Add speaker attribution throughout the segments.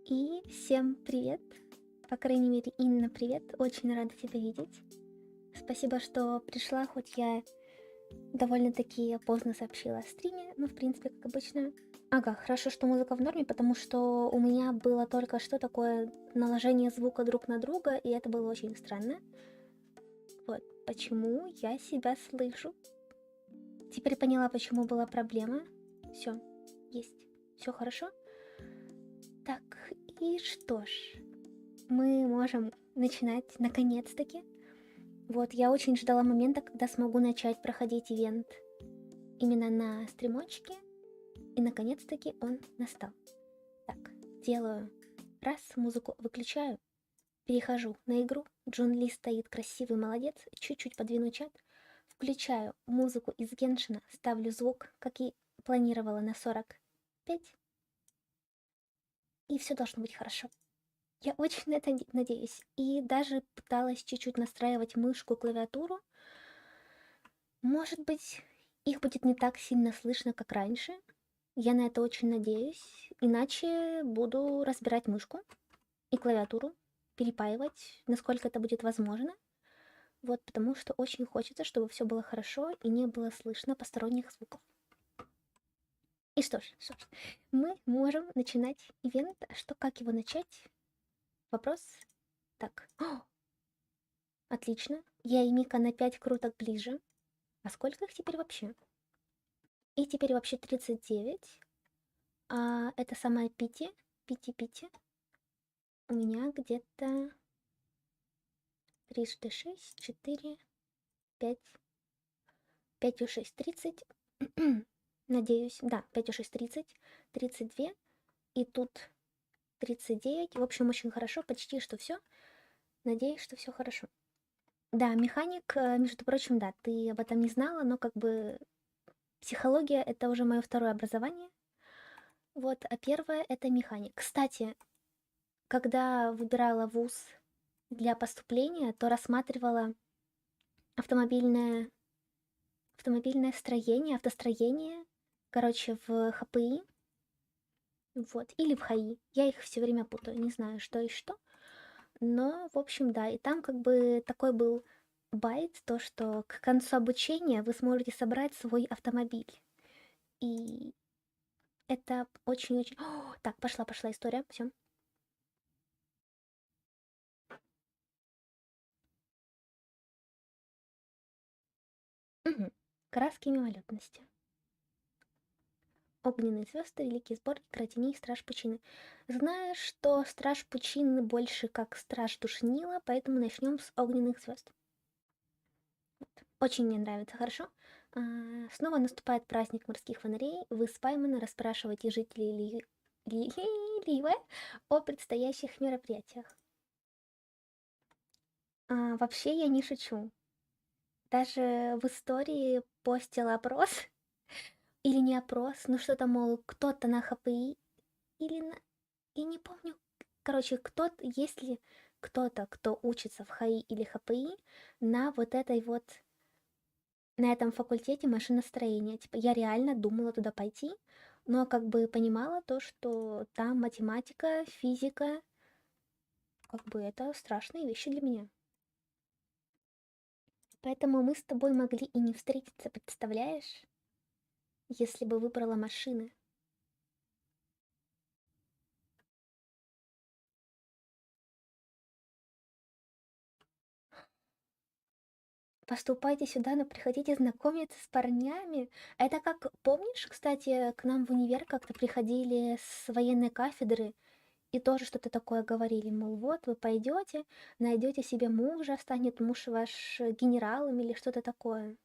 Speaker 1: И всем привет, по крайней мере, Инна, привет, очень рада тебя видеть. Спасибо, что пришла, хоть я довольно-таки поздно сообщила о стриме, но в принципе, как обычно. Ага, хорошо, что музыка в норме, потому что у меня было только что такое наложение звука друг на друга, и это было очень странно. Вот, почему я себя слышу. Теперь поняла, почему была проблема. Все, есть, все хорошо. Так, и что ж, мы можем начинать наконец-таки. Вот, я очень ждала момента, когда смогу начать проходить ивент именно на стримочке, и наконец-таки он настал. Так, делаю раз, музыку выключаю, перехожу на игру, Джун Ли стоит красивый, молодец, чуть-чуть подвину чат, включаю музыку из Геншина, ставлю звук, как и планировала, на 45, и все должно быть хорошо. Я очень на это надеюсь. И даже пыталась чуть-чуть настраивать мышку, клавиатуру. Может быть, их будет не так сильно слышно, как раньше. Я на это очень надеюсь. Иначе буду разбирать мышку и клавиатуру, перепаивать, насколько это будет возможно. Вот, потому что очень хочется, чтобы все было хорошо и не было слышно посторонних звуков. И что ж, мы можем начинать ивент. Что, как его начать? Вопрос. Так. Отлично. Я и Мика на 5 круток ближе. А сколько их теперь вообще? И теперь вообще 39. А это самая Пити. Пити. У меня где-то 306, 4, 5. 5 и 6, 30. Надеюсь. Да, 5 и 6, 30. 32. И тут 39. В общем, очень хорошо. Почти что все. Надеюсь, что все хорошо. Да, механик, между прочим, да, ты об этом не знала, но как бы психология — это уже мое второе образование. Вот, а первое — это механик. Кстати, когда выбирала вуз для поступления, то рассматривала автомобильное, автомобильное строение, автостроение, короче, в ХПИ, вот, или в ХАИ. Я их все время путаю, не знаю, что и что. Но, в общем, да, и там как бы такой был байт, то, что к концу обучения вы сможете собрать свой автомобиль. И это очень-очень... Так, пошла история, все. Мгм. Краски мимолетности. Огненные звезды, Великий сборник, Кратини, Страж Пучины. Знаю, что Страж Пучины больше как Страж Душнила, поэтому начнем с огненных звезд. Вот. Очень мне нравится, хорошо. Снова наступает праздник морских фонарей. Вы с Паймана расспрашиваете жителей Ливы о предстоящих мероприятиях. Вообще я не шучу. Даже в истории постил опрос, или не опрос, ну что-то, мол, кто-то на ХПИ, или на... Я не помню. Короче, кто-то, если кто-то, кто учится в ХАИ или ХПИ, на вот этой вот, на этом факультете машиностроения. Типа, я реально думала туда пойти, но как бы понимала то, что там математика, физика, как бы это страшные вещи для меня. Поэтому мы с тобой могли и не встретиться, представляешь? Если бы выбрала машины. Поступайте сюда, но приходите знакомиться с парнями. Это как, помнишь, кстати, к нам в универ как-то приходили с военной кафедры и тоже что-то такое говорили, мол, вот вы пойдете, найдете себе мужа, станет муж ваш генералом или что-то такое.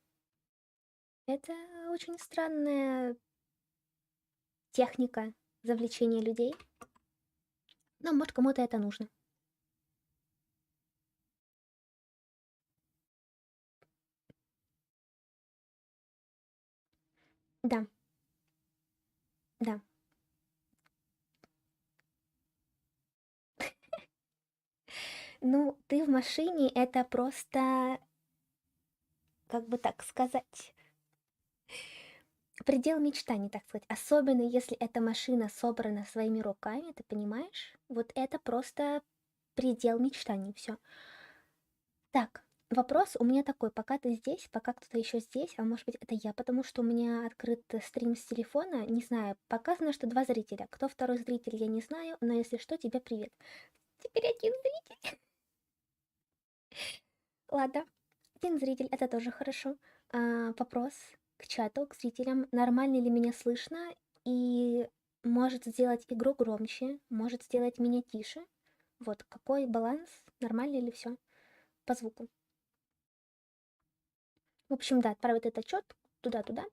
Speaker 1: Это очень странная техника завлечения людей. Но, может, кому-то это нужно. Да, да. Ну, ты в машине, это просто, как бы так сказать, предел мечтаний, так сказать. Особенно если эта машина собрана своими руками, ты понимаешь? Вот это просто предел мечтаний, все. Так, вопрос у меня такой, пока ты здесь, пока кто-то еще здесь, а может быть это я, потому что у меня открыт стрим с телефона, не знаю, показано, что 2 зрителя. Кто второй зритель, я не знаю, но если что, тебе привет. Теперь 1 зритель. Ладно, 1 зритель, это тоже хорошо. Вопрос к чату, к зрителям. Нормально ли меня слышно? И может сделать игру громче, может сделать меня тише. Вот, какой баланс? Нормально ли все по звуку? В общем, да, отправить этот отчет туда-туда.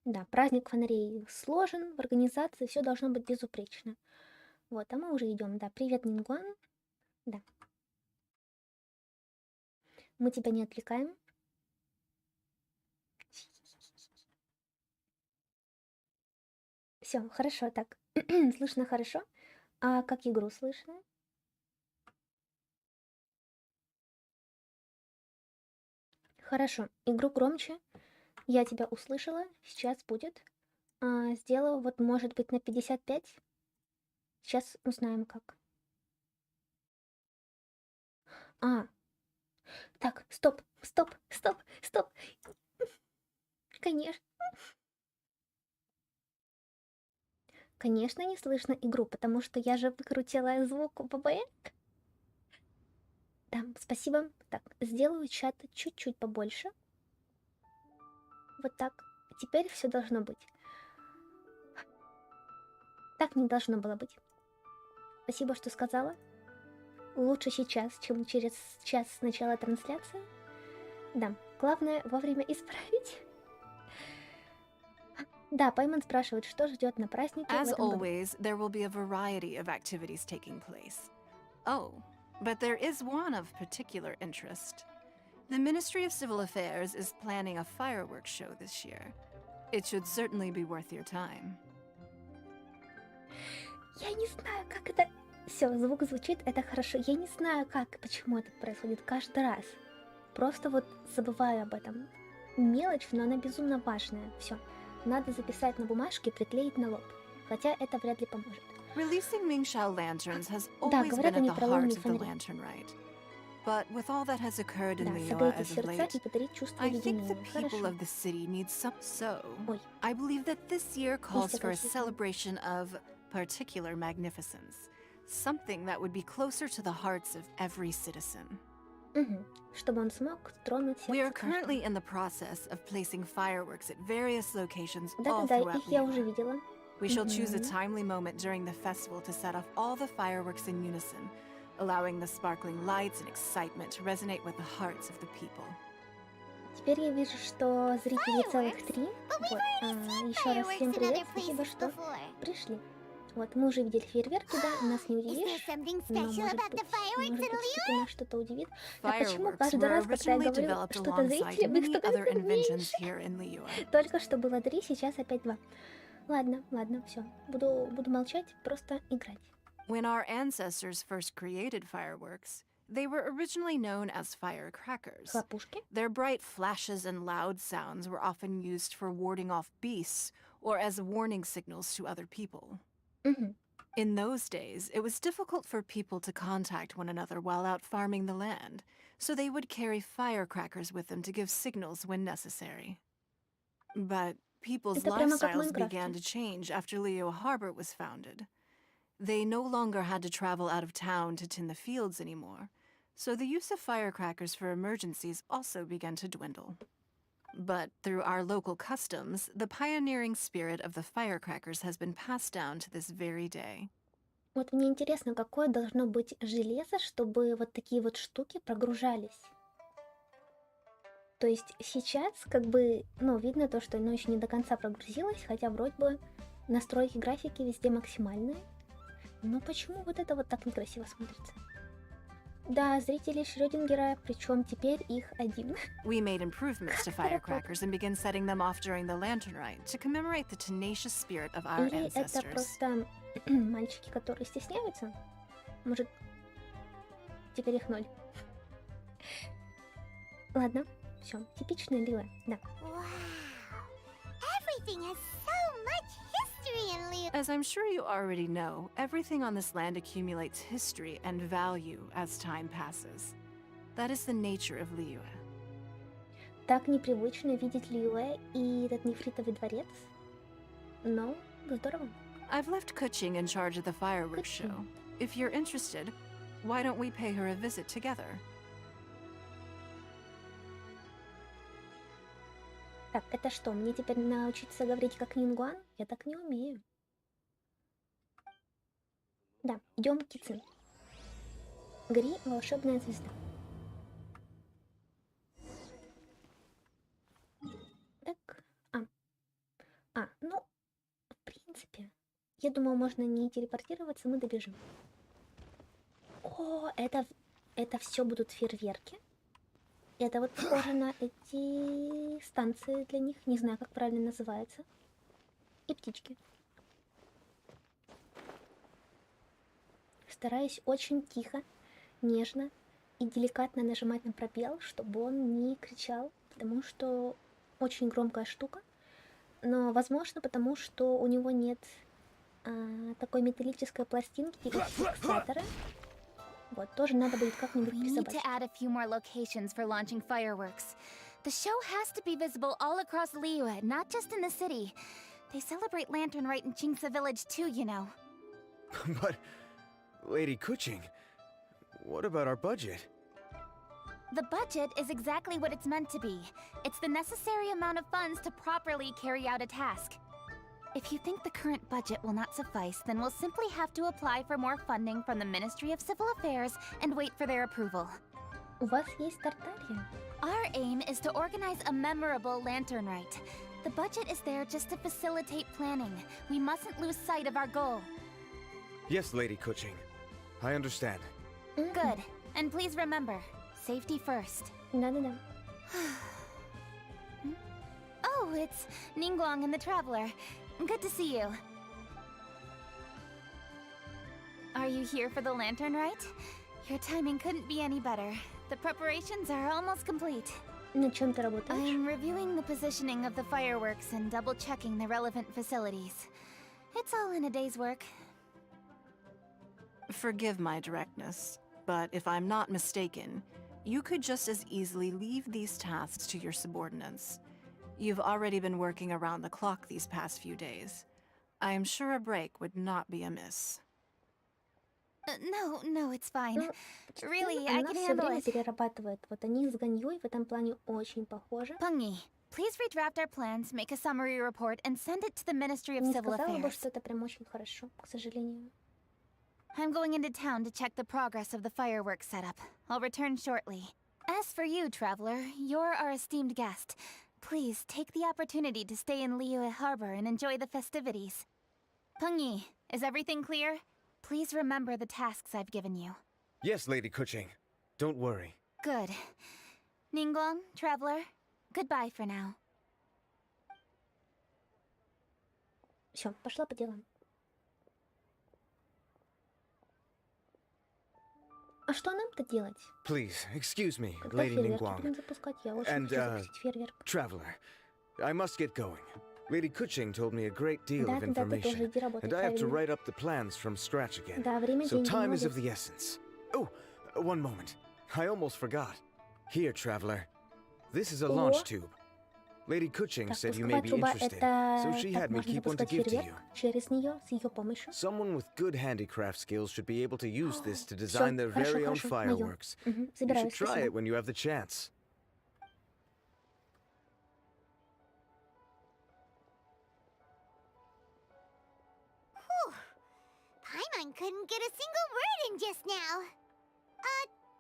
Speaker 1: Да, праздник фонарей сложен, в организации все должно быть безупречно. Вот, а мы уже идем. Да, привет, Нингуан. Да, мы тебя не отвлекаем. Все, хорошо, так. Слышно хорошо. А как игру слышно? Хорошо, игру громче. Я тебя услышала. Сейчас будет. Сделаю, вот, может быть, на 55. Сейчас узнаем, как. А, так, стоп, стоп, стоп, стоп. Конечно. Конечно, не слышно игру, потому что я же выкрутила звук УПБ. Да, спасибо. Так, сделаю чат чуть-чуть побольше. Вот так. Теперь все должно быть. Так не должно было быть. Спасибо, что сказала. Лучше сейчас, чем через час с начала трансляции. Да, главное вовремя исправить. Да, Пайман спрашивает, что ждет на празднике в
Speaker 2: As
Speaker 1: этом году.
Speaker 2: always, there will be a variety of activities taking place. Oh, but there is one of particular interest. The Ministry of Civil Affairs is planning a fireworks show this year. It should certainly be worth your time.
Speaker 1: Я не знаю, как это... Все, звук звучит, это хорошо. Я не знаю, как, почему это происходит каждый раз. Просто вот забываю об этом. Мелочь, но она безумно важная. Все, надо записать на бумажке и приклеить на лоб. Хотя это вряд ли поможет.
Speaker 2: Releasing Mingxiao lanterns has
Speaker 1: Да,
Speaker 2: always
Speaker 1: говорят
Speaker 2: been at
Speaker 1: они
Speaker 2: the
Speaker 1: про
Speaker 2: heart
Speaker 1: лунные
Speaker 2: of the
Speaker 1: фонари.
Speaker 2: lantern rite. But with all that has occurred in
Speaker 1: Да,
Speaker 2: Liyue
Speaker 1: согреть
Speaker 2: as of
Speaker 1: сердца
Speaker 2: late,
Speaker 1: и подарить чувство
Speaker 2: I think the
Speaker 1: единения.
Speaker 2: people
Speaker 1: Хорошо.
Speaker 2: of the city need some. So,
Speaker 1: Ой,
Speaker 2: I believe that this year calls
Speaker 1: есть
Speaker 2: for
Speaker 1: такое
Speaker 2: a
Speaker 1: чувство.
Speaker 2: celebration of particular magnificence, something that would be closer to the hearts of every citizen.
Speaker 1: Угу. Чтобы он смог тронуть
Speaker 2: We are
Speaker 1: сердце каждого.
Speaker 2: currently in the process of placing fireworks at various locations all
Speaker 1: Да-да-да,
Speaker 2: throughout
Speaker 1: их я уже
Speaker 2: Liyue.
Speaker 1: видела.
Speaker 2: We shall choose a
Speaker 1: Мгм.
Speaker 2: timely moment during the festival to set off all the fireworks in unison, allowing the sparkling lights and excitement to resonate with the hearts of the people.
Speaker 1: Теперь я вижу, что зрителей целых 3. Вот. Еще раз всем привет, спасибо, что пришли. Вот, мы уже видели фейерверки, да, нас не удивишь, но может быть, все-таки нас что-то удивит. А почему
Speaker 2: Fireworks
Speaker 1: каждый
Speaker 2: were
Speaker 1: раз, когда я
Speaker 2: originally
Speaker 1: говорю
Speaker 2: developed
Speaker 1: что-то зрителям,
Speaker 2: alongside
Speaker 1: их
Speaker 2: many other
Speaker 1: становится
Speaker 2: inventions
Speaker 1: меньше?
Speaker 2: here in Liyue.
Speaker 1: Только что было 3, сейчас опять 2. Ладно, ладно, все. Буду молчать, просто играть.
Speaker 2: When our ancestors first created fireworks, they were originally known as firecrackers.
Speaker 1: Хлопушки.
Speaker 2: Their bright flashes and loud sounds were often used for warding off beasts or as warning signals to other people.
Speaker 1: Угу.
Speaker 2: In those days, it was difficult for people to contact one another while out farming the land, so they would carry firecrackers with them to give signals when necessary. But people's
Speaker 1: Это прямо как в
Speaker 2: lifestyles began
Speaker 1: Майнкрафте.
Speaker 2: to change after Leo Harbor was founded. They no longer had to travel out of town to tin the fields anymore, so the use of firecrackers for emergencies also began to dwindle. But through our local customs, the pioneering spirit of the firecrackers has been passed down to this very day.
Speaker 1: Вот мне интересно, какое должно быть железо, чтобы вот такие вот штуки прогружались. То есть сейчас как бы, ну, видно то, что оно еще не до конца прогрузилось, хотя вроде бы настройки графики везде максимальные. Но почему вот это вот так некрасиво смотрится? Да, зрители Шрёдингера, причем теперь их 1.
Speaker 2: We made improvements to firecrackers and began setting them off during the Lantern Rite to commemorate the tenacious spirit of our
Speaker 1: Или это
Speaker 2: ancestors.
Speaker 1: просто мальчики, которые стесняются? Может, теперь их 0. Ладно, Все, типичная Лиуэ, да.
Speaker 3: Wow. Everything has so much history in Liyue.
Speaker 2: As I'm sure you already know, everything on this land accumulates history and value as time passes. That is the nature of Liyue.
Speaker 1: Так непривычно видеть Лиуэ и этот нефритовый дворец. Но здорово.
Speaker 2: I've left Kuching in charge of the fireworks show.
Speaker 1: Kuching.
Speaker 2: If you're interested, why don't we pay her a visit together?
Speaker 1: Так, это что, мне теперь научиться говорить как Нингуан? Я так не умею. Да, идем к Кицин. Гри, волшебная звезда. Так, ну, в принципе, я думаю, можно не телепортироваться, мы добежим. О, это все будут фейерверки. Это вот похоже на эти станции для них, не знаю, как правильно называется. И птички. Стараюсь очень тихо, нежно и деликатно нажимать на пробел, чтобы он не кричал, потому что очень громкая штука. Но, возможно, потому что у него нет такой металлической пластинки типа фиксатора. Вот, тоже надо будет как-нибудь
Speaker 3: We need to
Speaker 1: присобачить.
Speaker 3: add a few more locations for launching fireworks. The show has to be visible all across Liyue, not just in the city. They celebrate Lantern Rite in Chingsa Village too, you know.
Speaker 4: But, Lady Kuching, what about our budget?
Speaker 3: The budget is exactly what it's meant to be. It's the necessary amount of funds to properly carry out a task. If you think the current budget will not suffice, then we'll simply have to apply for more funding from the Ministry of Civil Affairs and wait for their approval.
Speaker 1: У вас есть Тартария?
Speaker 3: Our aim is to organize a memorable Lantern Rite. The budget is there just to facilitate planning. We mustn't lose sight of our goal.
Speaker 4: Yes, Lady Kuching. I understand.
Speaker 3: Good. And please remember, safety first.
Speaker 1: Да-да-да.
Speaker 3: Oh, it's Ningguang and the Traveler. Good to see you. Are you here for the Lantern Rite? Your timing couldn't be any better. The preparations are almost complete.
Speaker 1: На чем ты работаешь?
Speaker 3: I'm reviewing the positioning of the fireworks and double-checking the relevant facilities. It's all in a day's work.
Speaker 2: Forgive my directness, but if I'm not mistaken, you could just as easily leave these tasks to your subordinates. You've already been working around the clock these past few days. I am sure a break would not be amiss.
Speaker 3: No, it's fine. Really, I
Speaker 1: Она
Speaker 3: can
Speaker 1: все
Speaker 3: handle
Speaker 1: время
Speaker 3: it.
Speaker 1: перерабатывает. Вот они с Ганьёй в этом плане очень похожи.
Speaker 3: Pengyi, please redraft our plans, make a summary report, and send it to the Ministry of
Speaker 1: Не
Speaker 3: Civil
Speaker 1: сказала бы,
Speaker 3: Affairs.
Speaker 1: что это прям очень хорошо, к сожалению.
Speaker 3: I'm going into town to check the progress of the fireworks setup. I'll return shortly. As for you, Traveler, you're our esteemed guest. Please take the opportunity to stay in Liyue Harbor and enjoy the festivities. Pengyi, is everything clear? Please remember the tasks I've given you.
Speaker 4: Yes, Lady Kuching. Don't worry.
Speaker 3: Good. Ningguang, Traveler, goodbye for now.
Speaker 1: Все, пошла по делам. А что нам-то делать?
Speaker 4: Please, excuse me,
Speaker 1: Когда
Speaker 4: Lady
Speaker 1: фейерверки
Speaker 4: Ningguang.
Speaker 1: будем запускать? Я очень
Speaker 4: And,
Speaker 1: хочу запустить фейерверк.
Speaker 4: Traveler, I must get going. Lady Kuching told me a great deal of
Speaker 1: Да, ты тоже
Speaker 4: information,
Speaker 1: иди работай,
Speaker 4: and I have to
Speaker 1: правильно.
Speaker 4: write up the plans from scratch again.
Speaker 1: Да, время,
Speaker 4: So
Speaker 1: деньги,
Speaker 4: time is of
Speaker 1: молодец.
Speaker 4: the essence. Oh, one moment. I almost forgot. Here, Traveler. This is a
Speaker 1: Ого.
Speaker 4: launch tube. Lady Kuching
Speaker 1: Так,
Speaker 4: said you may
Speaker 1: пусковая
Speaker 4: be
Speaker 1: труба
Speaker 4: interested,
Speaker 1: это...
Speaker 4: so she
Speaker 1: Так,
Speaker 4: had me
Speaker 1: можно
Speaker 4: keep one to
Speaker 1: запускать
Speaker 4: give to you.
Speaker 1: фейерверк через нее, с ее помощью.
Speaker 4: Someone with good handicraft skills should be able to use this to design their
Speaker 1: хорошо,
Speaker 4: very own
Speaker 1: хорошо, моё.
Speaker 4: fireworks.
Speaker 1: Мгм,
Speaker 4: You
Speaker 1: забираю,
Speaker 4: should try
Speaker 1: спасибо.
Speaker 4: it when you have the chance.
Speaker 5: Paimon couldn't get a single word in just now.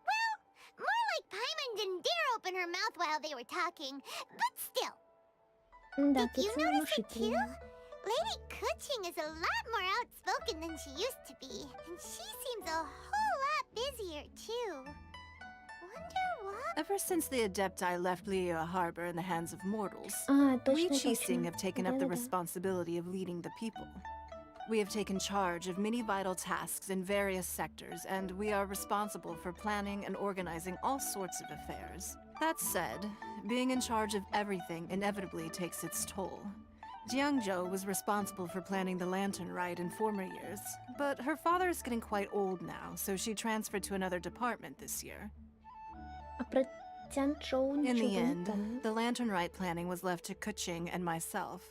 Speaker 5: Well, more like Paimon didn't dare open her mouth while they were talking. But still,
Speaker 1: Да,
Speaker 5: did you
Speaker 1: Кицин
Speaker 5: notice it too?
Speaker 1: внушительная.
Speaker 5: Lady Kuching is a lot more outspoken than she used to be. And she seems a whole lot busier too. Wonder what?
Speaker 2: Ever since the Adepti left Liyue Harbor in the hands of mortals,
Speaker 1: А,
Speaker 2: we
Speaker 1: точно,
Speaker 2: Chising
Speaker 1: точно.
Speaker 2: have taken up the
Speaker 1: Да-да-да.
Speaker 2: responsibility of leading the people. We have taken charge of many vital tasks in various sectors, and we are responsible for planning and organizing all sorts of affairs. That said, being in charge of everything inevitably takes its toll. Jiangzhou was responsible for planning the lantern ride in former years, but her father is getting quite old now, so she transferred to another department this year.
Speaker 1: А про Тянчжоу
Speaker 2: In
Speaker 1: ничего
Speaker 2: the
Speaker 1: не
Speaker 2: end,
Speaker 1: помню.
Speaker 2: the lantern ride planning was left to Kuching and myself.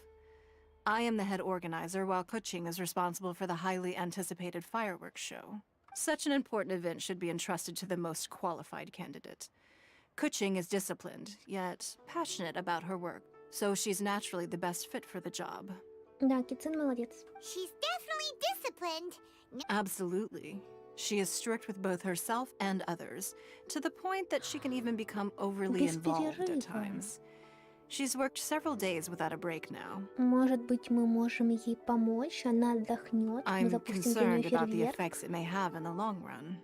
Speaker 2: I am the head organizer, while Kuching is responsible for the highly anticipated fireworks show. Such an important event should be entrusted to the most qualified candidate. Kuching is disciplined, yet passionate about her work, so she's naturally the best fit for the job.
Speaker 1: Да, Кицин молодец.
Speaker 5: She's definitely disciplined.
Speaker 2: Absolutely. She is strict with both herself and others, to the point that she can even become overly
Speaker 1: Без
Speaker 2: involved
Speaker 1: перерыва.
Speaker 2: at times. She's worked several days without a break now.
Speaker 1: Может быть, мы можем ей помочь, она отдохнет, мы
Speaker 2: I'm
Speaker 1: запустим для нее
Speaker 2: concerned about the
Speaker 1: фейерверк.
Speaker 2: effects it may have in the long run.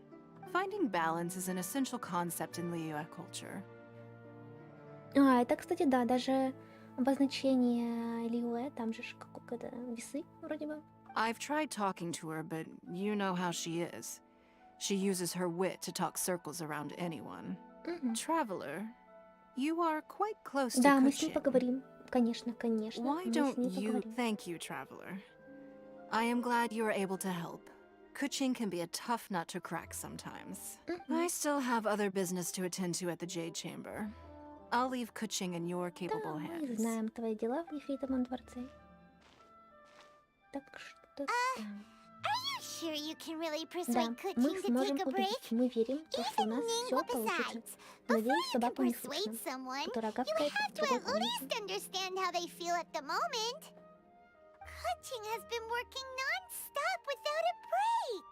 Speaker 2: Finding balance is an essential concept in Liyue culture.
Speaker 1: А, это, кстати, да, даже обозначение Лиуэ, там же как-то весы вроде бы.
Speaker 2: I've tried talking to her, but you know how she is. She uses her wit to talk circles around anyone.
Speaker 1: Мгм.
Speaker 2: Traveler, you are quite close to
Speaker 1: Да, мы с ней
Speaker 2: Kuching.
Speaker 1: поговорим. Конечно, конечно.
Speaker 2: Why
Speaker 1: Мы с
Speaker 2: don't
Speaker 1: ней
Speaker 2: you...
Speaker 1: поговорим.
Speaker 2: Thank you, Traveler. I am glad you are able to help. Kuching can be a tough nut to crack sometimes. I still have other business to attend to at the Jade Chamber. I'll leave Kuching in your
Speaker 1: Да,
Speaker 2: capable
Speaker 1: мы
Speaker 2: hands.
Speaker 1: знаем твои дела в нефритовом дворце. Так что да.
Speaker 5: Are you sure you can really
Speaker 1: Да,
Speaker 5: persuade
Speaker 1: мы
Speaker 5: Kuching to
Speaker 1: сможем
Speaker 5: take a break?
Speaker 1: победить. Мы верим, то, что у нас все
Speaker 5: Well,
Speaker 1: получится.
Speaker 5: besides, before
Speaker 1: Надеюсь,
Speaker 5: you can
Speaker 1: собаку не
Speaker 5: persuade
Speaker 1: слышно.
Speaker 5: someone,
Speaker 1: Которая
Speaker 5: you
Speaker 1: гавкает
Speaker 5: have
Speaker 1: в
Speaker 5: to
Speaker 1: другой
Speaker 5: at
Speaker 1: комнате.
Speaker 5: least understand how they feel at the moment. Kuching has been working non-stop without a break.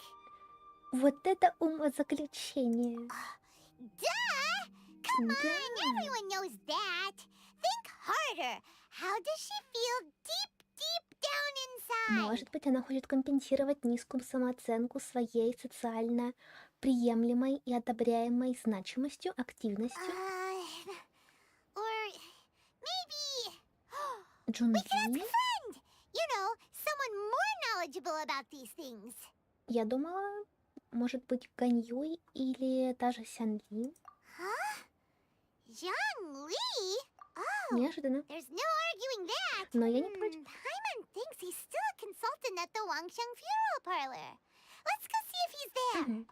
Speaker 1: Вот это умозаключение.
Speaker 5: Duh! Come
Speaker 1: Да.
Speaker 5: on, everyone knows that. Think harder. How does she feel deep down inside?
Speaker 1: Может быть, она хочет компенсировать низкую самооценку своей социально приемлемой и одобряемой значимостью, активностью.
Speaker 5: Or maybe
Speaker 1: Джун
Speaker 5: we could ask
Speaker 1: Ли,
Speaker 5: a friend. You know, someone more knowledgeable about these things.
Speaker 1: я думала, может быть, Гань Юй или даже Сян Ли.
Speaker 5: Huh? Zhang Li? Oh,
Speaker 1: Неожиданно.
Speaker 5: there's no arguing that.
Speaker 1: Но я не против.
Speaker 5: Paimon thinks he's still a consultant at the Wangsheng Funeral Parlor. Let's go see if he's there.
Speaker 1: Мгм.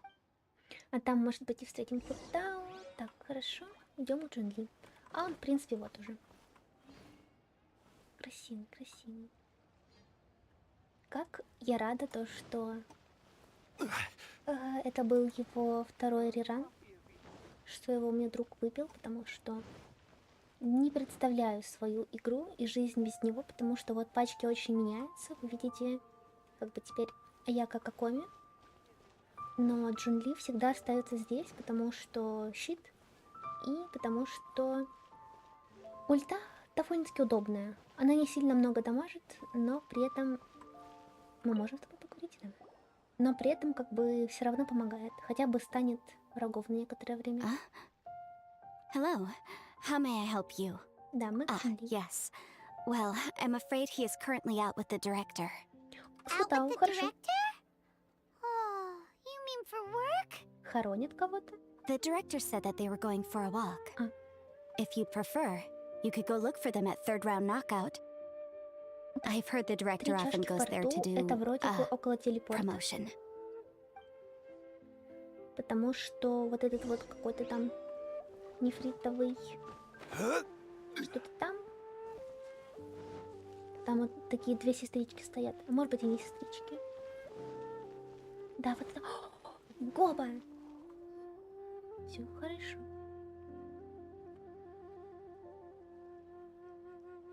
Speaker 1: А там, может быть, и встретим Фуртао. Так, хорошо. Идем к Джун Ли. А он, в принципе, вот уже. Красивый, красивый. Как я рада то, что это был его второй реран, что его мне друг выпил, потому что не представляю свою игру и жизнь без него, потому что вот пачки очень меняются. Вы видите, как бы теперь я как Акоми. Но Джун Ли всегда остается здесь, потому что щит и потому что ульта довольно-таки удобная. Она не сильно много дамажит, но при этом мы можем с тобой поговорить, да? Но при этом как бы все равно помогает, хотя бы станет врагов на некоторое время.
Speaker 6: Hello. How may I help you?
Speaker 1: Да, мы
Speaker 6: Ah,
Speaker 1: Джун Ли.
Speaker 6: yes. Well, I'm afraid he is currently out with the director.
Speaker 5: Out
Speaker 1: Футау,
Speaker 5: with the
Speaker 1: хорошо.
Speaker 5: director? Oh, you mean for work?
Speaker 1: Хоронит кого-то.
Speaker 6: The director said that they were going for a walk.
Speaker 1: Ah.
Speaker 6: If you'd prefer, you could go look for them at third round knockout. I've heard the
Speaker 1: Три
Speaker 6: director often
Speaker 1: чашки
Speaker 6: goes
Speaker 1: во
Speaker 6: there to
Speaker 1: рту,
Speaker 6: do
Speaker 1: это вроде бы около телепорта.
Speaker 6: promotion.
Speaker 1: Потому что вот этот вот какой-то там нефритовый что-то там. Там вот такие две сестрички стоят. А может быть и не сестрички. Да, вот это. Гоба! Все хорошо.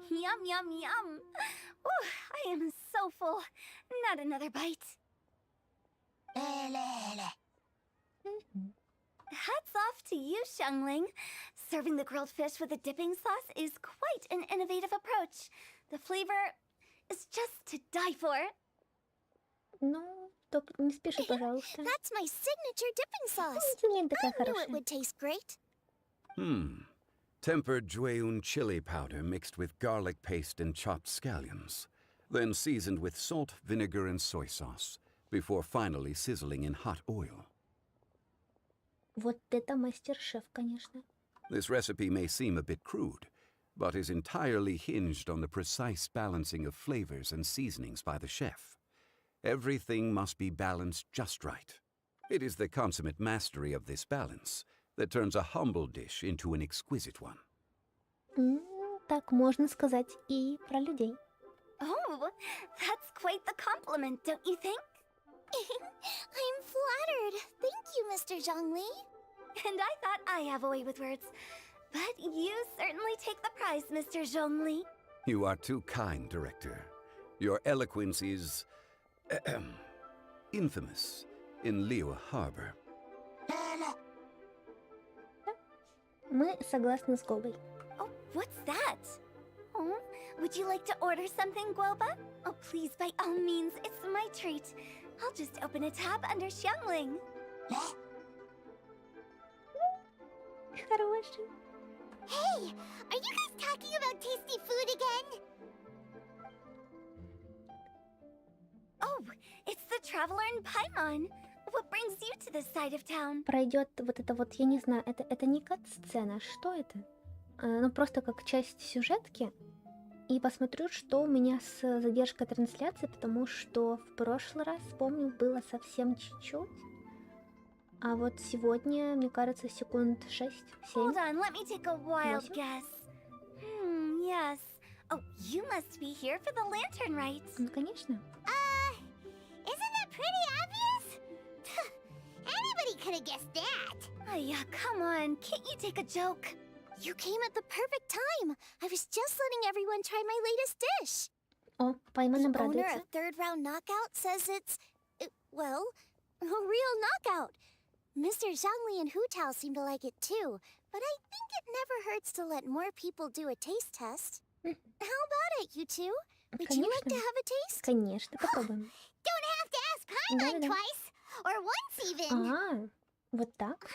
Speaker 3: Yum, yum, yum. Ooh, I am so full. Not another bite. Hats off to you, Xiangling. Serving the grilled fish with a dipping sauce is quite an innovative approach. The flavor is just to die for.
Speaker 1: Ну, только не спеши, пожалуйста.
Speaker 5: That's my signature dipping sauce.
Speaker 1: Тюлень такая
Speaker 5: I knew it
Speaker 1: хорошая.
Speaker 5: would taste great.
Speaker 7: Tempered Jueyun chili powder mixed with garlic paste and chopped scallions, then seasoned with salt, vinegar, and soy sauce, before finally sizzling in hot oil.
Speaker 1: Вот это мастер-шеф, конечно.
Speaker 7: This recipe may seem a bit crude, but is entirely hinged on the precise balancing of flavors and seasonings by the chef. Everything must be balanced just right. It is the consummate mastery of this balance that turns a humble dish into an exquisite one.
Speaker 1: Так можно сказать и про людей.
Speaker 3: Oh, that's quite the compliment, don't you think?
Speaker 5: I'm flattered. Thank you, Mr. Zhongli.
Speaker 3: And I thought I have a way with words. But you certainly take the prize, Mr. Zhongli.
Speaker 7: You are too kind, Director. Your eloquence is infamous in Liyue Harbor.
Speaker 1: Мы согласны с Гобой.
Speaker 3: Oh, what's that? Oh, would you like to order something, Guoba? Oh, please, by all means, it's my treat. I'll just open a tab under Xiangling.
Speaker 1: Хороший.
Speaker 5: Hey, are you guys talking about tasty food again?
Speaker 3: Oh, it's the traveler in Paimon. What brings you to this side of town?
Speaker 1: Пройдет вот это вот, я не знаю, это не кат-сцена, что это? Ну, просто как часть сюжетки. И посмотрю, что у меня с задержкой трансляции, потому что в прошлый раз, помню, было совсем чуть-чуть. А вот сегодня, мне кажется, секунд 6-7.
Speaker 3: Hold on, let me take a wild
Speaker 1: Восемь.
Speaker 3: guess. Yes. Oh, you must be here for the lantern rites.
Speaker 1: Ну, конечно.
Speaker 5: Isn't that pretty obvious? Anybody could have guessed that.
Speaker 3: Oh, yeah, come on. Can't you take a joke?
Speaker 5: You came at the perfect time. I was just letting everyone try my latest dish.
Speaker 1: О, Пайман
Speaker 5: The owner
Speaker 1: обрадуется.
Speaker 5: of Third Round Knockout says it's, well, a real knockout. Mr. Zhongli and Hu Tao seem to like it too, but I think it never hurts to let more people do a taste test. How about it, you two? Would you like to
Speaker 1: Конечно.
Speaker 5: have a taste?
Speaker 1: Конечно, попробуем.
Speaker 5: Don't have to ask Paimon
Speaker 1: Да-да-да.
Speaker 5: twice, or once even.
Speaker 1: А, вот так?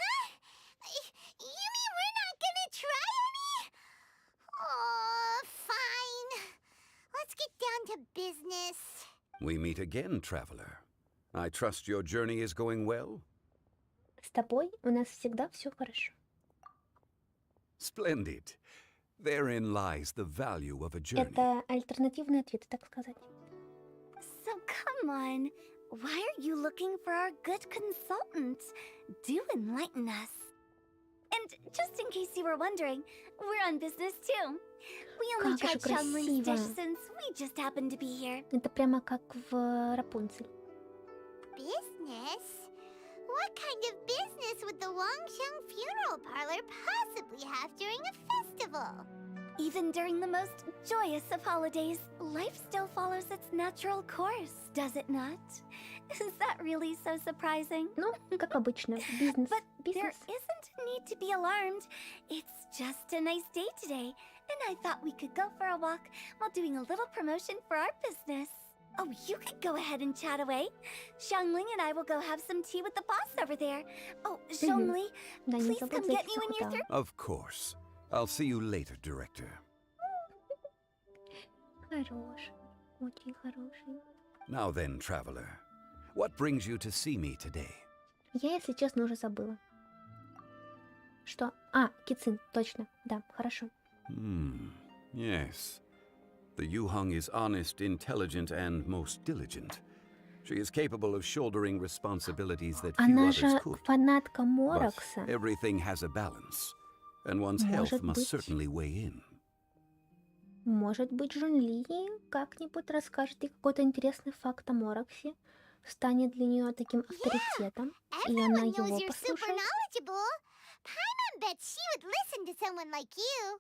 Speaker 5: You mean we're not gonna try any? Oh, fine. Let's get down to business.
Speaker 7: We meet again, traveler. I trust your journey is going well?
Speaker 1: С тобой у нас всегда все хорошо.
Speaker 7: Splendid. Therein lies the value of a journey.
Speaker 1: Это альтернативный ответ, так сказать.
Speaker 3: So come on. Why are you looking for our good consultant? Do enlighten us. And just in case you were wondering, we're on business too. We only
Speaker 1: Как же
Speaker 3: tried Xiangling's dish
Speaker 1: красиво.
Speaker 3: since we just happened to be here.
Speaker 1: Это прямо как в Рапунцель.
Speaker 5: Business? What kind of business would the Wangsheng funeral parlor possibly have during a festival?
Speaker 3: Even during the most joyous of holidays, life still follows its natural course, does it not? Is that really so surprising?
Speaker 1: Ну, как обычно, бизнес.
Speaker 3: But there
Speaker 1: Бизнес.
Speaker 3: isn't a need to be alarmed. It's just a nice day today, and I thought we could go for a walk while doing a little promotion for our business. Oh, you could go ahead and chat away. Xiangling and I will go have some tea with the boss over there. Oh, Zhongli,
Speaker 1: Да, не
Speaker 3: please
Speaker 1: забудь
Speaker 3: come
Speaker 1: зайти
Speaker 3: get me when you're
Speaker 1: сюда.
Speaker 3: through.
Speaker 7: Of course. I'll see you later, Director.
Speaker 1: Хорош. Очень хороший.
Speaker 7: Now then, traveler. What brings you to see me today?
Speaker 1: Я, если честно, уже забыла. Что? А, Кицин, точно. Да, хорошо.
Speaker 7: Yes. The Yuheng is honest, intelligent, and most diligent. She is capable of shouldering responsibilities that few
Speaker 1: Она
Speaker 7: others
Speaker 1: же
Speaker 7: could.
Speaker 1: фанатка
Speaker 7: But
Speaker 1: Морокса.
Speaker 7: everything has a balance, and one's health
Speaker 1: Может
Speaker 7: must
Speaker 1: быть.
Speaker 7: certainly weigh in.
Speaker 1: Может быть, Жунли как-нибудь расскажет ей какой-то интересный факт о Мороксе, станет для нее таким авторитетом, и она
Speaker 5: Everyone knows
Speaker 1: его
Speaker 5: you're super
Speaker 1: послушает.
Speaker 5: knowledgeable. Paimon bets she would listen to someone like you.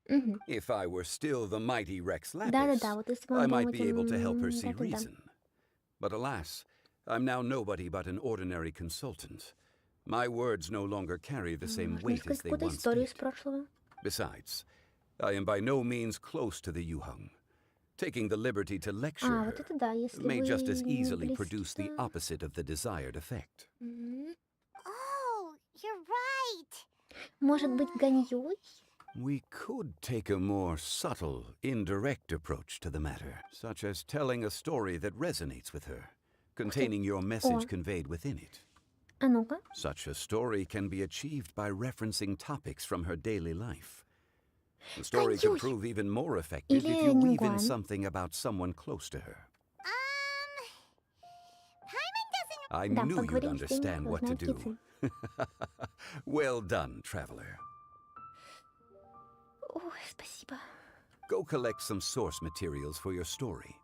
Speaker 1: Мгм.
Speaker 7: If I were still the mighty Rex Lapis,
Speaker 1: Да-да-да, вот если бы
Speaker 7: I
Speaker 1: он был
Speaker 7: might be able to help her
Speaker 1: этим...
Speaker 7: see
Speaker 1: Да-да-да.
Speaker 7: reason. But alas, I'm now nobody but an ordinary consultant. My words no longer carry the same
Speaker 1: Можно
Speaker 7: weight as
Speaker 1: сказать
Speaker 7: they
Speaker 1: какую-то
Speaker 7: once
Speaker 1: историю из
Speaker 7: did.
Speaker 1: прошлого.
Speaker 7: Besides, I am by no means close to the Yuheng. Taking the liberty to lecture
Speaker 1: А, вот
Speaker 7: her
Speaker 1: это да, если
Speaker 7: may
Speaker 1: вы
Speaker 7: just as
Speaker 1: не
Speaker 7: easily
Speaker 1: близки,
Speaker 7: produce the
Speaker 1: то...
Speaker 7: opposite of the desired effect.
Speaker 5: Oh, you're right.
Speaker 1: Может быть, Ганьюй?
Speaker 7: We could take a more subtle, indirect approach to the matter, such as telling a story that resonates with her, containing your message
Speaker 1: О.
Speaker 7: conveyed within it.
Speaker 1: А ну-ка.
Speaker 7: Such a story can be achieved by referencing topics from her daily life. The story can
Speaker 1: Коньюй.
Speaker 7: prove even more effective if
Speaker 1: Или
Speaker 7: you weave in
Speaker 1: Нюгуан.
Speaker 7: something about someone close to her.
Speaker 5: Paimon doesn't.
Speaker 7: I
Speaker 1: Да,
Speaker 7: knew you'd
Speaker 1: поговорим с теми,
Speaker 7: understand
Speaker 1: кто
Speaker 7: what to
Speaker 1: знает
Speaker 7: do.
Speaker 1: птицы.
Speaker 7: Well done, traveler.
Speaker 1: Ой, спасибо.
Speaker 7: Go collect some source materials for your story.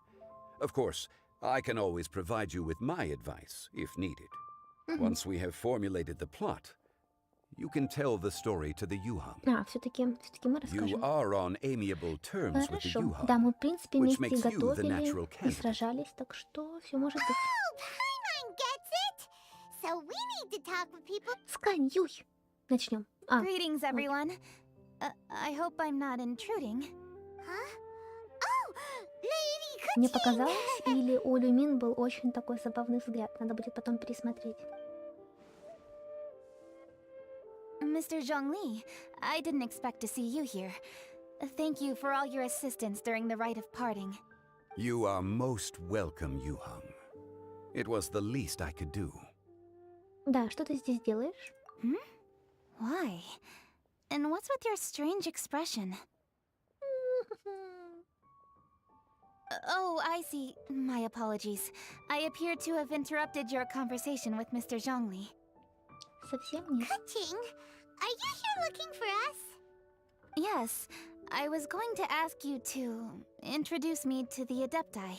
Speaker 7: Of course, I can always provide you with my advice, if needed. Once we have formulated the plot, you can tell the story to the Yuhang.
Speaker 1: А, все-таки мы
Speaker 7: You
Speaker 1: расскажем.
Speaker 7: are on amiable terms with the
Speaker 1: Хорошо.
Speaker 7: Yuhang.
Speaker 1: Да, мы, в принципе,
Speaker 7: which
Speaker 1: вместе
Speaker 7: makes you the
Speaker 1: готовили
Speaker 7: natural
Speaker 1: и
Speaker 7: candidate.
Speaker 1: сражались, так что все может быть.
Speaker 5: Oh, Paimon gets it. So we need to talk with people.
Speaker 1: Сканьюй. Начнем. А,
Speaker 3: Greetings, everyone. I hope I'm not intruding.
Speaker 5: Huh? Oh, Lady
Speaker 1: мне
Speaker 5: Kuchin.
Speaker 1: показалось, или у Люмин был очень такой забавный взгляд. Надо будет потом пересмотреть.
Speaker 3: Mr. Zhongli, I didn't expect to see you here. Thank you for all your assistance during the rite of parting.
Speaker 7: You are most welcome, Yuhang. It was the least I could do.
Speaker 1: Да, что ты здесь делаешь?
Speaker 3: Why? And what's with your strange expression? Oh, I see. My apologies. I appear to have interrupted your conversation with Mr. Zhongli.
Speaker 1: Совсем нет.
Speaker 5: Kuchin, are you here looking for us?
Speaker 3: Yes, I was going to ask you to introduce me to the Adepti.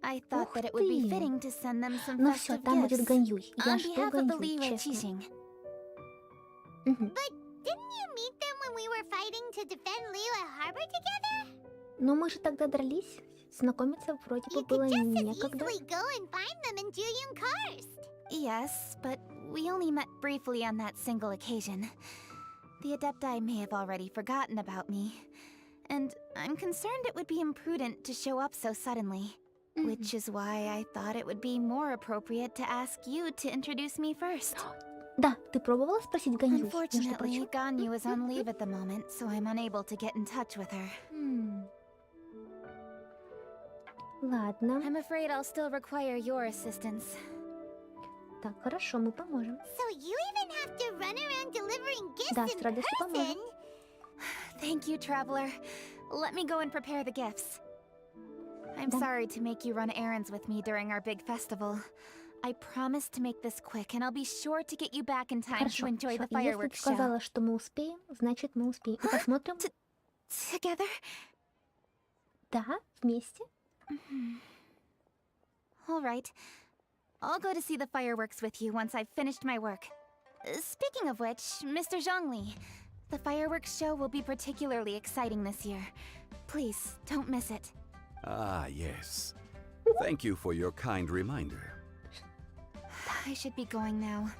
Speaker 3: I thought
Speaker 1: Ух
Speaker 3: that it would be
Speaker 1: ты.
Speaker 3: fitting to send them some
Speaker 1: Ну все,
Speaker 3: festive
Speaker 1: там будет
Speaker 3: gifts.
Speaker 1: Ганьюй. Я
Speaker 3: On
Speaker 1: жду
Speaker 3: behalf of the
Speaker 1: Ганьюй,
Speaker 3: Liyue
Speaker 1: честно.
Speaker 3: Qixing.
Speaker 1: Мгм.
Speaker 5: But didn't you meet them when we were fighting to defend Liyue Harbor together?
Speaker 1: Но мы же тогда дрались. Знакомиться вроде бы
Speaker 5: You
Speaker 1: было
Speaker 5: could just as
Speaker 1: некогда.
Speaker 5: easily go and find them in Juyun Karst.
Speaker 3: Yes, but we only met briefly on that single occasion. The Adepti may have already forgotten about me. And I'm concerned it would be imprudent to show up so suddenly. Which is why I thought it would be more appropriate to ask you to introduce me first.
Speaker 1: Да, ты пробовала спросить Ганьюй, между
Speaker 3: Unfortunately,
Speaker 1: прочим?
Speaker 3: Ganyu is on leave at the moment, so I'm unable to get in touch with her.
Speaker 1: Ладно.
Speaker 3: I'm afraid I'll still require your assistance.
Speaker 1: Так, хорошо, мы поможем.
Speaker 5: So you even have to run around delivering gifts
Speaker 1: Да, с
Speaker 5: in
Speaker 1: радостью поможем.
Speaker 5: person?
Speaker 3: Thank you, Traveler. Let me go and prepare the gifts. I'm
Speaker 1: Да.
Speaker 3: sorry to make you run errands with me during our big festival. I promise to make this quick, and I'll be sure to get you back in time to
Speaker 1: Хорошо,
Speaker 3: enjoy
Speaker 1: всё.
Speaker 3: the
Speaker 1: Если ты
Speaker 3: fireworks show.
Speaker 1: сказала, что мы успеем, значит мы успеем. И посмотрим.
Speaker 3: Together?
Speaker 1: Да, вместе.
Speaker 3: All right. I'll go to see the fireworks with you once I've finished my work. Speaking of which, Mr. Zhongli, the fireworks show will be particularly exciting this year. Please, don't miss it.
Speaker 7: Ah, yes. Thank you for your kind reminder.
Speaker 3: I should be going now.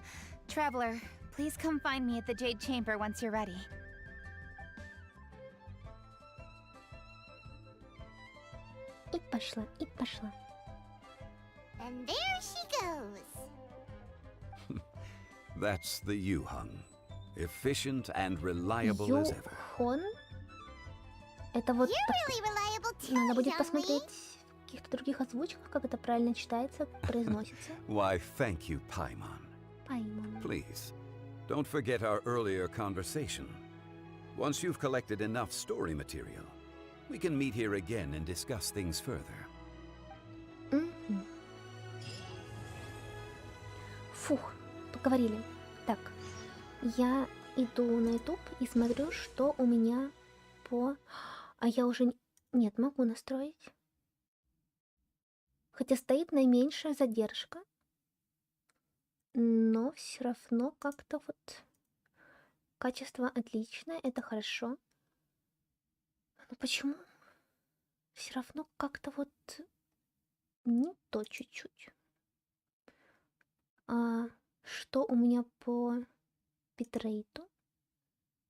Speaker 3: Traveler, please come find me at the Jade Chamber once you're ready.
Speaker 1: И пошла, и пошла.
Speaker 5: And there she goes.
Speaker 7: That's the Yuhang. Efficient and reliable as ever.
Speaker 1: Юхон. Это вот
Speaker 5: You're
Speaker 1: так.
Speaker 5: really reliable too,
Speaker 1: Надо будет
Speaker 5: Zhongli.
Speaker 1: посмотреть в каких-то других озвучках, как это правильно читается, произносится.
Speaker 7: Why, thank you, Paimon.
Speaker 1: Пойму.
Speaker 7: Please, don't forget our earlier conversation. Once you've collected enough story material, we can meet here again and discuss things further.
Speaker 1: Мгм. Фух, поговорили. Так, я иду на YouTube и смотрю, что у меня по... А я уже... Нет, могу настроить. Хотя стоит наименьшая задержка. Но все равно как-то вот... Качество отличное, это хорошо. Но почему? Все равно как-то вот... Не то чуть-чуть. А что у меня по битрейту?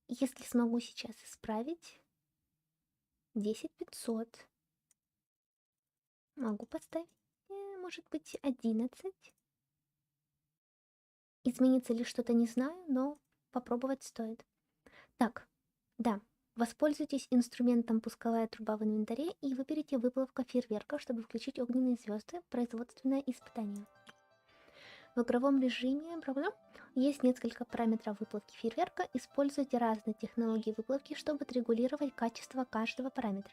Speaker 1: Если смогу сейчас исправить, 10500. Могу поставить, может быть, 11. Изменится ли что-то, не знаю, но попробовать стоит. Так, да. Воспользуйтесь инструментом «Пусковая труба» в инвентаре и выберите выплавка фейерверка, чтобы включить огненные звезды. Производственное испытание. В игровом режиме есть несколько параметров выплавки фейерверка. Используйте разные технологии выплавки, чтобы отрегулировать качество каждого параметра.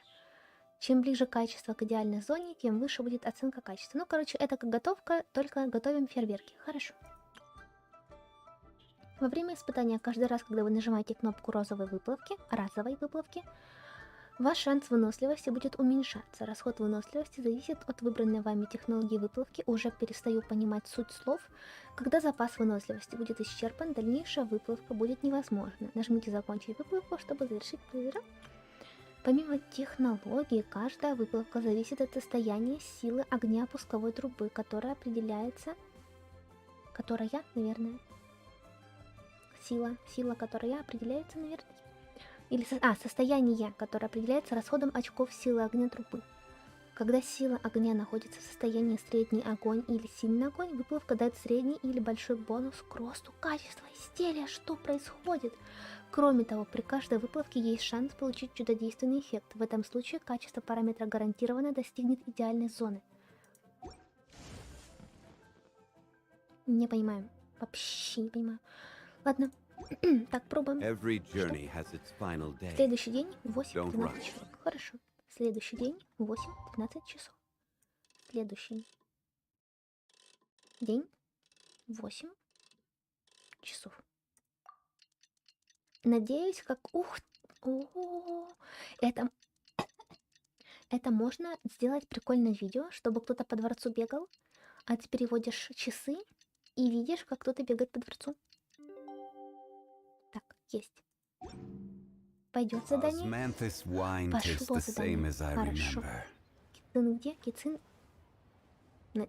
Speaker 1: Чем ближе качество к идеальной зоне, тем выше будет оценка качества. Ну, короче, это как готовка, только готовим фейерверки. Хорошо. Во время испытания, каждый раз, когда вы нажимаете кнопку разовой выплавки, ваш шанс выносливости будет уменьшаться. Расход выносливости зависит от выбранной вами технологии выплавки. Уже перестаю понимать суть слов. Когда запас выносливости будет исчерпан, дальнейшая выплавка будет невозможна. Нажмите «Закончить выплавку», чтобы завершить проигрыш. Помимо технологии, каждая выплавка зависит от состояния силы огня пусковой трубы, которая определяется... Сила, которая определяется, наверное... состояние, которое определяется расходом очков силы огня трубы. Когда сила огня находится в состоянии средний огонь или сильный огонь, выплавка дает средний или большой бонус к росту качества изделия. Что происходит? Кроме того, при каждой выплавке есть шанс получить чудодейственный эффект. В этом случае качество параметра гарантированно достигнет идеальной зоны. Не понимаю. Вообще не понимаю. Ладно. Так, пробуем. Следующий день 8-12 часов. Хорошо. Следующий день 8-12 часов. Следующий день 8 часов. Надеюсь, как... Это можно сделать прикольное видео, чтобы кто-то по дворцу бегал, а ты переводишь часы и видишь, как кто-то бегает по дворцу. Так, есть. Пойдет задание. Пошло задание. Хорошо. Кицин где? Кицин на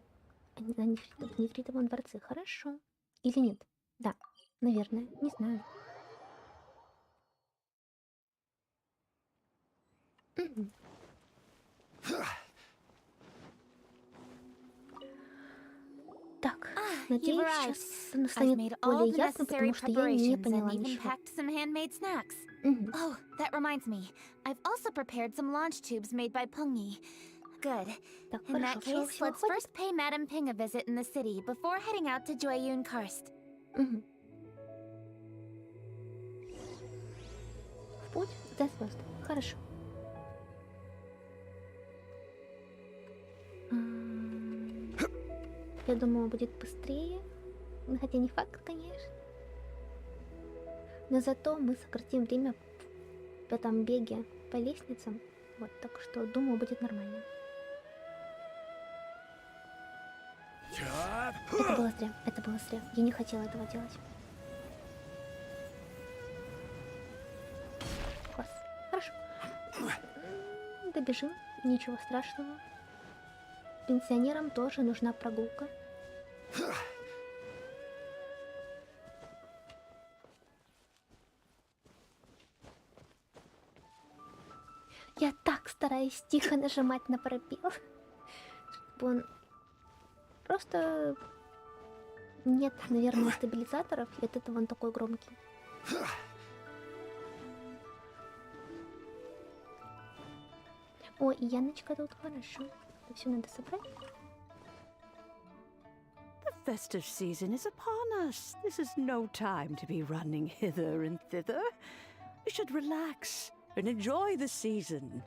Speaker 1: нефритовом дворце. Хорошо. Или нет? Да, наверное. Не знаю. Так, надеюсь, сейчас станет более ясно, потому что я не поняла ничего.
Speaker 3: Oh, that reminds me. I've also prepared some launch tubes made by Pungi. Good.
Speaker 1: Так,
Speaker 3: In that
Speaker 1: хорошо,
Speaker 3: case, let's first pay Madame Ping a visit in the city before heading out to Joyun Karst.
Speaker 1: В путь до звезд. Хорошо. Я думаю, будет быстрее. Хотя не факт, конечно. Но зато мы сократим время в этом беге по лестницам. Вот, так что, думаю, будет нормально. Это было зря. Это было зря. Я не хотела этого делать. Класс. Хорошо. Добежим. Ничего страшного. Пенсионерам тоже нужна прогулка. Я так стараюсь тихо нажимать на пробел, чтобы он... Просто нет, наверное, стабилизаторов, и от этого он такой громкий. О, и Яночка тут, хорошо. Это все надо собрать.
Speaker 8: The festive season is upon us. This is no time to be running hither and thither. We should relax and enjoy the season.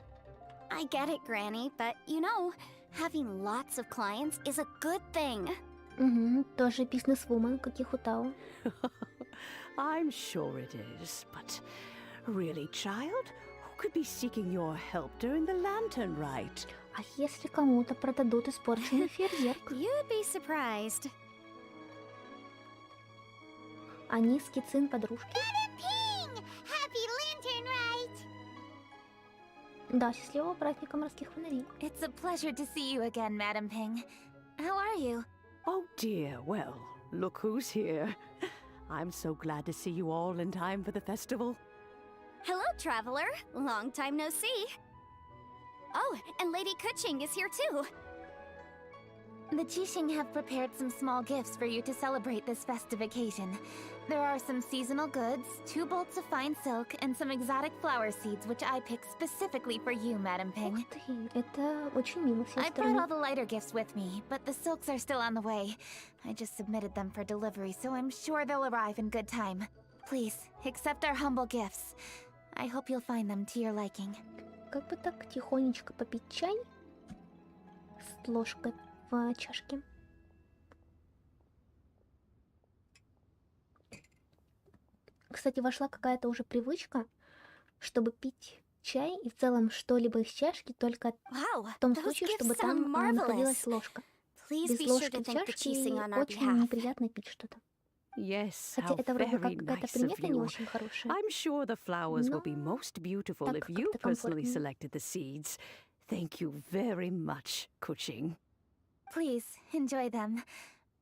Speaker 5: I get it, Granny, but you know, having lots of clients is a good thing.
Speaker 1: Угу, тоже бизнес-вумен, как и Хутао.
Speaker 8: I'm sure it is, but really, child, who could be seeking your help during the lantern rite?
Speaker 1: А если кому-то продадут испорченный фейерверк?
Speaker 5: You'd be surprised.
Speaker 1: Они с Кицин подружки?
Speaker 5: Ping! Happy lantern rite!
Speaker 1: Да, счастливого праздника морских фонарей.
Speaker 3: It's a pleasure to see you again, Madame Ping. How are you?
Speaker 8: Oh dear, well, look who's here. I'm so glad to see you all in time for the festival.
Speaker 5: Hello, traveler. Long time no see. Oh, and Lady Kuching is here too.
Speaker 3: The Qixing have prepared some small gifts for you to celebrate this festive occasion. There are some seasonal goods, 2 bolts of fine silk, and some exotic flower seeds which I picked specifically for you, Madam Ping.
Speaker 1: Ух ты, это очень мило с ее
Speaker 3: I brought all
Speaker 1: стороны.
Speaker 3: the lighter gifts with me, but the silks are still on the way. I just submitted them for delivery, so I'm sure they'll arrive in good time. Please, accept our humble gifts. I hope you'll find them to your liking.
Speaker 1: Как бы так тихонечко попить чай с ложкой в чашке. Кстати, вошла какая-то уже привычка, чтобы пить чай и в целом что-либо из чашки только
Speaker 5: Wow,
Speaker 1: в том
Speaker 5: those
Speaker 1: случае,
Speaker 5: gifts
Speaker 1: чтобы
Speaker 5: sound
Speaker 1: там находилась
Speaker 5: marvelous.
Speaker 1: ложка.
Speaker 5: Please
Speaker 1: Без
Speaker 5: be sure
Speaker 1: ложки
Speaker 5: to
Speaker 1: в
Speaker 5: thank the
Speaker 1: чашке
Speaker 5: Qixing on our
Speaker 1: очень
Speaker 5: behalf.
Speaker 1: неприятно пить что-то.
Speaker 8: Yes,
Speaker 1: Хотя
Speaker 8: how
Speaker 1: это вроде как
Speaker 8: very
Speaker 1: какая-то
Speaker 8: nice of
Speaker 1: примета не
Speaker 8: you.
Speaker 1: очень хорошая.
Speaker 8: I'm sure the flowers will be
Speaker 1: Но
Speaker 8: most beautiful
Speaker 1: так
Speaker 8: if you
Speaker 1: как-то
Speaker 8: personally
Speaker 1: комфортнее.
Speaker 8: selected the seeds. Thank you very much, Kuching.
Speaker 3: Please, enjoy them.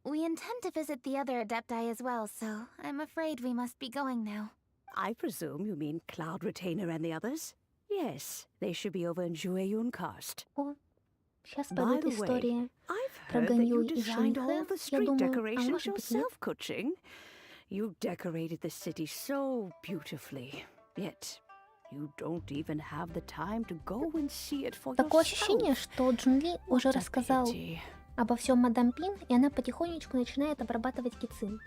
Speaker 3: We intend to visit the other Adepti as well, so I'm afraid we must be going now.
Speaker 8: I presume you mean Cloud Retainer and the others? Yes, they should be over in Jueyun-Karst.
Speaker 1: О, сейчас
Speaker 8: By
Speaker 1: пойдут
Speaker 8: the way,
Speaker 1: истории
Speaker 8: I've
Speaker 1: про
Speaker 8: heard that
Speaker 1: Ганью
Speaker 8: you
Speaker 1: и
Speaker 8: designed all
Speaker 1: Шэньхэ.
Speaker 8: the
Speaker 1: Я
Speaker 8: street
Speaker 1: думаю, а
Speaker 8: decorations
Speaker 1: может быть нет.
Speaker 8: yourself, Kuching. You decorated the city so beautifully, yet you don't even have the time to go and see it for
Speaker 1: Такое ощущение,
Speaker 8: yourself.
Speaker 1: что Джун Ли уже
Speaker 8: What a
Speaker 1: рассказал
Speaker 8: pity.
Speaker 1: обо всем мадам Пин, и она потихонечку начинает обрабатывать кицин.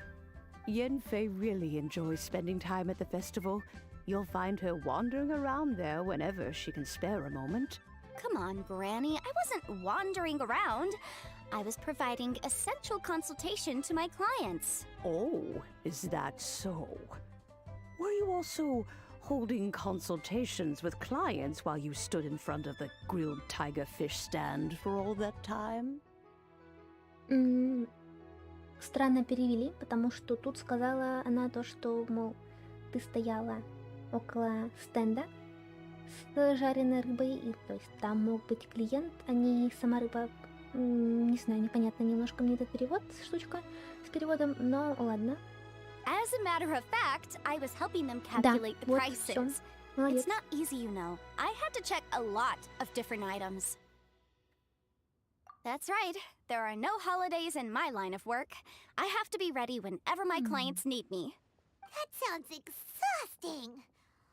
Speaker 8: Yanfei really enjoys spending time at the festival. You'll find her wandering around there whenever she can spare a moment.
Speaker 5: Come on, Granny. I wasn't wandering around. I was providing essential consultation to my clients.
Speaker 8: Oh, is that so? Were you also holding consultations with clients while you stood in front of the grilled tiger fish stand for all that time?
Speaker 1: Странно перевели, потому что тут сказала она то, что, мол, ты стояла около стенда с жареной рыбой, и то есть там мог быть клиент, а не сама рыба. Не знаю, непонятно немножко мне этот перевод, штучка с переводом, но ладно.
Speaker 5: As a matter of fact, I was helping them
Speaker 1: Да,
Speaker 5: calculate the
Speaker 1: вот всё.
Speaker 5: prices.
Speaker 1: Молодец.
Speaker 5: It's not easy, you know. I had to check a lot of different items. That's right. There are no holidays in my line of work. I have to be ready whenever my clients need me. That sounds exhausting.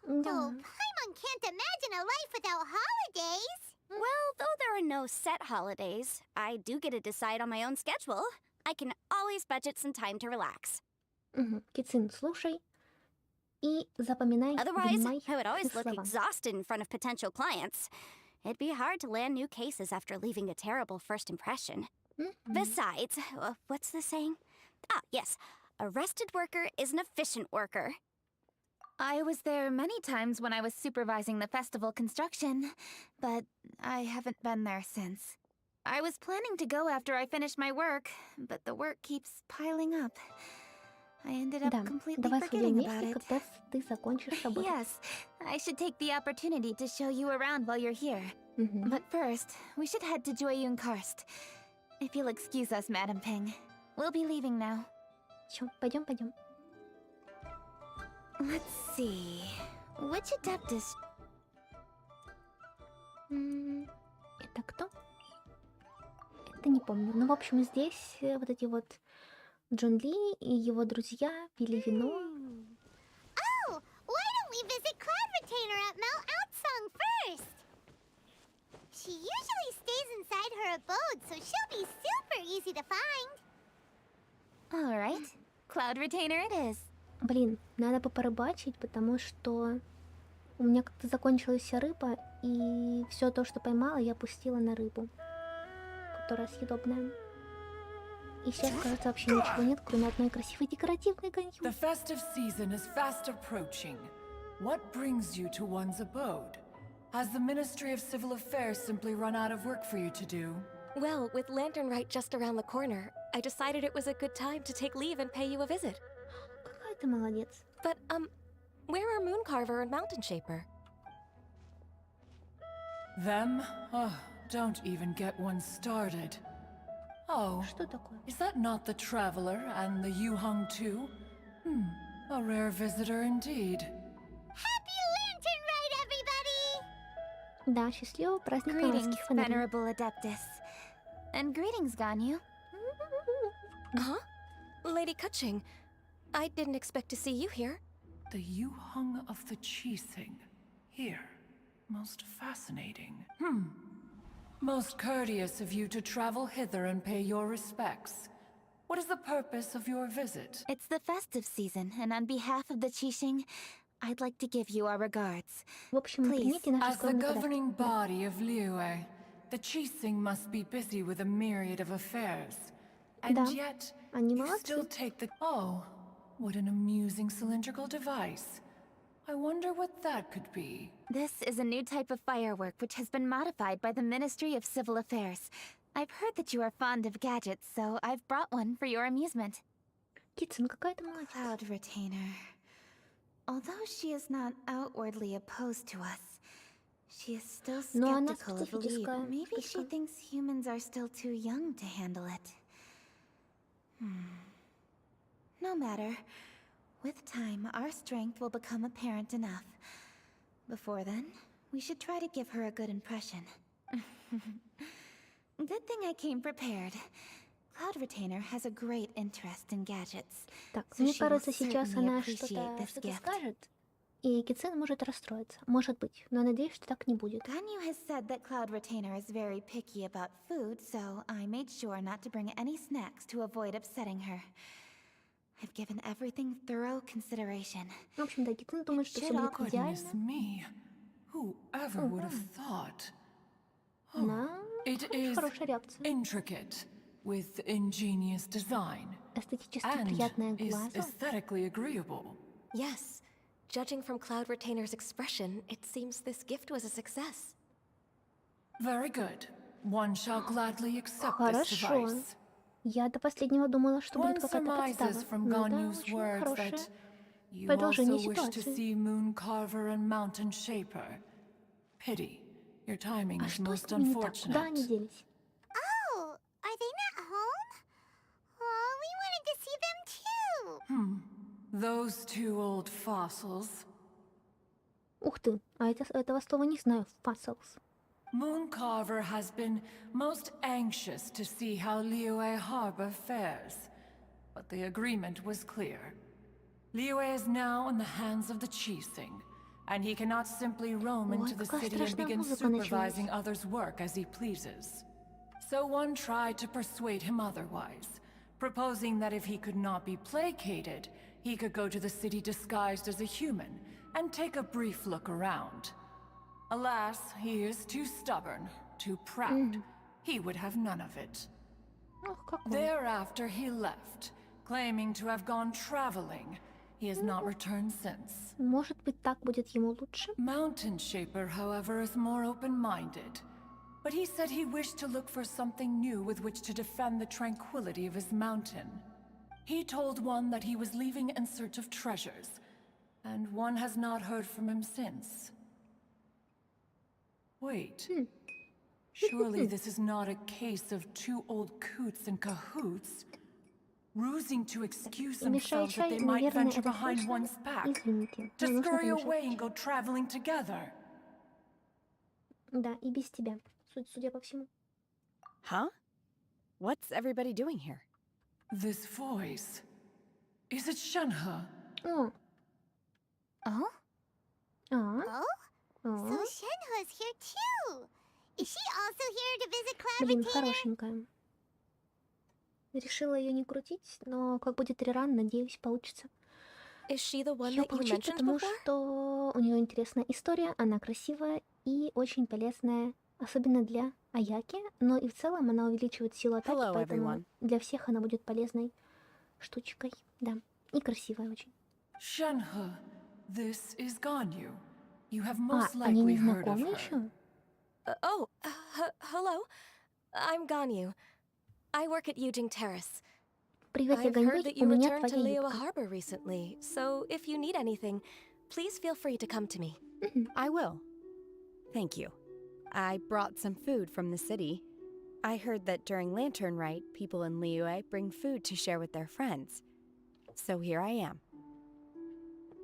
Speaker 1: Да.
Speaker 5: Paimon can't imagine a life without holidays. Well, though there are no set holidays, I do get to decide on my own schedule. I can always budget some time to relax.
Speaker 1: Кицин, слушай и запоминай,
Speaker 5: Otherwise,
Speaker 1: внимай
Speaker 5: I would always look
Speaker 1: слова.
Speaker 5: exhausted in front of potential clients. It'd be hard to land new cases after leaving a terrible first impression. Besides, what's the saying? Ah, yes. A rested worker is an efficient worker.
Speaker 3: I was there many times when I was supervising the festival construction, but I haven't been there since. I was planning to go after I finished my work, but the work keeps piling up. I ended up
Speaker 1: Да,
Speaker 3: completely
Speaker 1: давай сходим
Speaker 3: forgetting about
Speaker 1: вместе,
Speaker 3: it.
Speaker 1: когда ты закончишь работать.
Speaker 3: Yes, I should take the opportunity to show you around while you're here.
Speaker 1: Мгм.
Speaker 3: But first, we should head to Jueyun-Karst. If you'll excuse us, Madam Ping. We'll be leaving now.
Speaker 1: Всё, пойдем.
Speaker 3: Let's see. Which Adeptus?
Speaker 1: Это кто? Это не помню. Ну, в общем, здесь вот эти вот Джун Ли и его друзья пили вино.
Speaker 5: Oh, why don't we visit Cloud Retainer at Mount Outsong first? She usually stays inside her abode, so she'll be super easy to find.
Speaker 3: All right. Cloud Retainer it is.
Speaker 1: Блин, надо бы порыбачить, потому что у меня как-то закончилась вся рыба, и все то, что поймала, я пустила на рыбу, которая съедобная. И сейчас, кажется, вообще ничего нет, кроме одной красивой декоративной
Speaker 9: The
Speaker 1: конью.
Speaker 9: festive season is fast approaching. What brings you to one's abode? Has the Ministry of Civil Affairs simply run out of work for you to do?
Speaker 10: Well, with Lantern Rite just around the corner, I decided it was a good time to take leave and pay you a visit.
Speaker 1: Какая ты молодец.
Speaker 10: But, where are Mooncarver and Mountain Shaper?
Speaker 9: Them? Oh, don't even get one started. Oh,
Speaker 1: Что такое?
Speaker 9: is that not the Traveler and the Yuhung too? A rare visitor indeed.
Speaker 5: Happy Lantern Rite, everybody!
Speaker 1: Да, счастливого праздника
Speaker 3: Greetings,
Speaker 1: морских фонарей.
Speaker 3: Venerable Adeptus. And greetings, Ganyu.
Speaker 10: Huh? Lady Kuching, I didn't expect to see you here.
Speaker 9: The Yuhung of the Chising. Here. Most fascinating. Most courteous of you to travel hither and pay your respects. What is the purpose of your visit?
Speaker 3: It's the festive season, and on behalf of the Qixing, I'd like to give you our regards.
Speaker 1: В общем,
Speaker 3: Please,
Speaker 1: примите наши
Speaker 9: As the
Speaker 1: скромные
Speaker 9: governing
Speaker 1: подарки. Да.
Speaker 9: body of Liyue, the Chising must be busy with a myriad of affairs. And
Speaker 1: Да,
Speaker 9: yet,
Speaker 1: они
Speaker 9: you still
Speaker 1: молодцы.
Speaker 9: take the... Oh, what an amusing cylindrical device. I wonder what that could be.
Speaker 3: This is a new type of firework which has been modified by the Ministry of Civil Affairs. I've heard that you are fond of gadgets, so I've brought one for your amusement.
Speaker 1: Китса, ну какая ты молодец.
Speaker 3: Cloud Retainer. Although she is not outwardly opposed to us, she is still
Speaker 1: Но она
Speaker 3: skeptical of Leap.
Speaker 1: специфическая.
Speaker 3: Maybe she
Speaker 1: Слишком.
Speaker 3: thinks humans are still too young to handle it. No matter. With time, our strength will become apparent enough. Before then, we should try to give her a good impression. Good thing I came prepared. Cloud Retainer has a great interest in gadgets.
Speaker 1: Так,
Speaker 3: So
Speaker 1: мне
Speaker 3: she will
Speaker 1: кажется, сейчас
Speaker 3: certainly
Speaker 1: она
Speaker 3: appreciate this
Speaker 1: что-то
Speaker 3: gift.
Speaker 1: скажет, и Китсен может расстроиться. Может быть, но надеюсь, что так не будет.
Speaker 3: Ganyu has said that Cloud Retainer is very picky about food, so I made sure not to bring any snacks to avoid upsetting her. I've given everything thorough consideration.
Speaker 1: В общем, да, Китсен думает, что все
Speaker 3: Should
Speaker 1: будет
Speaker 3: all-
Speaker 9: Goodness
Speaker 1: идеально.
Speaker 9: me. Whoever would have thought?
Speaker 1: Она
Speaker 9: It is
Speaker 1: хорошая реакция.
Speaker 9: intricate, with ingenious design,
Speaker 1: Эстетически
Speaker 9: and
Speaker 1: приятная
Speaker 9: is
Speaker 1: глазу.
Speaker 9: aesthetically agreeable.
Speaker 10: Yes. Judging from Cloud Retainer's expression, it seems this gift was a success.
Speaker 9: Very good. One shall gladly accept this
Speaker 1: Хорошо.
Speaker 9: device.
Speaker 1: Я до последнего думала, что
Speaker 9: One
Speaker 1: будет какая-то подстава.
Speaker 9: surmises from
Speaker 1: Но это
Speaker 9: Ganyu's
Speaker 1: очень
Speaker 9: words
Speaker 1: хорошее
Speaker 9: that you
Speaker 1: продолжение
Speaker 9: also wish to
Speaker 1: ситуации.
Speaker 9: see Moon Carver and Mountain Shaper. Pity. Your timing
Speaker 1: А
Speaker 9: is
Speaker 1: что с
Speaker 9: most
Speaker 1: ними не так? Куда они
Speaker 9: unfortunate.
Speaker 1: делись?
Speaker 5: Oh, are they not home? Oh, we wanted to see them too.
Speaker 9: Those two old fossils.
Speaker 1: Ух ты, а этого слова не знаю. Fossils.
Speaker 9: Moon Carver has been most anxious to see how Liyue Harbor fares, but the agreement was clear. Liyue is now in the hands of the Chising, and he cannot simply roam
Speaker 1: Ой,
Speaker 9: into the
Speaker 1: какая
Speaker 9: city and
Speaker 1: страшная
Speaker 9: begin
Speaker 1: музыка началась.
Speaker 9: supervising others' work as he pleases. So one tried to persuade him otherwise, proposing that if he could not be placated, he could go to the city disguised as a human and take a brief look around. Alas, he is too stubborn, too proud. He would have none of it.
Speaker 1: Ох, какой.
Speaker 9: Thereafter he left, claiming to have gone traveling. He has not returned since.
Speaker 1: Может быть, так будет ему лучше?
Speaker 9: Mountain Shaper, however, is more open-minded. But he said he wished to look for something new with which to defend the tranquility of his mountain. He told one that he was leaving in search of treasures, and one has not heard from him since. Wait. Surely this is not a case of two old coots in cahoots, rusing to excuse themselves that they might
Speaker 1: Мешай, наверное,
Speaker 9: venture
Speaker 1: это
Speaker 9: behind
Speaker 1: слышно.
Speaker 9: one's back,
Speaker 1: Извините.
Speaker 9: to
Speaker 1: Мне нужно
Speaker 9: scurry
Speaker 1: помешать.
Speaker 9: away and go traveling together.
Speaker 1: Да, и без тебя, судя по всему.
Speaker 11: Huh? What's everybody doing here?
Speaker 9: This voice. Is it Shenhe?
Speaker 1: О,
Speaker 3: Oh?
Speaker 1: а,
Speaker 5: Oh? So
Speaker 1: а.
Speaker 5: Shenhe's here too. Is she also here to visit Cloud
Speaker 1: Блин,
Speaker 5: Retainer?
Speaker 1: хорошенькая. Решила ее не крутить, но как будет реран, надеюсь, получится.
Speaker 10: Is she the one
Speaker 1: Ее
Speaker 10: that you
Speaker 1: получить,
Speaker 10: mentioned
Speaker 1: потому
Speaker 10: before?
Speaker 1: что у нее интересная история, она красивая и очень полезная, особенно для Аяки, но и в целом она увеличивает силу атаки,
Speaker 11: Hello,
Speaker 1: поэтому
Speaker 11: everyone.
Speaker 1: для всех она будет полезной штучкой, да, и красивая очень.
Speaker 9: Shenhe, this is Ganyu. You have
Speaker 1: А,
Speaker 9: most
Speaker 1: они
Speaker 9: likely
Speaker 1: не
Speaker 9: heard of
Speaker 1: знакомы
Speaker 9: her.
Speaker 1: еще?
Speaker 10: Hello. I'm Ganyu. I work at Yujing Terrace.
Speaker 1: Привет, я
Speaker 10: I've heard
Speaker 1: Ганьюй,
Speaker 10: that
Speaker 1: у
Speaker 10: you
Speaker 1: меня
Speaker 10: returned to
Speaker 1: твоя
Speaker 10: Liyue
Speaker 1: юбка.
Speaker 10: Harbor recently, so if you need anything, please feel free to come to me.
Speaker 11: I will. Thank you. I brought some food from the city. I heard that during Lantern Rite, people in Liyue bring food to share with their friends. So here I am.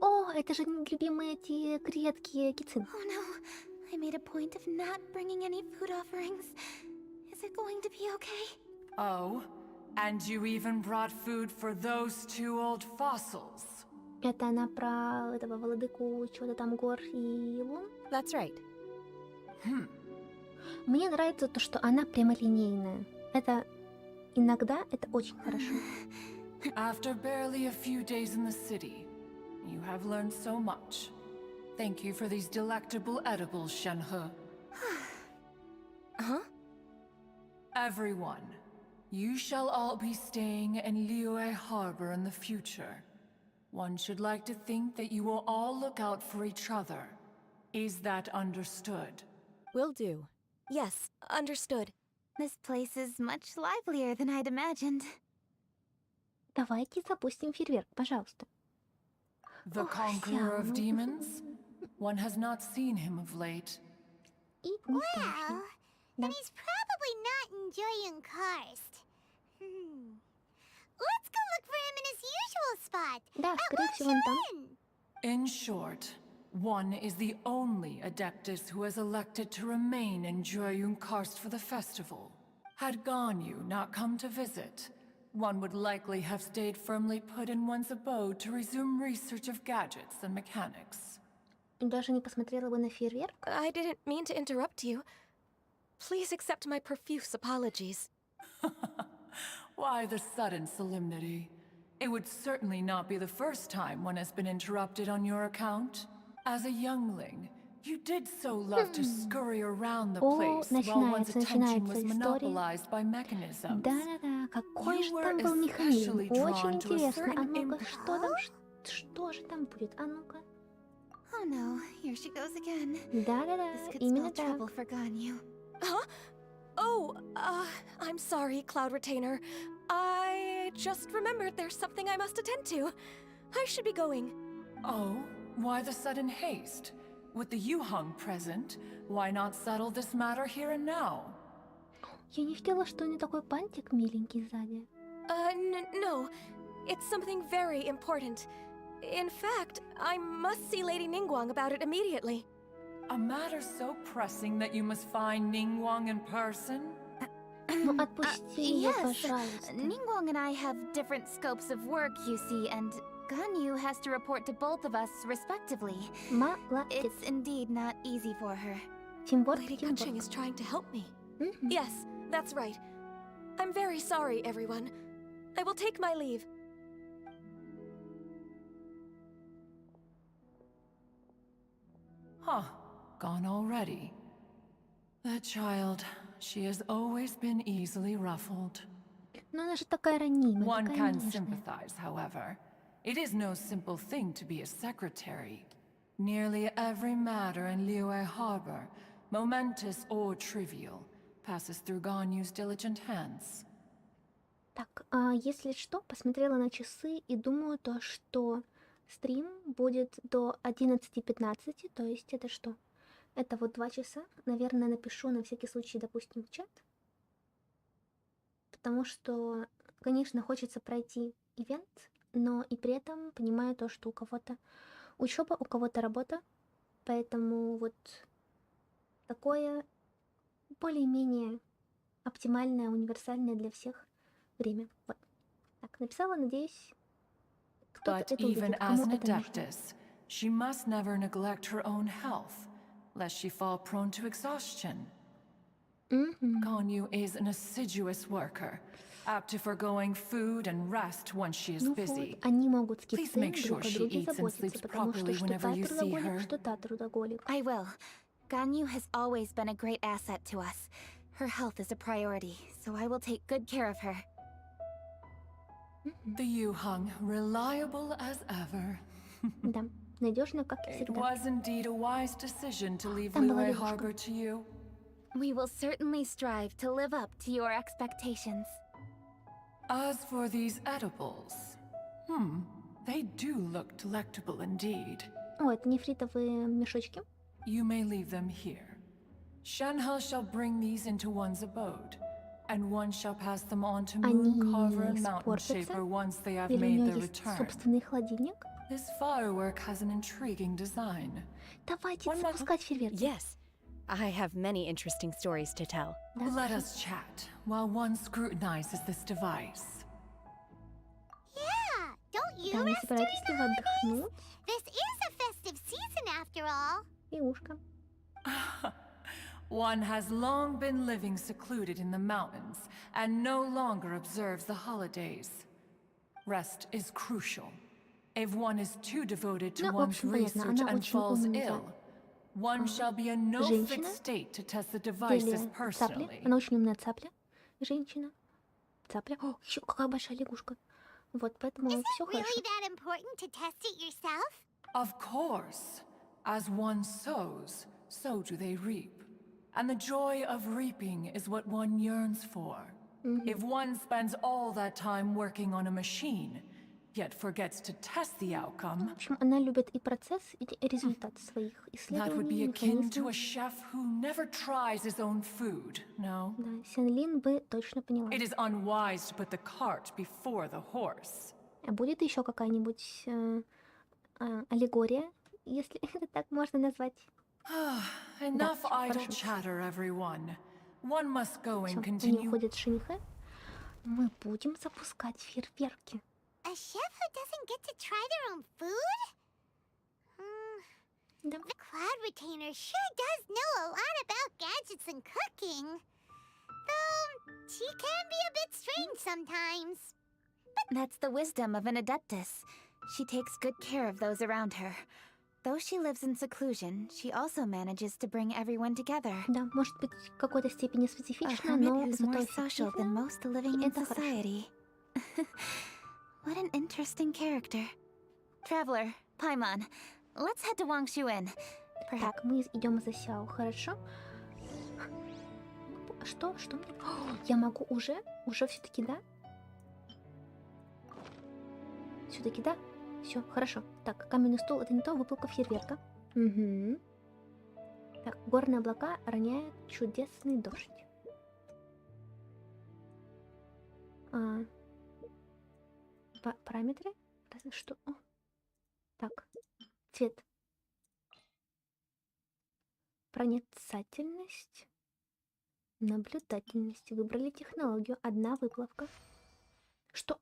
Speaker 1: О, это же любимые эти креветки Кицин.
Speaker 3: Oh no, I made a point of not bringing any food offerings. Is Is it going to be okay?
Speaker 9: Oh, and you even brought food for those two old fossils.
Speaker 1: Это она про этого владыку чего-то там гор и лун?
Speaker 11: That's right.
Speaker 1: Мне нравится то, что она прямолинейная. Это иногда это очень хорошо.
Speaker 9: After barely a few days in the city, you have learned so much. Thank you for these delectable edibles, Shenhe.
Speaker 10: Huh?
Speaker 9: Everyone, you shall all be staying in Liyue Harbor in the future. One should like to think that you will all look out for each other. Is that understood?
Speaker 11: Will do.
Speaker 10: Yes, understood.
Speaker 3: This place is much livelier than I'd imagined.
Speaker 1: Давайте запустим фейерверк, пожалуйста.
Speaker 9: The
Speaker 1: Ох,
Speaker 9: conqueror of
Speaker 1: Ся, ну.
Speaker 9: demons? One has not seen him of late.
Speaker 1: И не страшно.
Speaker 5: Well,
Speaker 1: Да.
Speaker 5: then he's probably not enjoying Karst. Let's go look for him in his usual spot.
Speaker 1: Да,
Speaker 5: At
Speaker 1: скорее всего, он там.
Speaker 5: Inn.
Speaker 9: In short, one is the only Adeptus who has elected to remain in Karst for the festival. Had Ganyu not come to visit, one would likely have stayed firmly put in one's abode to resume research of gadgets and mechanics.
Speaker 1: И даже не посмотрела бы на фейерверк.
Speaker 10: I didn't mean to interrupt you. Please accept my profuse apologies.
Speaker 9: Why the sudden solemnity? It would certainly not be the first time one has been interrupted on your account. As a youngling, you did so love to scurry around the
Speaker 1: О,
Speaker 9: place while one's attention was
Speaker 1: начинается история.
Speaker 9: monopolized by mechanisms.
Speaker 1: Да-да-да, какой
Speaker 9: You
Speaker 1: же
Speaker 9: were
Speaker 1: там был механизм.
Speaker 9: especially
Speaker 1: Очень
Speaker 9: drawn to a
Speaker 1: интересно. А
Speaker 9: certain
Speaker 1: ну-ка, что там, что же там будет? А ну-ка.
Speaker 3: Oh no, here she goes again.
Speaker 1: Да-да-да,
Speaker 3: This could
Speaker 1: именно
Speaker 3: spell trouble
Speaker 1: так.
Speaker 3: for Ganyu.
Speaker 10: Huh? Oh, I'm sorry, Cloud Retainer. I just remembered there's something I must attend to. I should be going.
Speaker 9: Oh, why the sudden haste? With the Yuhang present, why not settle this matter here and now?
Speaker 1: Я не видела, что у нее такой пантик миленький сзади.
Speaker 10: No. It's something very important. In fact, I must see Lady Ningguang about it immediately.
Speaker 9: A matter so pressing that you must find Ningguang in person?
Speaker 1: Ну, отпусти ее,
Speaker 3: Yes,
Speaker 1: пожалуйста.
Speaker 3: Ningguang and I have different scopes of work, you see, and Ganyu has to report to both of us respectively.
Speaker 1: Молодец.
Speaker 3: It's indeed not easy for her.
Speaker 1: Тимворк,
Speaker 10: Lady Kaching is trying to help me. Yes, that's right. I'm very sorry, everyone. I will take my leave.
Speaker 9: Huh, gone already. That child, she has always been easily ruffled.
Speaker 1: Но она же такая ранимая,
Speaker 9: One
Speaker 1: такая
Speaker 9: can
Speaker 1: нежная.
Speaker 9: sympathize, however. It is no simple thing to be a secretary. Nearly every matter in Liyue Harbor, momentous or trivial, passes through Ganyu's diligent hands.
Speaker 1: Так, если что, посмотрела на часы и думаю то, что стрим будет до 11:15, то есть это что? Это вот 2 часа. Наверное, напишу на всякий случай, допустим, в чат. Потому что, конечно, хочется пройти ивент, но и при этом понимаю то, что у кого-то учеба, у кого-то работа. Поэтому вот такое более-менее оптимальное, универсальное для всех время. Вот. Так, написала, надеюсь, кто-то
Speaker 9: But
Speaker 1: это
Speaker 9: even
Speaker 1: увидит,
Speaker 9: as
Speaker 1: кому
Speaker 9: an
Speaker 1: это нужно.
Speaker 9: adeptus, she must never neglect her own health, lest she fall prone to exhaustion. Ganyu is an assiduous worker, apt to foregoing food and rest once she is
Speaker 1: Ну
Speaker 9: busy.
Speaker 1: вот, они могут
Speaker 9: Please
Speaker 1: скипсы
Speaker 9: make sure
Speaker 1: друг о
Speaker 9: she
Speaker 1: друге
Speaker 9: eats and
Speaker 1: заботиться,
Speaker 9: sleeps
Speaker 1: потому что
Speaker 9: properly
Speaker 1: что
Speaker 9: whenever
Speaker 1: та
Speaker 9: you see
Speaker 1: трудоголик,
Speaker 9: her.
Speaker 1: что та трудоголик.
Speaker 3: I will. Ganyu has always been a great asset to us. Her health is a priority, so I will take good care of her.
Speaker 9: The Yuhang, reliable as ever.
Speaker 1: Да, надежно, как и
Speaker 9: It
Speaker 1: всегда.
Speaker 9: was indeed a wise decision to leave
Speaker 1: Там была
Speaker 9: Liyue
Speaker 1: девушка.
Speaker 9: Harbor to you.
Speaker 3: We will certainly strive to live up to your expectations.
Speaker 9: As for these edibles, they do look delectable indeed.
Speaker 1: О, это нефритовые мешочки.
Speaker 9: You may leave them here. Shenhe shall bring these into one's abode, and one shall pass them on to
Speaker 1: Они
Speaker 9: Mooncarver and Mountain
Speaker 1: испортятся,
Speaker 9: Shaper once they have
Speaker 1: или у
Speaker 9: made
Speaker 1: нее
Speaker 9: their
Speaker 1: есть
Speaker 9: return.
Speaker 1: собственный холодильник.
Speaker 9: This firework has an intriguing design.
Speaker 1: Давайте
Speaker 9: One must-
Speaker 1: запускать фейерверки.
Speaker 11: Yes. I have many interesting stories to tell.
Speaker 9: Let us chat while one scrutinizes this device.
Speaker 5: Yeah, don't you
Speaker 1: Да, не
Speaker 5: rest
Speaker 1: собираетесь ли
Speaker 5: during
Speaker 1: вы
Speaker 5: the holidays?
Speaker 1: отдохнуть?
Speaker 5: This is a festive season after all.
Speaker 1: И ушко.
Speaker 9: One has long been living secluded in the mountains and no longer observes the holidays. Rest is crucial. If one is too devoted to
Speaker 1: Ну, в
Speaker 9: one's
Speaker 1: общем, понятно.
Speaker 9: research
Speaker 1: Она
Speaker 9: and
Speaker 1: очень
Speaker 9: falls
Speaker 1: умная.
Speaker 9: ill, one shall be in no fit
Speaker 1: Женщина.
Speaker 9: state to test the devices
Speaker 1: Или цапля.
Speaker 9: personally.
Speaker 1: Она очень умная цапля. Женщина. Цапля. О, еще какая большая лягушка. Вот, поэтому
Speaker 5: Is
Speaker 1: все
Speaker 5: it really
Speaker 1: хорошо.
Speaker 5: that important to test it yourself?
Speaker 9: Of course. As one sows, so do they reap. And the joy of reaping is what one yearns for. If one spends all that time working on a machine, yet forgets to test the
Speaker 1: В
Speaker 9: outcome,
Speaker 1: общем, она любит и процесс, и результат своих
Speaker 9: that would be
Speaker 1: исследований,
Speaker 9: akin to a
Speaker 1: механизмов.
Speaker 9: chef who never tries his own food, no?
Speaker 1: Да, Сянлин бы точно поняла.
Speaker 9: It is unwise to put the cart before the horse.
Speaker 1: А будет еще какая-нибудь аллегория, если это так можно назвать?
Speaker 9: Enough
Speaker 1: всё,
Speaker 9: idle
Speaker 1: хорошо.
Speaker 9: chatter, everyone. One must go and
Speaker 1: Всё, они
Speaker 9: continue.
Speaker 1: уходят с жениха. Мы будем запускать фейерверки.
Speaker 5: A chef who doesn't get to try their own food?
Speaker 1: Да.
Speaker 5: The cloud retainer sure does know a lot about gadgets and cooking. Though she can be a bit strange sometimes.
Speaker 3: That's the wisdom of an adeptus. She takes good care of those around her. Though she lives in seclusion, she also manages to bring everyone together.
Speaker 1: Да, может быть, в какой-то степени
Speaker 3: A
Speaker 1: специфично,
Speaker 3: hermit
Speaker 1: но
Speaker 3: who's
Speaker 1: зато
Speaker 3: more social than
Speaker 1: эффективно.
Speaker 3: most living
Speaker 1: и
Speaker 3: in
Speaker 1: это хорошо.
Speaker 3: society. What an interesting character. Traveler, Paimon, let's head to Wangshuin. Perhaps.
Speaker 1: Так, мы идем за Сяо, хорошо? Что? Что мне? О, я могу уже? Уже все-таки, да? Все-таки, да? Все, хорошо. Так, каменный стул это не то, выплавка фейерверка. Угу. Так, горные облака роняют чудесный дождь. Параметры? Что? О. Так, цвет. Проницательность. Наблюдательность. Выбрали технологию. Одна выплавка. Что?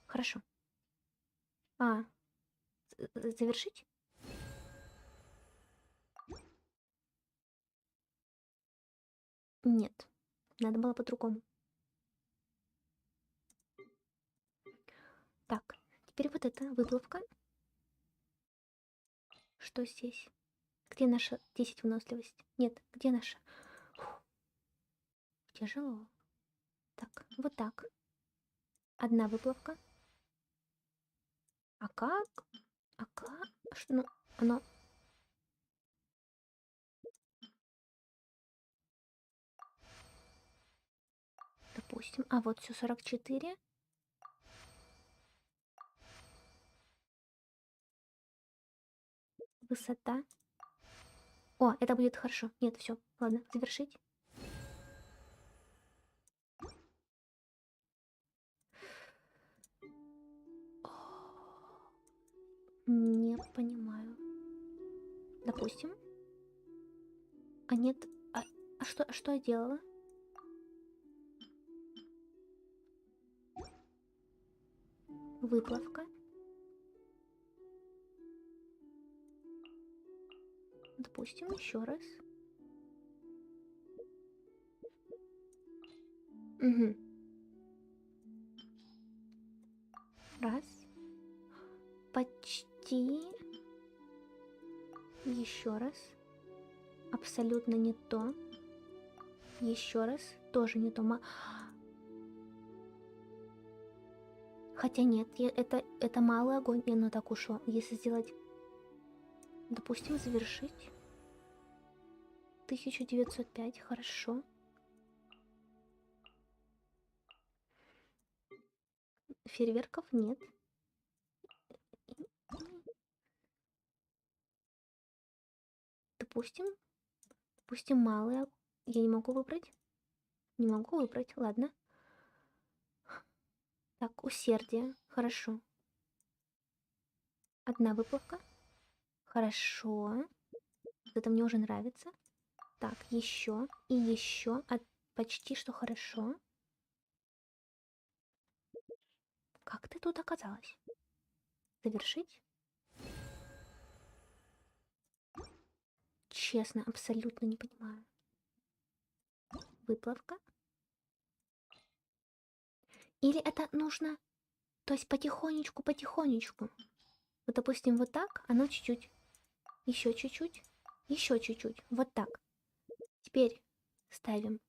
Speaker 1: Хорошо. Завершить? Нет. Надо было по-другому. Так, теперь вот эта выплавка. Что здесь? Где наша 10 выносливость? Нет, где наша? Фух. Тяжело. Так, вот так. Одна выплавка. А как? Что? Ну, оно... Допустим. А вот все 44. Высота. О, это будет хорошо. Нет, все. Ладно, завершить. Не понимаю. Допустим. А нет. Что я делала? Выплавка. Допустим, еще раз. Угу. Раз. Почти. Еще раз. Абсолютно не то. Еще раз. Тоже не то. Хотя нет, это малый огонь, и оно так ушло. Если сделать, допустим, завершить. 1905, хорошо. Фейерверков нет. Допустим, малый. Я не могу выбрать. Не могу выбрать, ладно. Так, усердие. Хорошо. Одна выплавка. Хорошо. Вот это мне уже нравится. Так, еще и еще. Почти что хорошо. Как ты тут оказалась? Завершить? Честно, абсолютно не понимаю. Выплавка? Или это нужно, то есть потихонечку, потихонечку. Вот, допустим, вот так, оно чуть-чуть, еще чуть-чуть, еще чуть-чуть, вот так. Теперь ставим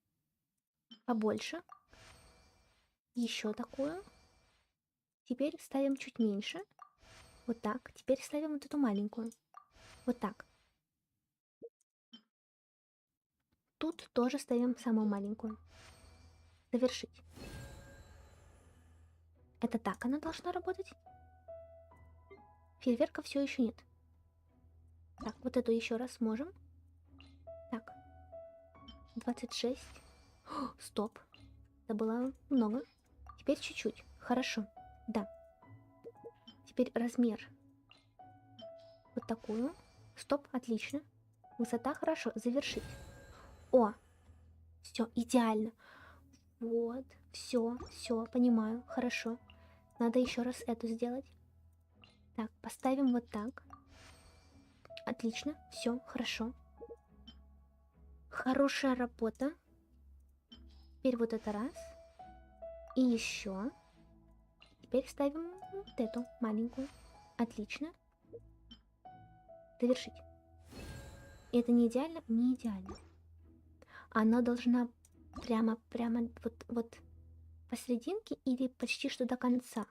Speaker 1: побольше, еще такую. Теперь ставим чуть меньше, вот так. Теперь ставим вот эту маленькую, вот так. Тут тоже ставим самую маленькую. Завершить. Это так она должна работать? Фейерверка все еще нет. Так, вот эту еще раз можем. Так. 26. О, стоп. Это было много. Теперь чуть-чуть. Хорошо. Да. Теперь размер. Вот такую. Стоп, отлично. Высота, хорошо. Завершить. О! Все, идеально. Вот. Все, понимаю. Хорошо. Надо еще раз эту сделать. Так, поставим вот так. Отлично. Все, хорошо. Хорошая работа. Теперь вот это раз. И еще. Теперь ставим вот эту маленькую. Отлично. Завершить. Это не идеально? Не идеально. Она должна прямо вот посерединке или почти что до конца.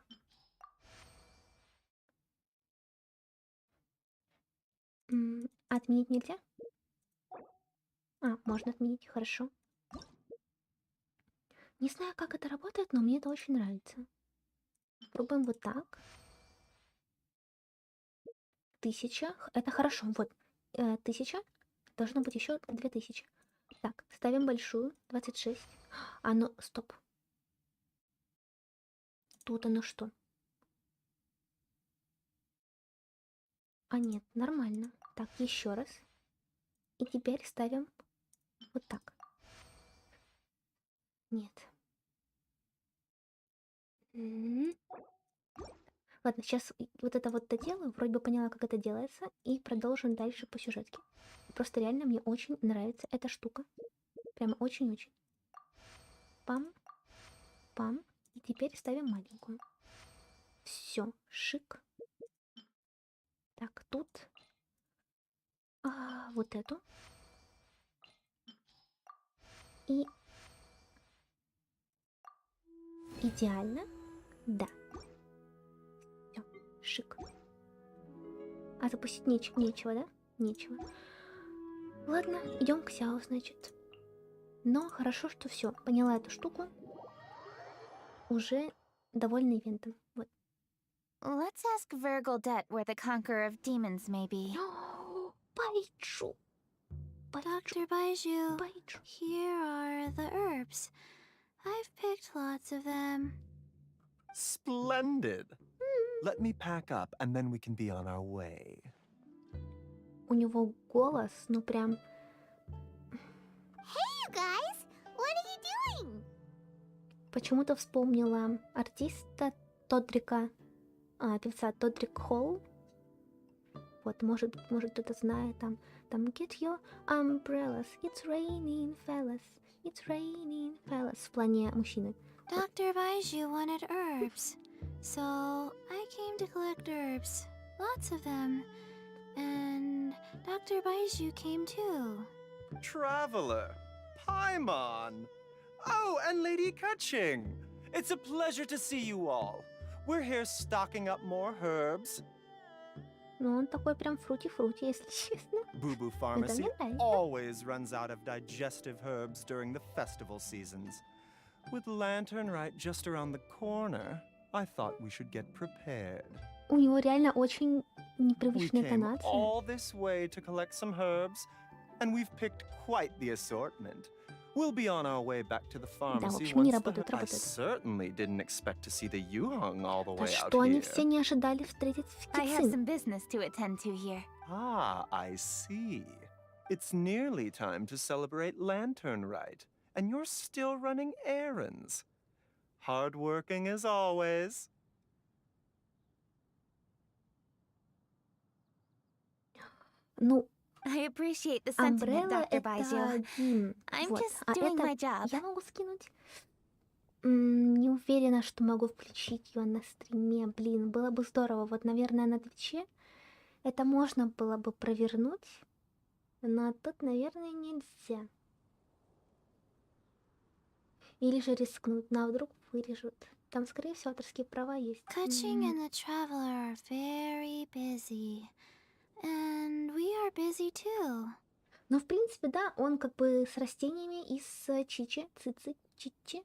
Speaker 1: Отменить нельзя? Можно отменить, хорошо. Не знаю, как это работает, но мне это очень нравится. Пробуем вот так. 1000. Это хорошо. Вот. 1000. Должно быть еще 2000. Так, ставим большую. 26. Оно... Стоп. Тут оно что? Нет, нормально. Так, еще раз. И теперь ставим вот так. Нет. Ладно, сейчас вот это вот доделаю. Вроде бы поняла, как это делается. И продолжим дальше по сюжетке. Просто реально мне очень нравится эта штука. Прямо очень-очень. Пам. Пам. И теперь ставим маленькую. Все, шик. Так, тут вот эту. И идеально. Да. Все, шик. Запустить нечего, да? Нечего. Ладно, идем к Сяо, значит. Но хорошо, что все. Поняла эту штуку. Уже довольна ивентом. Вот.
Speaker 3: Let's ask Virgildet where the conqueror of demons may be.
Speaker 1: Байджу.
Speaker 5: Dr. Baiju, here are the herbs. I've picked lots of them.
Speaker 12: Splendid. Let me pack up, and then we can be on our way.
Speaker 1: У него голос, ну прям...
Speaker 5: Hey, you guys! What are you doing?
Speaker 1: Почему-то вспомнила артиста Тодрика, певца Тодрик Холл. Вот, может кто-то знает, там Get your umbrellas, it's raining, fellas, it's raining, fellas, в плане мужчины.
Speaker 5: Dr. Baiju wanted herbs, so I came to collect herbs, lots of them, and Dr. Baiju came too.
Speaker 12: Traveler, Paimon. Oh, and Lady Kaching. It's a pleasure to see you all. We're here stocking up more herbs.
Speaker 1: Ну, он такой прям фрути-фрути, если честно.
Speaker 12: Boo Boo Pharmacy always runs out of digestive herbs during the festival seasons. With Lantern right just around the corner, I thought we should get prepared.
Speaker 1: У него реально очень
Speaker 12: We
Speaker 1: непривычная
Speaker 12: came
Speaker 1: тонация.
Speaker 12: all this way to collect some herbs, and we've picked quite the assortment. We'll be on our way back to the pharmacy
Speaker 1: общем, не
Speaker 12: once the...
Speaker 1: работают,
Speaker 12: I
Speaker 1: работают.
Speaker 12: certainly didn't expect to see the Yuhong all the
Speaker 1: Да
Speaker 12: way out
Speaker 1: что они
Speaker 12: here.
Speaker 1: все не ожидали встретить в
Speaker 3: I have
Speaker 1: Кицин?
Speaker 3: some business to attend to here.
Speaker 12: Ah, I see. It's nearly time to celebrate Lantern Rite, and you're still running errands. Hardworking as always.
Speaker 1: Ну,
Speaker 3: I appreciate the sentiment,
Speaker 1: Umbrella
Speaker 3: Dr.
Speaker 1: это
Speaker 3: Baizhu.
Speaker 1: Дим.
Speaker 3: I'm
Speaker 1: Вот.
Speaker 3: just
Speaker 1: А
Speaker 3: doing
Speaker 1: это
Speaker 3: my job.
Speaker 1: я могу скинуть? Не уверена, что могу включить ее на стриме. Блин, было бы здорово. Вот, наверное, на Твиче это можно было бы провернуть, но тут, наверное, нельзя. Или же рискнуть, на вдруг вырежут. Там, скорее всего, авторские права есть.
Speaker 5: Kuching and the Traveler are very busy. And we are busy too.
Speaker 1: Ну, в принципе, да, он как бы с растениями из чичи, цици, чичи.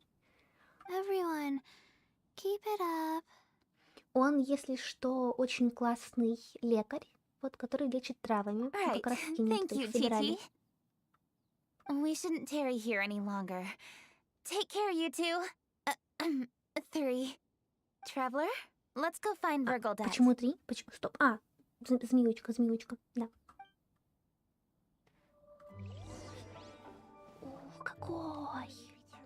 Speaker 5: Everyone, keep it up.
Speaker 1: Он, если что, очень классный лекарь, вот, который лечит травами.
Speaker 3: Right.
Speaker 1: Как раз таки
Speaker 3: Thank
Speaker 1: некоторых
Speaker 3: you,
Speaker 1: собирали.
Speaker 3: Titi. We shouldn't tarry here any longer. Take care, you two. 3. Traveler, let's go find Virgil Dad.
Speaker 1: Почему 3? Почему? Стоп. Змеючка, да. О, какой!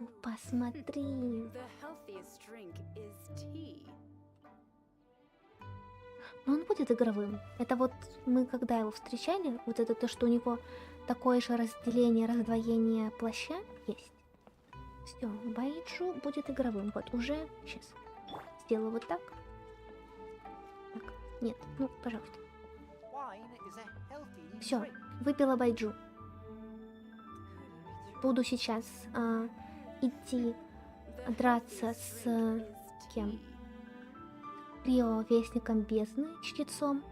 Speaker 1: Ну, посмотри.
Speaker 6: The healthiest drink is tea.
Speaker 1: Но он будет игровым. Это вот мы когда его встречали, вот это то, что у него такое же разделение, раздвоение плаща есть. Все, Байджу будет игровым. Вот уже сейчас сделаю вот так. Так, нет, ну, пожалуйста. Все, выпила Байджу. Буду сейчас идти драться с кем? Рио, вестником бездны, чтецом.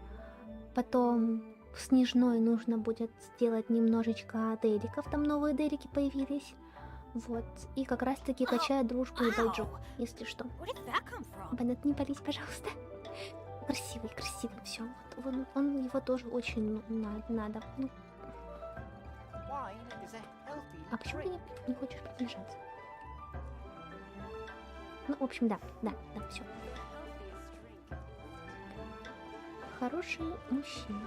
Speaker 1: Потом Снежной нужно будет сделать немножечко деликов. Там новые делики появились. Вот. И как раз таки качаю дружбу и Байджу, если что. Банат, не пались, пожалуйста. Красивый, красивый, все. Вот, он его тоже очень надо. Ну. А почему ты не хочешь приближаться? Ну, в общем, да, все. Хороший мужчина.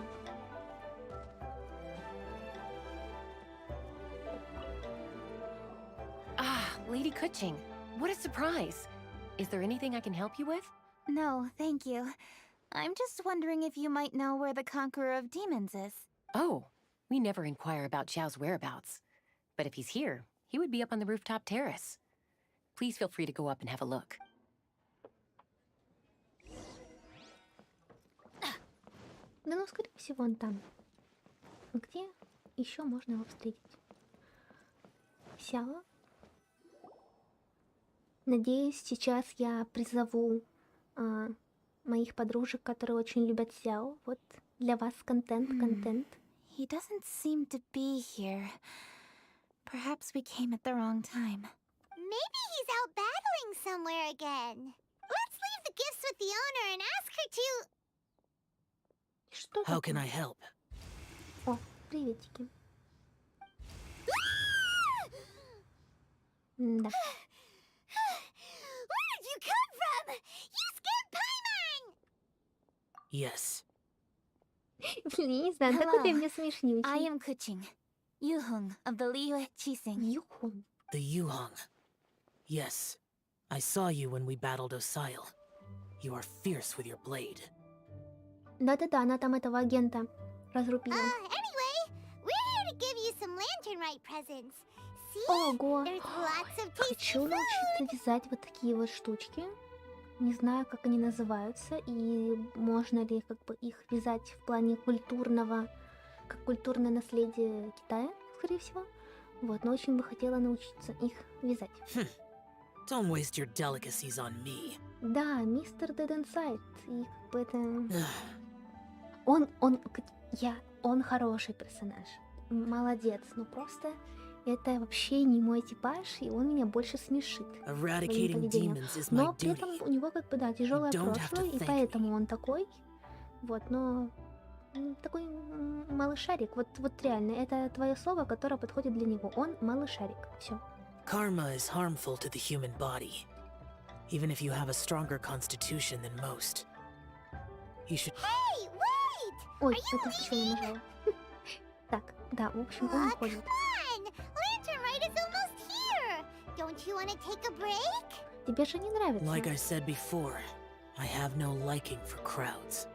Speaker 13: Lady Kuching, what a surprise. Is there anything I can help you with?
Speaker 3: No, thank you. I'm just wondering if you might know where the Conqueror of Demons is.
Speaker 13: Oh, we never inquire about Xiao's whereabouts. But if he's here, he would be up on the rooftop terrace. Please feel free to go up and have a look.
Speaker 1: Да, ну, скорее всего, он там. Где еще можно его встретить? Сяо. Надеюсь, сейчас я призову моих подружек, которые очень любят Сяо. Вот для вас контент.
Speaker 3: He doesn't seem to be here. Perhaps we came at the wrong time.
Speaker 5: Maybe he's out battling somewhere again. Let's leave the gifts with the owner and ask her to...
Speaker 1: Что
Speaker 14: How can I help?
Speaker 1: О, приветики. Да.
Speaker 5: Where did you come from? You scared Paimon!
Speaker 14: Yes.
Speaker 1: Блин, я не знаю, такой ты мне смешнючий.
Speaker 3: I am Kuching, Yuhung of the Liyue Chising.
Speaker 1: Юхун.
Speaker 14: The Yuhong. Yes. I saw you when we battled Osile. You are fierce with your blade.
Speaker 1: Да-да-да, она там этого агента разрубила.
Speaker 5: Anyway, we're here to give you some Lantern Rite presents. See?
Speaker 1: Ого!
Speaker 5: There's lots of tasty
Speaker 1: Хочу
Speaker 5: food.
Speaker 1: научиться вязать вот такие вот штучки. Не знаю, как они называются, и можно ли как бы их вязать в плане культурного, как культурное наследие Китая, скорее всего. Вот, но очень бы хотела научиться их вязать.
Speaker 14: Don't waste your delicacies on me.
Speaker 1: Да, мистер Dead Inside. И как бы это... Он хороший персонаж. Молодец, но просто это вообще не мой типаж, и он меня больше смешит.
Speaker 14: Eradicating demons is my
Speaker 1: Но при этом
Speaker 14: duty.
Speaker 1: у него как бы, да, тяжелое
Speaker 14: You don't have to
Speaker 1: прошлое, и
Speaker 14: thank
Speaker 1: поэтому он такой. Вот, но такой малышарик. Вот реально, это твое слово, которое подходит для него. Он малышарик. Все.
Speaker 14: Karma is harmful to the human body, even if you have a stronger constitution than most. You should...
Speaker 5: Hey, wait!
Speaker 1: Ой, это что я нажала? Так, да, в общем, он уходит.
Speaker 5: Come on! Lantern Ride is almost here! Don't you want to take a break?
Speaker 1: Тебе же не нравится.
Speaker 14: Like I said before, I have no liking for crowds.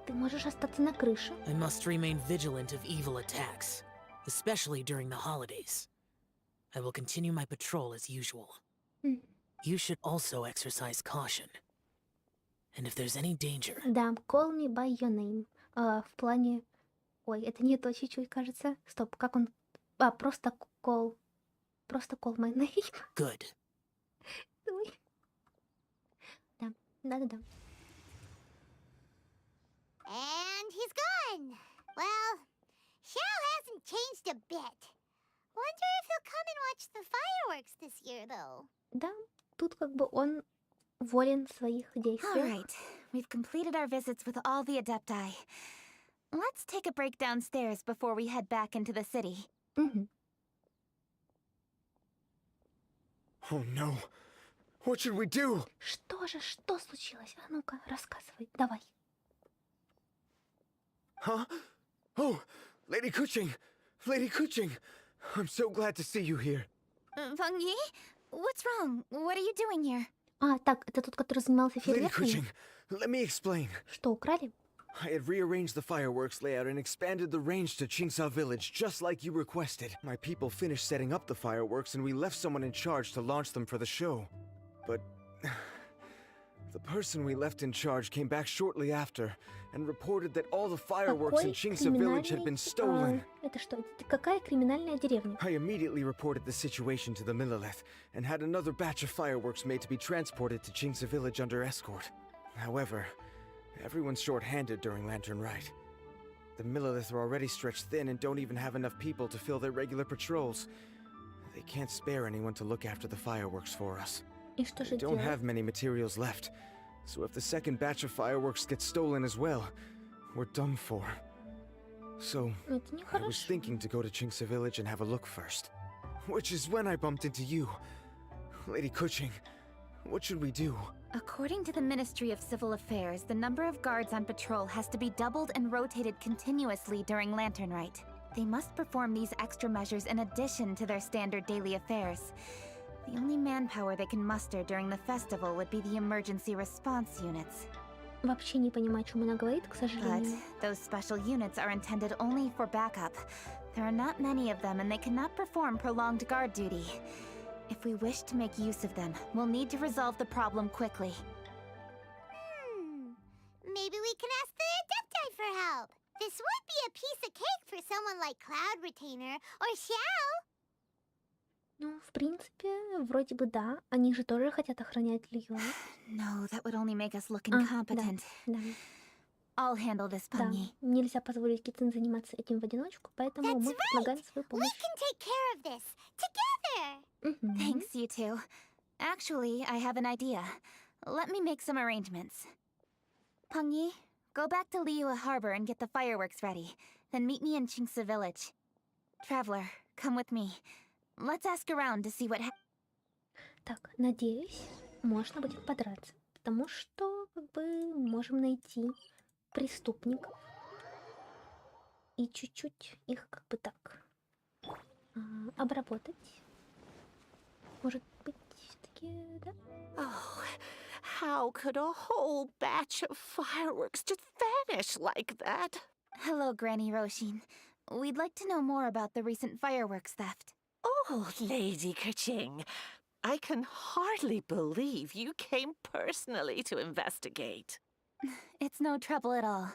Speaker 1: Ты можешь остаться на крыше.
Speaker 14: I must remain vigilant of evil attacks, especially during the holidays. I will continue my patrol as usual. You should also exercise caution. And if there's any danger...
Speaker 1: Да, call me by your name. В плане... Ой, это не то чуть-чуть, кажется. Стоп, как он... просто call. Просто call my name.
Speaker 14: Good.
Speaker 1: Ой. Да.
Speaker 5: And he's gone. Well, Xiao hasn't changed a bit. Wonder if he'll come and watch the fireworks this year, though.
Speaker 1: Да, тут как бы он волен в своих действиях.
Speaker 3: Alright, we've completed our visits with all the Adepti. Let's take a break downstairs before we head back into the city.
Speaker 4: Oh no. What should we do?
Speaker 1: Что случилось? А ну-ка, рассказывай, давай.
Speaker 4: Huh? Oh, Lady Kuching! Lady Kuching! I'm so glad to see you here.
Speaker 3: Feng Yi? What's wrong? What are you doing here?
Speaker 1: Так, это тот, который занимался
Speaker 4: Lady
Speaker 1: фейерверками?
Speaker 4: Kuching, let me explain.
Speaker 1: Что, украли?
Speaker 4: I had rearranged the fireworks layout and expanded the range to Qingsa Village, just like you requested. My people finished setting up the fireworks and we left someone in charge to launch them for the show. But the person we left in charge came back shortly after and reported that all the fireworks in Qingsa Village had been stolen.
Speaker 1: Это что? Какая криминальная деревня?
Speaker 4: I immediately reported the situation to the Millelith and had another batch of fireworks made to be transported to Qingsa Village under escort. However, everyone's short-handed during Lantern Rite. The Millelith are already stretched thin and don't even have enough people to fill their regular patrols. They can't spare anyone to look after the fireworks for us.
Speaker 1: И что же
Speaker 4: They don't
Speaker 1: делать?
Speaker 4: have many materials left, so if the second batch of fireworks gets stolen as well, we're done for. So,
Speaker 1: Это
Speaker 4: I was
Speaker 1: нехорошо.
Speaker 4: thinking to go to Qingsa Village and have a look first. Which is when I bumped into you. Lady Kuching, what should we do?
Speaker 3: According to the Ministry of Civil Affairs, the number of guards on patrol has to be doubled and rotated continuously during Lantern Rite. They must perform these extra measures in addition to their standard daily affairs. The only manpower they can muster during the festival would be the emergency response units.
Speaker 1: Вообще не понимаю, о чем она говорит, к
Speaker 3: But
Speaker 1: сожалению.
Speaker 3: those special units are intended only for backup. There are not many of them and they cannot perform prolonged guard duty. If we wish to make use of them, we'll need to resolve the problem quickly.
Speaker 5: Maybe we can ask the Adepti for help. This would be a piece of cake for someone like Cloud Retainer or Xiao.
Speaker 1: Ну, в принципе, вроде бы да. Они же тоже хотят охранять Лию.
Speaker 3: No, that would only make us look
Speaker 1: Да,
Speaker 3: incompetent.
Speaker 1: да.
Speaker 3: I'll handle this,
Speaker 1: Да,
Speaker 3: Pengyi.
Speaker 1: нельзя позволить Китин заниматься этим в одиночку, поэтому мы предлагаем свою
Speaker 5: We
Speaker 1: помощь.
Speaker 5: can take care of this together.
Speaker 3: Thanks, you two. Actually, I have an idea. Let me make some arrangements. Pengyi, go back to Liyue Harbor and get the fireworks ready. Then meet me in Qingsa Village. Traveler, come with me. Let's ask around to see what
Speaker 1: Так, надеюсь, можно будет подраться, потому что как бы можем найти преступников и чуть-чуть их как бы так обработать. Может быть, таки, да?
Speaker 15: Oh, how could a whole batch of fireworks just vanish like that?
Speaker 3: Hello, Granny Roshin. We'd like to know more about the recent fireworks theft.
Speaker 15: Oh, Lady Kuching, I can hardly believe you came personally to investigate.
Speaker 3: It's no trouble at all.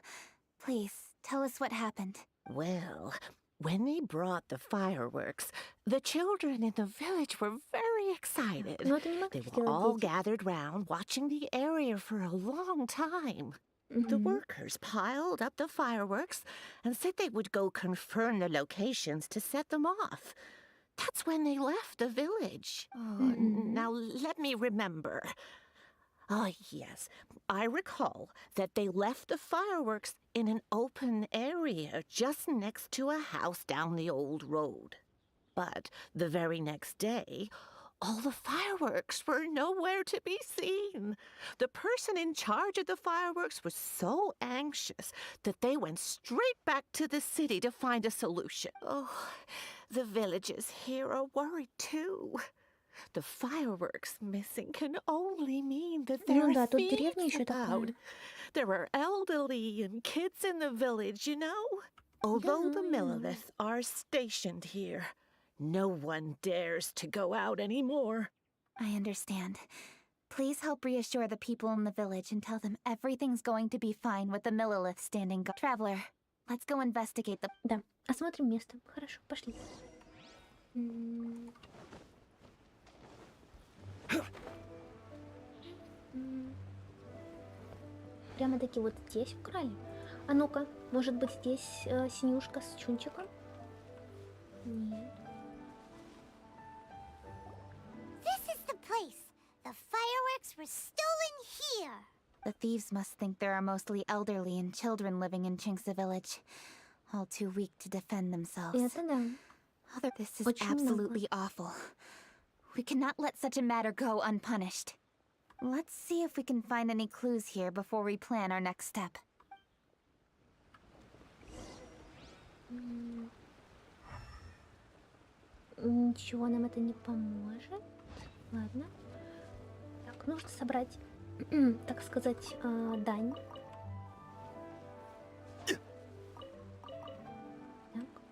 Speaker 3: Please, tell us what happened.
Speaker 15: Well, when they brought the fireworks, the children in the village were very excited.
Speaker 1: Ну, это не могли
Speaker 15: They were
Speaker 1: сделать
Speaker 15: all
Speaker 1: дети.
Speaker 15: gathered round watching the area for a long time. The workers piled up the fireworks and said they would go confirm the locations to set them off. That's when they left the village. Oh, now let me remember. Ah, yes. I recall that they left the fireworks in an open area just next to a house down the old road. But the very next day, All the fireworks were nowhere to be seen. The person in charge of the fireworks was so anxious that they went straight back to the city to find a solution. Oh, the villagers here are worried too. The fireworks missing can only mean that there
Speaker 1: Ну да,
Speaker 15: are
Speaker 1: тут деревня
Speaker 15: thieves
Speaker 1: еще
Speaker 15: about.
Speaker 1: такая.
Speaker 15: There are elderly and kids in the village, you know? Although the Millilith are stationed here, no one dares to go out anymore.
Speaker 3: I understand. Please help reassure the people in the village and tell them everything's going to be fine with the Millilith standing guard. Traveler, let's go investigate the...
Speaker 1: Да, осмотрим место. Хорошо, пошли. Прямо-таки вот здесь украли. А ну-ка, может быть здесь синюшка с чунчиком? Нет.
Speaker 5: This is the place. The fireworks were stolen here.
Speaker 3: The thieves must think there are mostly elderly and children living in Chinksa village, all too weak to defend themselves.
Speaker 1: Это да.
Speaker 3: This is
Speaker 1: Очень
Speaker 3: absolutely awful. We cannot let such a matter go unpunished. Let's see if we can find any clues here before we plan our next step.
Speaker 1: Ничего нам это не поможет. Ладно. Так, нужно собрать, так сказать, дань. Так,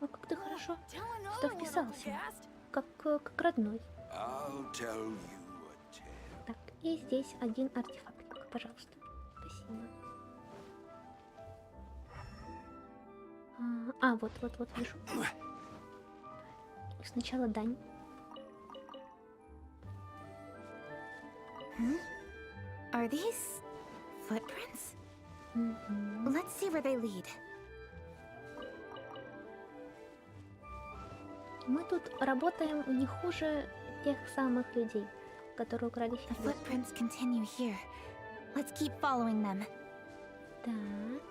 Speaker 1: а как ты хорошо что вписался. Как родной. Так, и здесь один артефакт, пожалуйста. Спасибо. Вот, вижу. Сначала дань.
Speaker 3: Are these footprints? Let's see where they lead.
Speaker 1: Мы тут работаем не хуже тех самых людей, которые украли
Speaker 3: The footprints continue here. Let's keep following them.
Speaker 1: Так.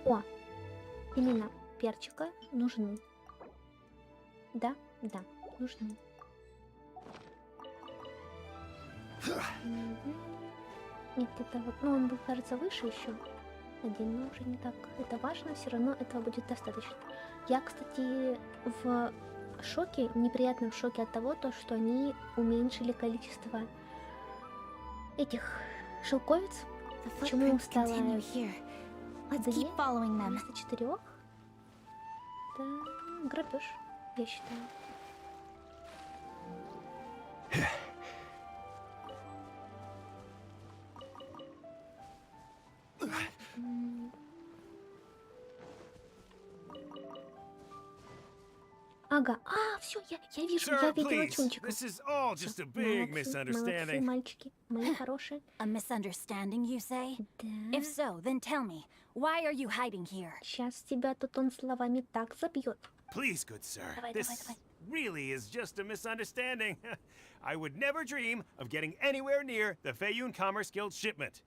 Speaker 1: О, именно перчика нужны. Да, нужны. Нет, это вот, он был, кажется, выше еще. Один, но уже не так. Это важно, все равно этого будет достаточно. Я, кстати, в шоке, неприятном шоке от того, что они уменьшили количество этих шелковиц. Почему стало 2 вместо 4? Это грабеж, я считаю. Ага, все, я вижу, я видела чунчика.
Speaker 16: This is all just a big misunderstanding.
Speaker 1: Молодцы, мальчики, мои хорошие.
Speaker 6: A misunderstanding, you say?
Speaker 1: Да.
Speaker 6: If so, then tell me, why are you hiding here?
Speaker 1: Сейчас тебя тут он словами так забьет.
Speaker 16: Please, good sir.
Speaker 1: Давай.
Speaker 16: This really is just a misunderstanding. I would never dream of getting anywhere near the Feiyun Commerce Guild shipment.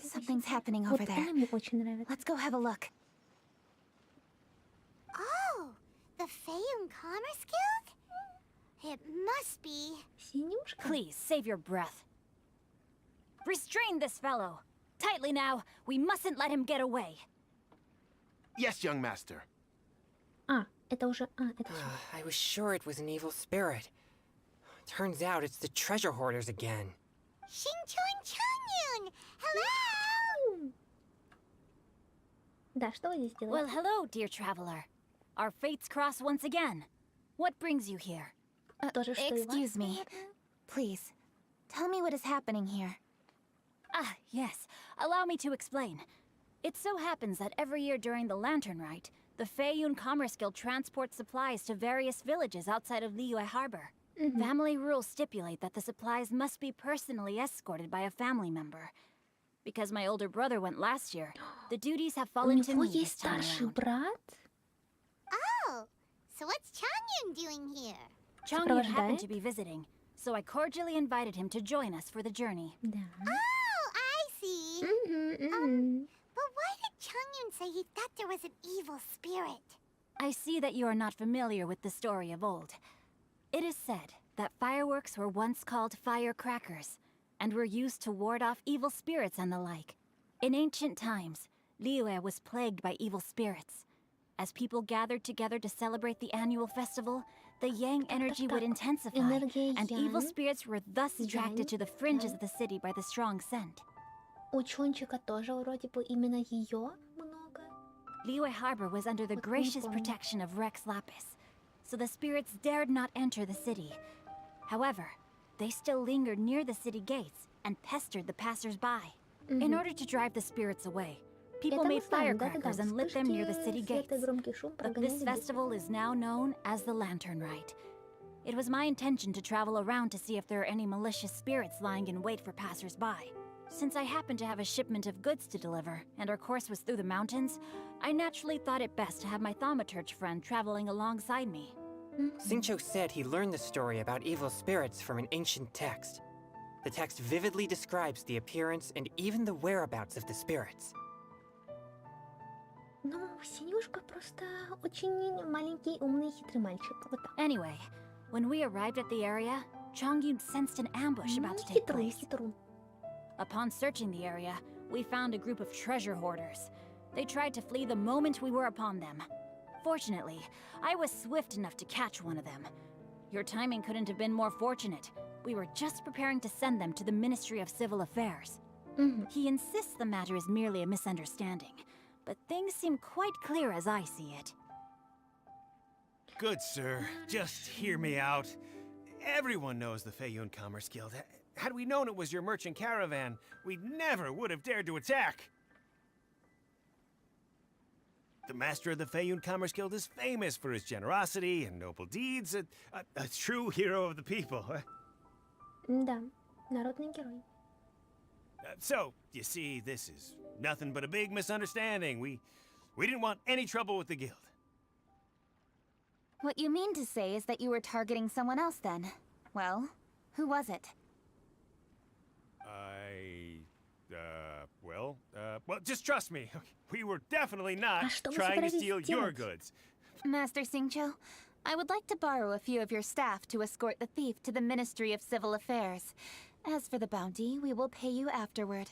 Speaker 3: Something's happening over there.
Speaker 1: Мне очень нравится.
Speaker 3: Let's go have a look.
Speaker 5: Oh, the Feiyun Commerce Guild? It must be...
Speaker 1: Синюшка?
Speaker 6: Please, save your breath. Restrain this fellow. Tightly now. We mustn't let him get away.
Speaker 16: Yes, young master.
Speaker 1: Это уже... это всё.
Speaker 17: I was sure it was an evil spirit. Turns out it's the treasure hoarders again.
Speaker 5: Xingchun Changyun! Hello!
Speaker 1: Да, что вы здесь делаете?
Speaker 6: Well, hello, dear traveler. Our fates cross once again. What brings you here?
Speaker 1: Тоже что и вас,
Speaker 3: Excuse me. Please, tell me what is happening here.
Speaker 6: Ah, yes. Allow me to explain. It so happens that every year during the Lantern Rite, the Feiyun Commerce Guild transports supplies to various villages outside of Liyue Harbor. Family rules stipulate that the supplies must be personally escorted by a family member. Because my older brother went last year, the duties have
Speaker 1: У
Speaker 6: fallen to
Speaker 1: него
Speaker 6: me this
Speaker 1: есть
Speaker 6: time
Speaker 1: старший
Speaker 6: around.
Speaker 1: брат?
Speaker 5: Oh, so what's Changyun doing here?
Speaker 6: Chongyun happened to be visiting, so I cordially invited him to join us for the journey.
Speaker 1: Да.
Speaker 5: Oh, I see. But why did Changyun say he thought there was an evil spirit.
Speaker 6: I see that you are not familiar with the story of old. It is said that fireworks were once called firecrackers, and were used to ward off evil spirits and the like. In ancient times, Liyue was plagued by evil spirits. As people gathered together to celebrate the annual festival, the yang energy would intensify, and evil spirits were thus attracted to the fringes of the city by the strong scent.
Speaker 1: У Чончика тоже вроде бы именно ее много.
Speaker 6: Liyue Harbor was under the gracious protection of Rex Lapis, so the spirits dared not enter the city. However, they still lingered near the city gates and pestered the passers-by. In order to drive the spirits away, people made firecrackers and lit them near the city gates. But this festival is now known as the Lantern Rite. It was my intention to travel around to see if there are any malicious spirits lying in wait for passers-by. Since I happened to have a shipment of goods to deliver, and our course was through the mountains, I naturally thought it best to have my thaumaturge friend traveling alongside me.
Speaker 17: Xingqiu said he learned the story about evil spirits from an ancient text. The text vividly describes the appearance and even the whereabouts of the spirits.
Speaker 1: Ну, Синюшка просто очень маленький, умный, хитрый мальчик. Вот так.
Speaker 6: Anyway, when we arrived at the area, Chongyun sensed an ambush about to take place. Upon searching the area, we found a group of treasure hoarders. They tried to flee the moment we were upon them. Fortunately, I was swift enough to catch one of them. Your timing couldn't have been more fortunate. We were just preparing to send them to the Ministry of Civil Affairs. He insists the matter is merely a misunderstanding, but things seem quite clear as I see it.
Speaker 16: Good sir, just hear me out. Everyone knows the Feiyun Commerce Guild. Had we known it was your merchant caravan, we never would have dared to attack. The master of the Feiyun Commerce Guild is famous for his generosity and noble deeds, a true hero of the people.
Speaker 1: Да, народный герой.
Speaker 16: So, you see, this is nothing but a big misunderstanding. We didn't want any trouble with the guild.
Speaker 3: What you mean to say is that you were targeting someone else then? Well, who was it?
Speaker 16: Well, just trust me. We were definitely not trying to steal your goods.
Speaker 3: Master Xingqiu, I would like to borrow a few of your staff to escort the thief to the Ministry of Civil Affairs. As for the bounty, we will pay you afterward.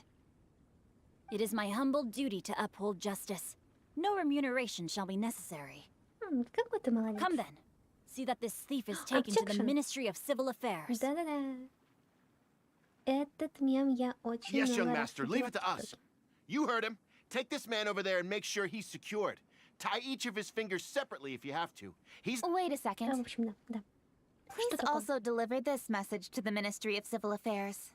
Speaker 6: It is my humble duty to uphold justice. No remuneration shall be necessary.
Speaker 1: Какой ты молодец.
Speaker 6: Come then. See that this thief is taken to the Ministry of Civil Affairs.
Speaker 1: Да-да-да. Этот мем я очень
Speaker 18: Yes, young master, leave it to us. You heard him. Take this man over there and make sure he's secured. Tie each of his fingers separately if you have to. He's...
Speaker 3: Wait a second.
Speaker 1: В общем, да.
Speaker 3: Please also deliver this message to the Ministry of Civil Affairs.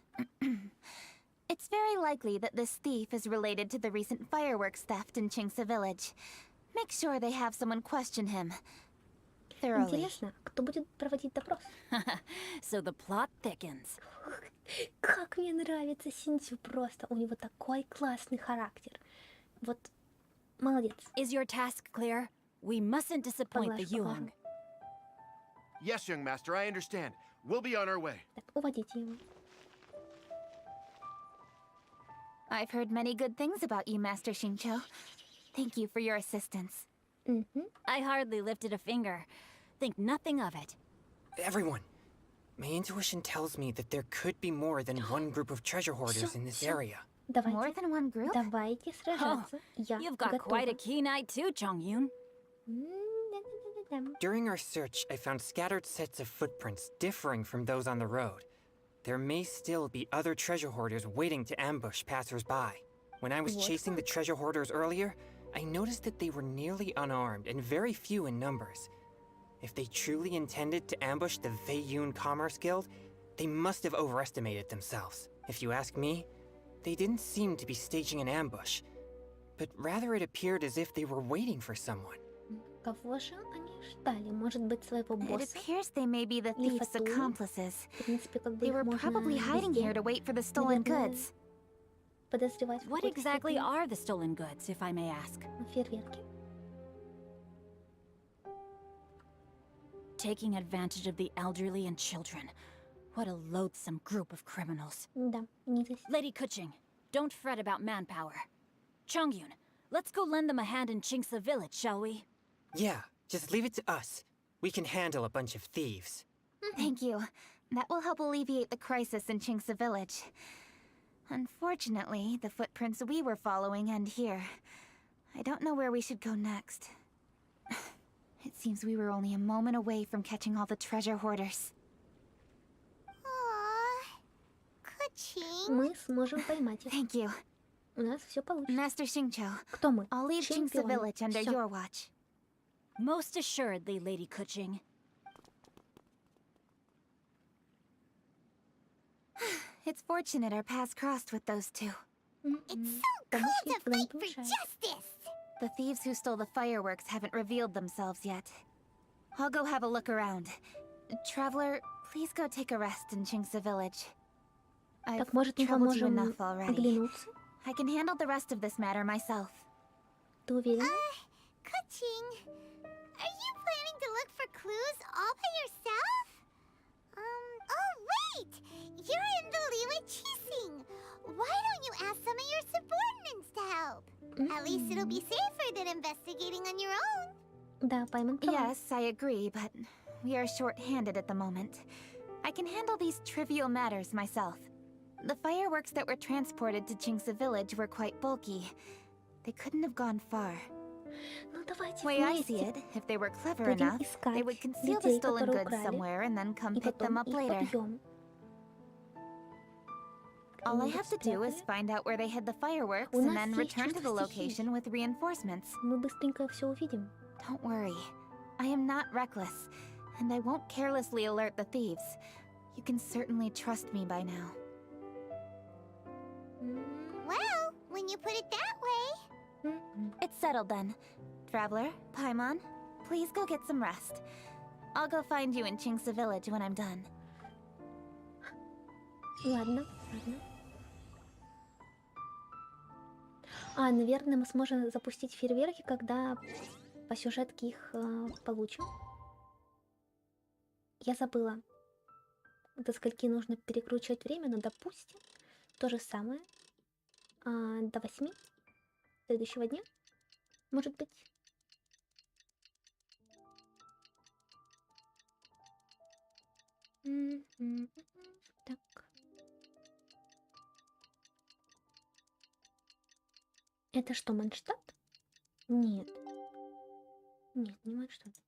Speaker 3: It's very likely that this thief is related to the recent fireworks theft in Qingce Village. Make sure they have someone question him thoroughly.
Speaker 1: Интересно, кто будет проводить допрос?
Speaker 6: So the plot thickens.
Speaker 1: Как мне нравится Синтию просто. У него такой классный характер. Вот, молодец.
Speaker 6: Is your task clear? We mustn't disappoint the Yuang.
Speaker 18: Yes, young master, I understand. We'll be on our way.
Speaker 1: Так, уводите его.
Speaker 3: I've heard many good things about you, Master Xingqiu. Thank you for your assistance.
Speaker 6: I hardly lifted a finger. Think nothing of it.
Speaker 17: Everyone, my intuition tells me that there could be more than one group of treasure hoarders in this area.
Speaker 3: More than one group?
Speaker 1: Давайте сражаться.
Speaker 6: You've got quite a keen eye too, Chongyun.
Speaker 17: During our search, I found scattered sets of footprints differing from those on the road. There may still be other treasure hoarders waiting to ambush passers-by. When I was chasing the treasure hoarders earlier, I noticed that they were nearly unarmed and very few in numbers. If they truly intended to ambush the Feiyun Commerce Guild, they must have overestimated themselves. If you ask me, they didn't seem to be staging an ambush, but rather it appeared as if they were waiting for someone.
Speaker 1: Кого же они ждали? Может быть, своего
Speaker 3: It
Speaker 1: босса?
Speaker 3: appears they may be the thief's
Speaker 1: Фату?
Speaker 3: accomplices.
Speaker 1: В принципе, как бы
Speaker 3: They
Speaker 1: их
Speaker 3: were
Speaker 1: можно
Speaker 3: probably hiding
Speaker 1: везде,
Speaker 3: here to wait for the stolen
Speaker 1: наверное,
Speaker 3: goods.
Speaker 1: подозревать в
Speaker 6: What
Speaker 1: какой-то
Speaker 6: exactly
Speaker 1: степени.
Speaker 6: are the stolen goods, if I may ask?
Speaker 1: Фейерверки.
Speaker 6: Taking advantage of the elderly and children. What a loathsome group of criminals.
Speaker 1: Да, не здесь.
Speaker 6: Lady Kuching, don't fret about manpower. Chongyun, Let's go lend them a hand in Chinksa village, shall we?
Speaker 17: Yeah, just leave it to us. We can handle a bunch of thieves.
Speaker 3: Thank you. That will help alleviate the crisis in Chinksa village. Unfortunately, the footprints we were following end here. I don't know where we should go next. It seems we were only a moment away from catching all the treasure hoarders.
Speaker 1: Мы сможем поймать их.
Speaker 3: Thank you.
Speaker 1: У нас все получится.
Speaker 3: Master Xingqiu,
Speaker 1: Кто мы?
Speaker 3: I'll leave Chinksa
Speaker 1: Чемпионы.
Speaker 3: village under
Speaker 1: Всё.
Speaker 3: your watch.
Speaker 6: Most assuredly, Lady Kuching.
Speaker 3: It's fortunate our paths crossed with those two.
Speaker 5: It's so cool to fight for justice!
Speaker 3: The thieves who stole the fireworks haven't revealed themselves yet. I'll go have a look around. Traveler, please go take a rest in Chinksa village. I've
Speaker 1: Так, может, мы
Speaker 3: troubled you
Speaker 1: поможем
Speaker 3: enough already.
Speaker 1: оглянуться?
Speaker 3: I can handle the rest of this matter myself.
Speaker 1: Ты уверена?
Speaker 5: Kuching, are you planning to look for clues all by yourself? Oh wait! You're in the Liyue Chising! Why don't you ask some of your subordinates to help? At least it'll be safer than investigating on your own.
Speaker 1: Да, Пайман права.
Speaker 3: Yes, I agree, but we are short-handed at the moment. I can handle these trivial matters myself. The fireworks that were transported to Chinksa village were quite bulky. They couldn't have gone far.
Speaker 1: Ну, давайте
Speaker 3: Way I see
Speaker 1: вместе
Speaker 3: it, if they were clever
Speaker 1: будем
Speaker 3: enough,
Speaker 1: искать
Speaker 3: they would conceal the
Speaker 1: людей,
Speaker 3: stolen
Speaker 1: которые
Speaker 3: goods
Speaker 1: украли,
Speaker 3: somewhere and then come
Speaker 1: и
Speaker 3: pick them
Speaker 1: потом
Speaker 3: up
Speaker 1: их
Speaker 3: later.
Speaker 1: побьем.
Speaker 3: All I
Speaker 1: Где-нибудь
Speaker 3: have to do is
Speaker 1: спрятали.
Speaker 3: find out where they hid the fireworks
Speaker 1: У
Speaker 3: and
Speaker 1: нас
Speaker 3: then
Speaker 1: есть
Speaker 3: return to the
Speaker 1: чувство стихии.
Speaker 3: location with reinforcements.
Speaker 1: Мы быстренько все увидим.
Speaker 3: Don't worry. I am not reckless, and I won't carelessly alert the thieves. You can certainly trust me by now.
Speaker 5: Well, when you put it that way...
Speaker 3: It's settled then. Traveler, Paimon, please go get some rest. I'll go find you in Chinksa village when I'm done.
Speaker 1: Ладно, ладно. Наверное, мы сможем запустить фейерверки, когда по сюжетке их получим. Я забыла, до скольки нужно перекручивать время, но допустим, то же самое. До 8 следующего дня, может быть. Так. Это что, Манштадт? Нет. Нет, не Манштадт.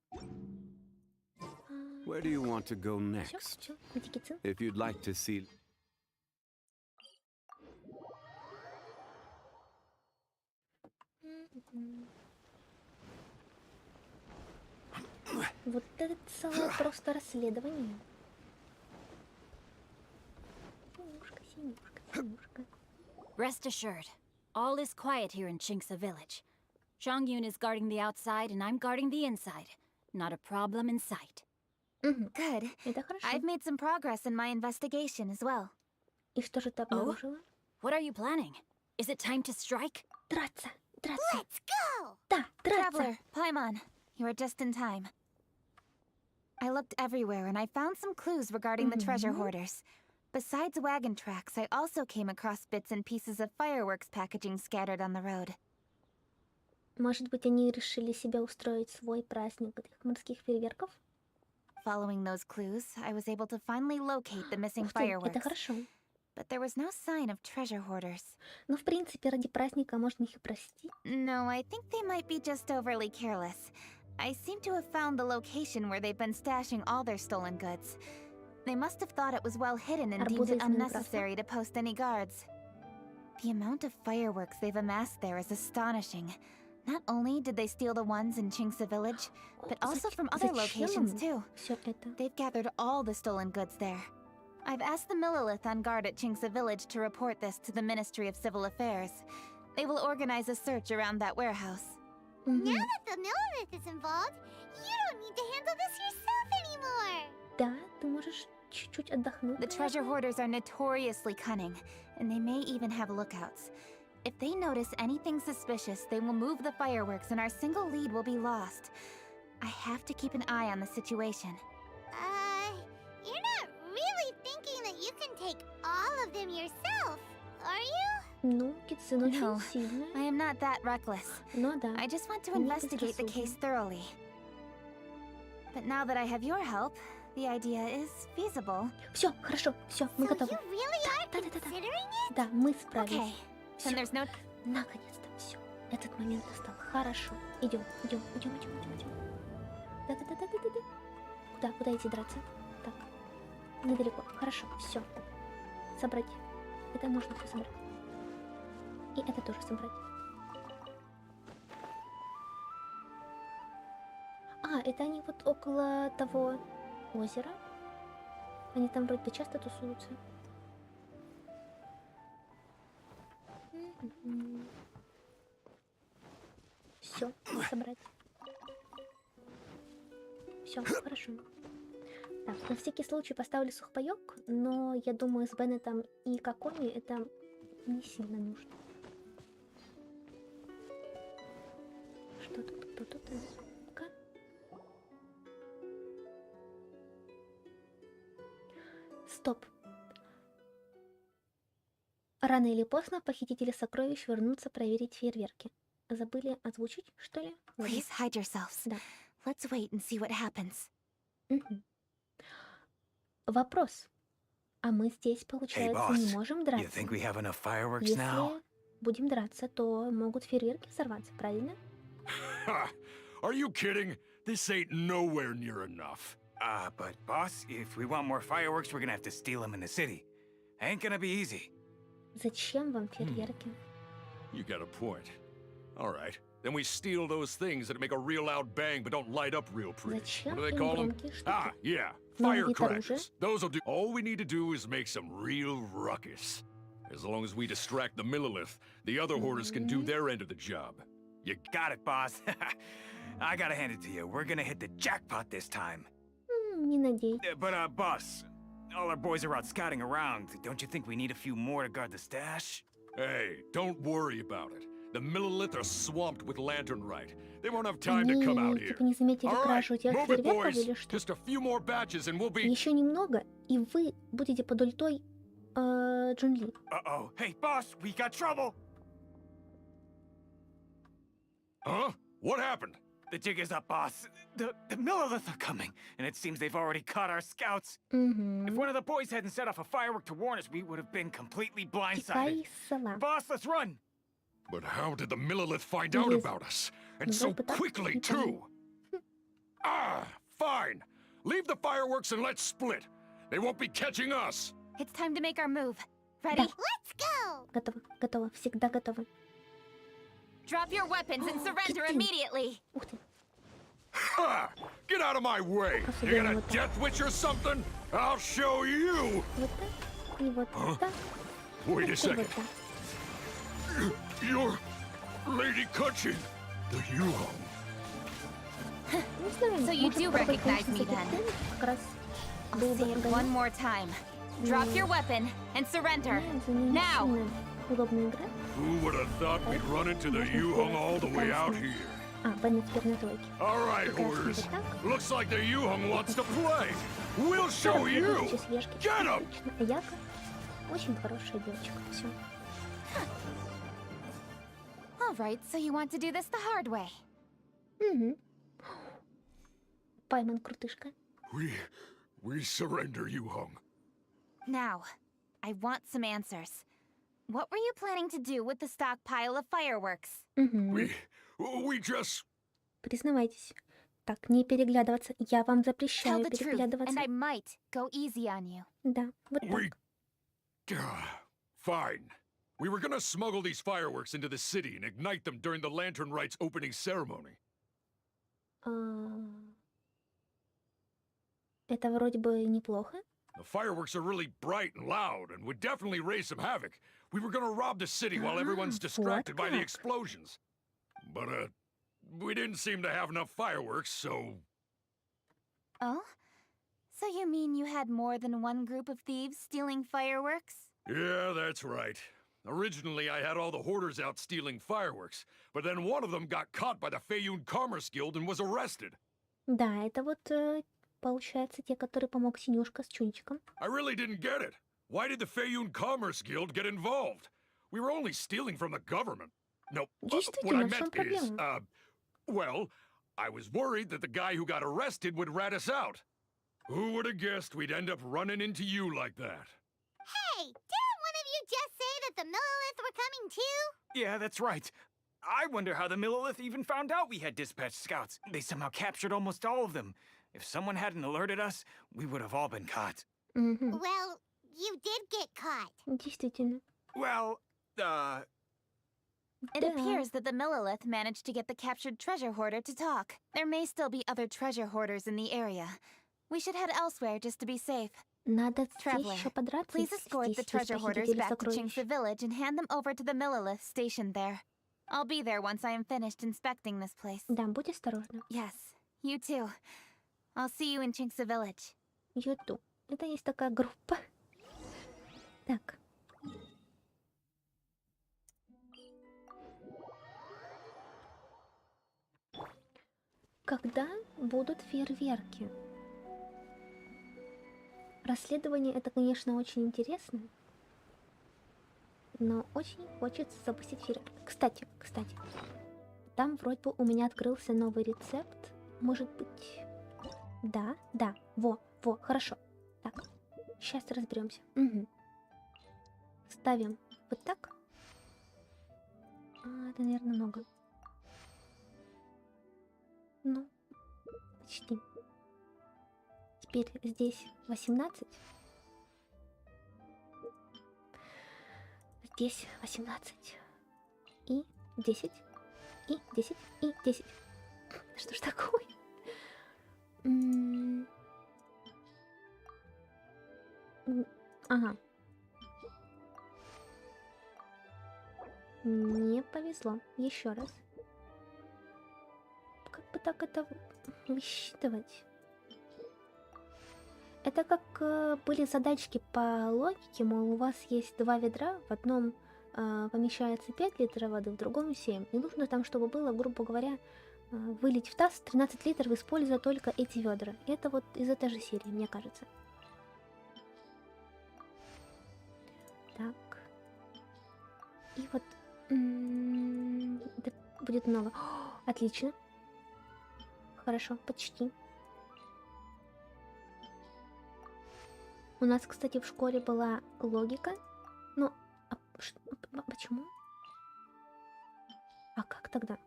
Speaker 7: Where do you want to go
Speaker 1: Всё,
Speaker 7: next?
Speaker 1: всё, Дикицин.
Speaker 7: If you'd like to see...
Speaker 1: Вот это целое просто расследование. Синюшка, синюшка, синюшка.
Speaker 6: Rest assured, all is quiet here in Chinksa village. Zhongyun is guarding the outside and I'm guarding the inside. Not a problem in sight.
Speaker 3: Good.
Speaker 1: Это хорошо.
Speaker 3: I've made some progress in my investigation as well.
Speaker 1: И что же ты обнаружила?
Speaker 6: What are you planning? Is it time to strike?
Speaker 1: Драться, драться.
Speaker 5: Let's go!
Speaker 1: Да, драться.
Speaker 3: Traveler, Paimon, you are just in time. I looked everywhere and I found some clues regarding the treasure hoarders. Besides wagon tracks, I also came across bits and pieces of fireworks packaging scattered on the road.
Speaker 1: Может быть, они решили себе устроить свой праздник этих морских фейерверков?
Speaker 3: Following those clues, I was able to finally locate the missing
Speaker 1: Ух ты, это
Speaker 3: fireworks.
Speaker 1: хорошо.
Speaker 3: But there was no sign of treasure hoarders.
Speaker 1: Ну, в принципе, ради праздника можно их и простить.
Speaker 3: No, I think they might be just overly careless. I seem to have found the location where they've been stashing all their stolen goods. They must have thought it was well hidden and deemed it unnecessary to post any guards. The amount of fireworks they've amassed there is astonishing. Not only did they steal the ones in Chinksa village, but also from other locations too.
Speaker 1: Всё это.
Speaker 3: They've gathered all the stolen goods there. I've asked the Millilith on guard at Chinksa village to report this to the Ministry of Civil Affairs. They will organize a search around that warehouse.
Speaker 5: Now that the Millilith is involved, you don't need to handle this yourself anymore!
Speaker 1: Да, ты можешь чуть-чуть отдохнуть.
Speaker 3: The treasure hoarders are notoriously cunning, and they may even have lookouts. If they notice anything suspicious, they will move the fireworks and our single lead will be lost. I have to keep an eye on the situation.
Speaker 5: You're not really thinking that you can take all of them yourself, are you?
Speaker 1: Ну, Китсун очень
Speaker 3: No,
Speaker 1: сильная.
Speaker 3: I am not that reckless.
Speaker 1: Ну да.
Speaker 3: I just want to
Speaker 1: не
Speaker 3: investigate the case
Speaker 1: безрассудна.
Speaker 3: thoroughly. But now that I have your help, the idea is feasible.
Speaker 1: Все, хорошо, все, мы готовы.
Speaker 5: You really are
Speaker 1: Да.
Speaker 5: considering it?
Speaker 1: Да, мы справились.
Speaker 3: Okay,
Speaker 1: Всё.
Speaker 3: then there's no...
Speaker 1: Наконец-то, все. Этот момент настал. Хорошо. Идем. Да. Куда идти драться? Так. Недалеко. Хорошо, все. Собрать. Это нужно все собрать. И это тоже собрать. А, это они вот около того озера. Они там вроде бы часто тусуются. Все, собрать. Все, хорошо. Так, на всякий случай поставлю сухпайок, но я думаю, с Беннетом и Кокоми это не сильно нужно. Что тут? Кто тут? Ну-ка. Стоп. Рано или поздно похитители сокровищ вернутся проверить фейерверки. Забыли озвучить, что ли?
Speaker 3: Please hide yourselves.
Speaker 1: Да.
Speaker 3: Let's wait and see what happens.
Speaker 1: Мгм. Вопрос. А мы здесь, получается, не можем
Speaker 19: you
Speaker 1: драться.
Speaker 19: think we have enough fireworks now?
Speaker 1: Если будем драться, то могут фейерверки взорваться, правильно?
Speaker 20: Ha! Are you kidding? This ain't nowhere near enough.
Speaker 19: But boss, if we want more fireworks, we're gonna have to steal them in the city. Ain't gonna be easy.
Speaker 1: Зачем вам фейерверки?
Speaker 20: You got a point. All right. Then we steal those things that make a real loud bang but don't light up real pretty.
Speaker 1: Зачем
Speaker 20: What do they
Speaker 1: им
Speaker 20: call them?
Speaker 1: громкие штуки?
Speaker 20: Ah, yeah.
Speaker 1: Ну, вид оружия.
Speaker 20: Firecrackers. Those'll do. All we need to do is make some real ruckus. As long as we distract the Millilith, the other hoarders can do their end of the job.
Speaker 19: You got it, boss. I gotta hand it to you. We're gonna hit the jackpot this time.
Speaker 1: Не надейтесь.
Speaker 19: But, boss, all our boys are out scouting around. Don't you think we need a few more to guard the stash?
Speaker 20: Hey, don't worry about it. The Millilith are swamped with lanternite. They won't have time to come out
Speaker 1: Они
Speaker 20: here.
Speaker 1: типа не заметили
Speaker 20: All right,
Speaker 1: кражу тех
Speaker 20: move it,
Speaker 1: фейерверков
Speaker 20: boys.
Speaker 1: или что?
Speaker 20: Just a few more batches and we'll be...
Speaker 1: Еще немного, и вы будете под ультой Джунли.
Speaker 19: Uh-oh. Hey, boss, we got trouble.
Speaker 20: Huh? What happened?
Speaker 19: The jig is up, boss. The Millilith are coming, and it seems they've already caught our scouts. If one of the boys hadn't set off a firework to warn us, we would have been completely blindsided. Boss, let's run!
Speaker 20: But how did the Millilith find out about us? And so quickly, too! Fine! Leave the fireworks and let's split. They won't be catching us!
Speaker 3: It's time to make our move. Ready?
Speaker 5: Let's go!
Speaker 1: Готово, готово, всегда готово.
Speaker 3: Drop your weapons and surrender immediately.
Speaker 1: Ух ты.
Speaker 20: Ha! Get out of my way! You got a death witch or something? I'll show you!
Speaker 1: Вот так, и вот так.
Speaker 20: Wait a
Speaker 1: и
Speaker 20: second.
Speaker 1: вот так.
Speaker 20: You're Lady Cutchin, the Yuhong.
Speaker 1: Ну, знаем,
Speaker 3: So you
Speaker 1: может,
Speaker 3: do
Speaker 1: попробовать,
Speaker 3: recognize
Speaker 1: конечно,
Speaker 3: me then?
Speaker 1: запятнать, как раз
Speaker 3: I'll
Speaker 1: было бы
Speaker 3: say it
Speaker 1: органично.
Speaker 3: one more time. Drop your weapon and surrender. Now!
Speaker 1: Удобная игра.
Speaker 20: Who would have thought we'd run into the Yuhong all the way out here?
Speaker 1: А, Беннет теперь на тройке.
Speaker 20: All right, hoarders. Looks like the Yuhong wants to play. We'll show you. Get him!
Speaker 1: А Яка очень хорошая девочка. Все.
Speaker 3: All right, so you want to do this the hard way.
Speaker 1: Угу. Пойман крутышка.
Speaker 20: We surrender, Yuhong.
Speaker 3: Now, I want some answers. What were you planning to do with the stockpile of fireworks?
Speaker 1: Угу.
Speaker 20: We just...
Speaker 1: Признавайтесь. Так, не переглядываться. Я вам
Speaker 3: Tell
Speaker 1: запрещаю
Speaker 3: the truth,
Speaker 1: переглядываться.
Speaker 3: and I might go easy on you.
Speaker 1: Да, вот так.
Speaker 20: Fine. We were gonna smuggle these fireworks into the city and ignite them during the Lantern Rite's opening ceremony.
Speaker 1: Это вроде бы неплохо.
Speaker 20: The fireworks are really bright and loud and would definitely raise some havoc. We were gonna rob the city while everyone's distracted by the explosions. But, we didn't seem to have enough fireworks, so...
Speaker 3: Oh? So you mean you had more than one group of thieves stealing fireworks?
Speaker 20: Yeah, that's right. Originally, I had all the hoarders out stealing fireworks, but then one of them got caught by the Feiyun Commerce Guild and was arrested.
Speaker 1: Да, это вот, получается, те, которые помог Синюшка с Чунчиком.
Speaker 20: I really didn't get it. Why did the Feiyun Commerce Guild get involved? We were only stealing from the government. No, what I
Speaker 1: Действительно, в чем
Speaker 20: meant is,
Speaker 1: проблема?
Speaker 20: well, I was worried that the guy who got arrested would rat us out. Who would have guessed we'd end up running into you like that?
Speaker 5: Hey, didn't one of you just say that the Millilith were coming too?
Speaker 19: Yeah, that's right. I wonder how the Millilith even found out we had dispatched scouts. They somehow captured almost all of them. If someone hadn't alerted us, we would have all been caught.
Speaker 5: Well, you did get caught.
Speaker 1: Действительно.
Speaker 19: Well,
Speaker 3: It appears that the Millilith managed to get the captured treasure hoarder to talk. There may still be other treasure hoarders in the area. We should head elsewhere just to be safe.
Speaker 1: Надо здесь
Speaker 3: Traveler,
Speaker 1: еще подраться.
Speaker 3: please escort
Speaker 1: Здесь
Speaker 3: the
Speaker 1: есть
Speaker 3: treasure hoarders
Speaker 1: похитители
Speaker 3: back to
Speaker 1: сокровищ.
Speaker 3: Chingsa Village and hand them over to the Millilith stationed there. I'll be there once I am finished inspecting this place.
Speaker 1: Да, будь осторожна.
Speaker 3: Yes, you too. I'll see you in Chingsa Village.
Speaker 1: YouTube. Это есть такая группа. Так. Когда будут фейерверки? Расследование это, конечно, очень интересно, но очень хочется запустить фейерверк. Кстати, там вроде бы у меня открылся новый рецепт. Может быть... Да, во, хорошо. Так, сейчас разберемся. Ставим вот так. Это, наверное, много. Ну, почти. Теперь здесь 18. Здесь 18. И 10. И 10. И 10. Что ж такое? Ага. Не повезло. Еще раз. Как бы так это высчитывать? Это как были задачки по логике, мол, у вас есть два ведра, в одном помещается 5 литров воды, в другом 7. И нужно там, чтобы было, грубо говоря, вылить в таз 13 литров, используя только эти ведра. Это вот из этой же серии, мне кажется. Так. И вот... это будет много. О, отлично. Хорошо, почти. У нас, кстати, в школе была логика. Но... почему? А как тогда?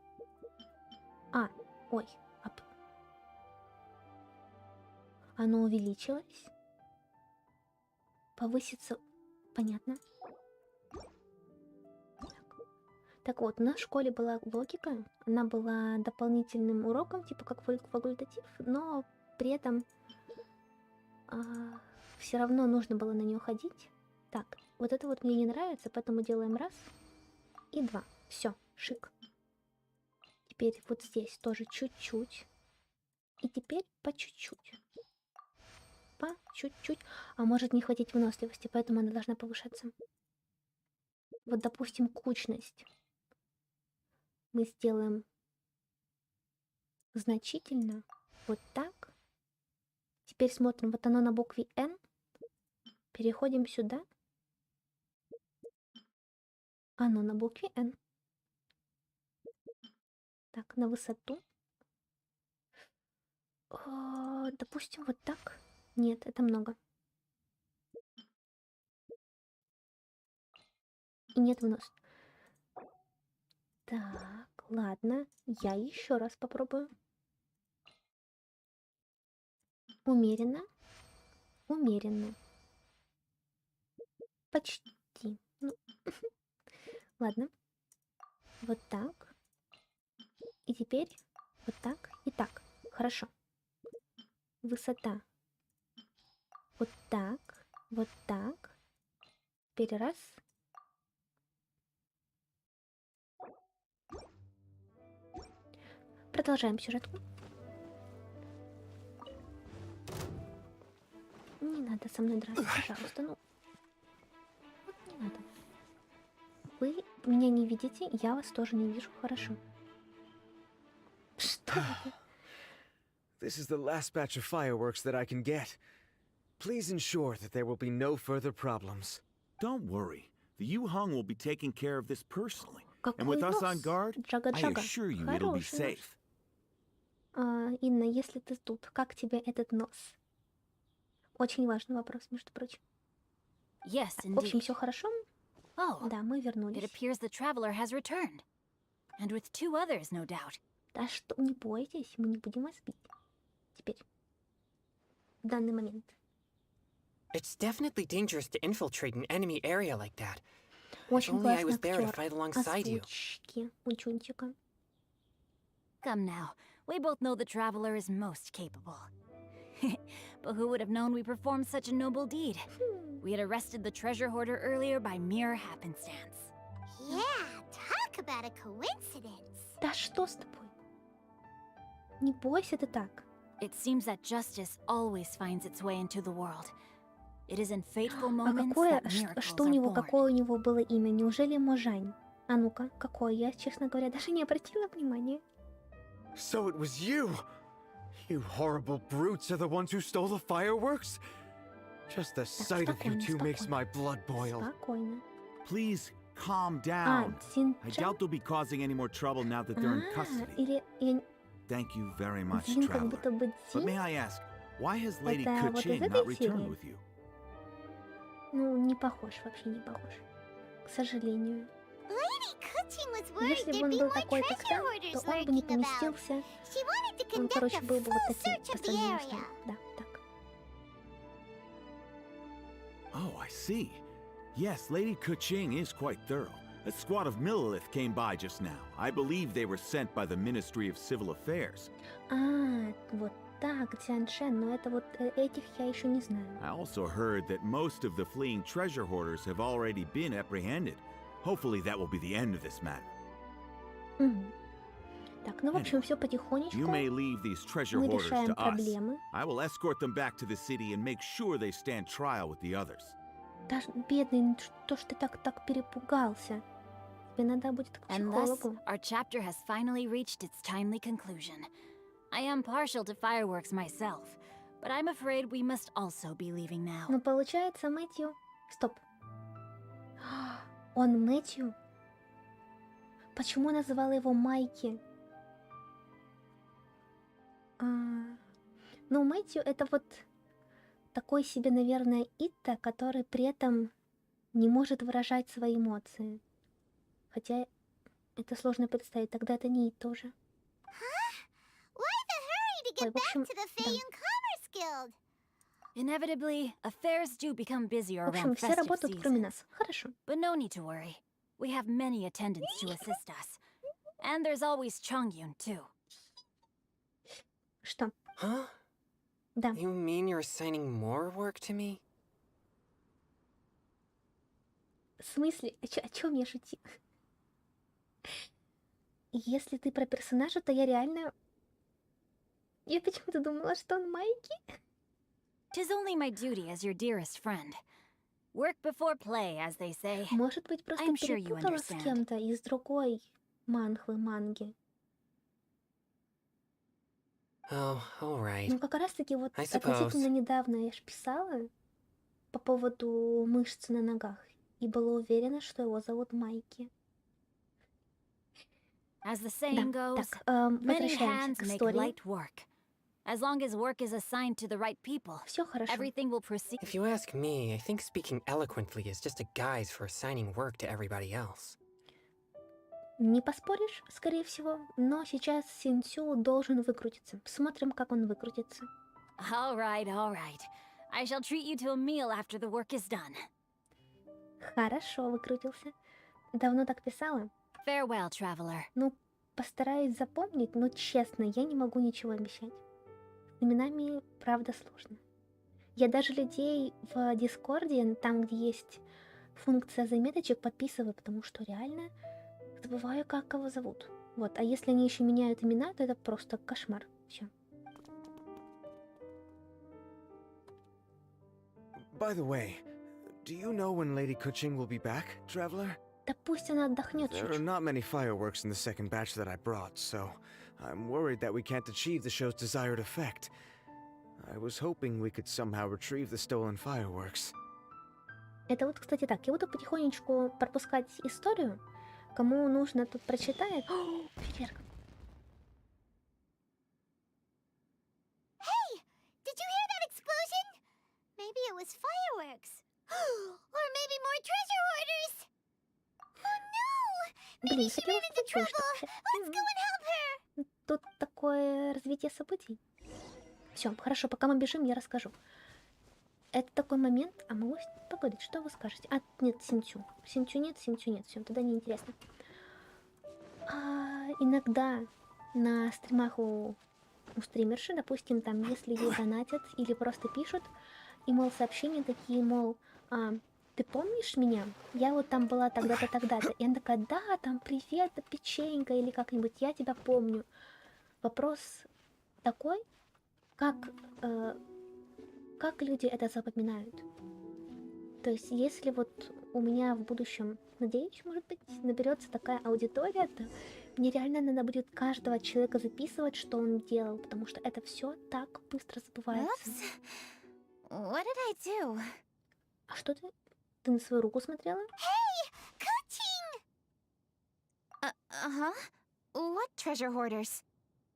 Speaker 1: Ой. Оно увеличилось. Повысится. Понятно. Так вот, у нас в школе была логика. Она была дополнительным уроком, типа как факультатив, но при этом все равно нужно было на нее ходить. Так, вот это вот мне не нравится, поэтому делаем раз и два. Все, шик. Теперь вот здесь тоже чуть-чуть. И теперь по чуть-чуть. По чуть-чуть. А может не хватить выносливости, поэтому она должна повышаться. Вот, допустим, кучность. Мы сделаем значительно. Вот так. Теперь смотрим, вот оно на букве N. Переходим сюда. Оно на букве N. Так, на высоту. Допустим, вот так. Нет, это много. И нет вынос. Так, ладно. Я еще раз попробую. Умеренно. Умеренно. Почти. Ну, ладно. Вот так. И теперь вот так и так. Хорошо. Высота. Вот так. Вот так. Теперь раз. Продолжаем сюжетку. Не надо со мной драться, пожалуйста. Ну, вот не надо. Вы меня не видите, я вас тоже не вижу. Хорошо. Что это?
Speaker 4: This is the last batch of fireworks that I can get. Please ensure that there will be no further problems.
Speaker 21: Don't worry. The Yu-Hung will be taking care of this personally.
Speaker 1: Какой
Speaker 21: And with us
Speaker 1: нос?
Speaker 21: on guard, I
Speaker 1: Джага-джага.
Speaker 21: assure you it'll be
Speaker 1: Хороший нос.
Speaker 21: safe.
Speaker 1: Инна, если ты тут, как тебе этот нос? Очень важный вопрос, между прочим.
Speaker 6: Yes,
Speaker 1: В общем,
Speaker 6: indeed.
Speaker 1: все хорошо?
Speaker 6: Oh,
Speaker 1: Да, мы
Speaker 6: it
Speaker 1: вернулись.
Speaker 6: appears the traveler has returned. And with 2 others, no doubt.
Speaker 1: Да что, не бойтесь, мы не будем вас бить. Теперь. В данный момент.
Speaker 17: It's definitely dangerous to infiltrate an enemy area like that. If
Speaker 1: Очень
Speaker 17: only I
Speaker 1: классный
Speaker 17: was there to
Speaker 1: актер.
Speaker 17: fight alongside you.
Speaker 1: Озвучки у Чунтика.
Speaker 6: Come now, we both know the traveler is most capable. But who would have known we performed such a noble deed? We had arrested the treasure hoarder earlier by mere happenstance.
Speaker 5: Yeah, talk about a coincidence.
Speaker 1: Да что с тобой? Не бойся ты так.
Speaker 6: It seems that justice always finds its way into the world. It is in fateful
Speaker 1: А
Speaker 6: moments
Speaker 1: какое,
Speaker 6: that miracles
Speaker 1: что у
Speaker 6: are
Speaker 1: него,
Speaker 6: born.
Speaker 1: какое у него было имя? Неужели Можань? А ну-ка, какое? Я, честно говоря, даже не обратила внимания.
Speaker 4: So it was you! You horrible brutes are the ones who stole the fireworks? Just the sight of you
Speaker 1: спокойно,
Speaker 4: two makes
Speaker 1: спокойно.
Speaker 4: my blood boil.
Speaker 1: Спокойно.
Speaker 21: Please calm down. I
Speaker 1: Цинчан?
Speaker 21: doubt they'll be causing any more trouble now that they're in custody.
Speaker 1: Или я...
Speaker 21: Thank you very much,
Speaker 1: Дзин, как
Speaker 21: traveler.
Speaker 1: будто бы
Speaker 21: But
Speaker 1: Дзин?
Speaker 21: may I ask, why has Lady
Speaker 1: Это вот из
Speaker 21: Kuching
Speaker 1: этой
Speaker 21: not returned
Speaker 1: серии?
Speaker 21: with you?
Speaker 1: Ну, не похож, вообще не похож. К сожалению.
Speaker 5: Lady Kuching was worried
Speaker 1: Если бы
Speaker 5: there'd
Speaker 1: он
Speaker 5: be
Speaker 1: был
Speaker 5: more
Speaker 1: такой, как
Speaker 5: treasure
Speaker 1: там,
Speaker 5: hoarders
Speaker 1: то он бы не
Speaker 5: lurking about.
Speaker 1: поместился.
Speaker 5: She wanted to
Speaker 1: Он,
Speaker 5: conduct
Speaker 1: короче,
Speaker 5: a
Speaker 1: был бы вот
Speaker 5: full
Speaker 1: таким,
Speaker 5: search of the
Speaker 1: остальным
Speaker 5: area.
Speaker 1: слоем. Да, так.
Speaker 21: Oh, I see. Yes, Lady Kuching is quite thorough. A squad of Millilith came by just now. I believe they were sent by the Ministry of Civil Affairs.
Speaker 1: Вот так, Дзяншен, но это вот этих я еще не знаю.
Speaker 21: I also heard that most of the fleeing treasure hoarders have already been apprehended. Hopefully that will be the end of this matter.
Speaker 1: Мгм. Так, ну, в общем, все потихонечку.
Speaker 21: You may leave these treasure
Speaker 1: Мы
Speaker 21: hoarders
Speaker 1: решаем
Speaker 21: to us.
Speaker 1: проблемы.
Speaker 21: I will escort them back to the city and make sure they stand trial with the others.
Speaker 1: Даже бедный, ну что ж ты так перепугался? Тебе надо будет к
Speaker 6: And thus,
Speaker 1: психологу.
Speaker 6: our chapter has finally reached its timely conclusion. I am partial to fireworks myself, but I'm afraid we must also be leaving now.
Speaker 1: Ну, получается, Мэтью... Стоп. Он Мэтью? Почему называла его Майки? Ну, Мэтью это вот такой себе, наверное, Итта, который при этом не может выражать свои эмоции. Хотя это сложно представить, тогда это не Итта уже.
Speaker 5: Why the hurry to get
Speaker 1: Ой, в
Speaker 5: back
Speaker 1: общем,
Speaker 5: to the
Speaker 1: да.
Speaker 5: Feiyun Commerce Guild?
Speaker 6: Inevitably, affairs do become busier
Speaker 1: В общем,
Speaker 6: around
Speaker 1: все
Speaker 6: festive
Speaker 1: работают, кроме
Speaker 6: season.
Speaker 1: нас. Хорошо.
Speaker 6: But no need to worry. We have many attendants to assist us. And there's always Chongyun, too.
Speaker 1: Что?
Speaker 17: Huh?
Speaker 1: Да.
Speaker 17: You mean you're assigning more work to me?
Speaker 1: В смысле? О чем я шутила? Если ты про персонажа, то я реально... Я почему-то думала, что он Майки.
Speaker 6: 'Tis only my duty as your dearest friend. Work before play, as they say.
Speaker 1: Может быть, просто
Speaker 6: I'm sure you
Speaker 1: перепутала с
Speaker 6: understand.
Speaker 1: кем-то из другой манги.
Speaker 17: Oh, all right.
Speaker 1: Ну, как раз-таки вот
Speaker 17: I
Speaker 1: относительно
Speaker 17: suppose.
Speaker 1: недавно я ж писала по поводу мышц на ногах и была уверена, что его зовут Майки.
Speaker 6: As the saying
Speaker 1: Да,
Speaker 6: goes,
Speaker 1: так,
Speaker 6: many
Speaker 1: возвращаемся
Speaker 6: hands
Speaker 1: к
Speaker 6: make
Speaker 1: истории.
Speaker 6: light work. As long as work is assigned to the right people,
Speaker 1: Все хорошо.
Speaker 6: everything will proceed.
Speaker 17: If you ask me, I think speaking eloquently is just a guise for assigning work to everybody else.
Speaker 1: Не поспоришь, скорее всего, но сейчас Синсю должен выкрутиться. Посмотрим, как он выкрутится.
Speaker 6: All right, all right. I shall treat you to a meal after the work is done.
Speaker 1: Хорошо выкрутился. Давно так писала?
Speaker 6: Farewell, traveler.
Speaker 1: Ну, постараюсь запомнить, но честно, я не могу ничего обещать. С именами, правда, сложно. Я даже людей в Дискорде, там, где есть функция заметочек, подписываю, потому что реально забываю, как кого зовут. Вот, а если они еще меняют имена, то это просто кошмар. Все.
Speaker 4: By the way, do you know when Lady Kuching will be back, traveler?
Speaker 1: Да пусть она отдохнет
Speaker 4: There are
Speaker 1: чуть-чуть.
Speaker 4: not many fireworks in the second batch that I brought, so I'm worried that we can't achieve the show's desired effect. I was hoping we could somehow retrieve the stolen fireworks.
Speaker 1: Это вот, кстати, так. Я буду потихонечку пропускать историю. Кому нужно, тут прочитает. О, фейерверк.
Speaker 5: Hey! Did you hear that explosion? Maybe it was fireworks. Or maybe more treasure hoarders. Oh no! Maybe she ran into trouble. Let's go and help her.
Speaker 1: Тут такое развитие событий. Все, хорошо, пока мы бежим, я расскажу. Это такой момент, а могу погодить, что вы скажете? А, нет, Синтю. Синтю нет, все, тогда неинтересно. Иногда на стримах у стримерши, допустим, там, если ей донатят или просто пишут, и, мол, сообщения такие, мол, ты помнишь меня? Я вот там была тогда-то, тогда-то. И она такая, да, там, привет, печенька, или как-нибудь, я тебя помню. Вопрос такой, как люди это запоминают? То есть, если вот у меня в будущем, надеюсь, может быть, наберется такая аудитория, то мне реально надо будет каждого человека записывать, что он делал, потому что это все так быстро забывается.
Speaker 3: What did I do?
Speaker 1: А что ты? Ты на свою руку смотрела?
Speaker 5: Hey! Coaching!
Speaker 3: Uh-huh. What treasure hoarders?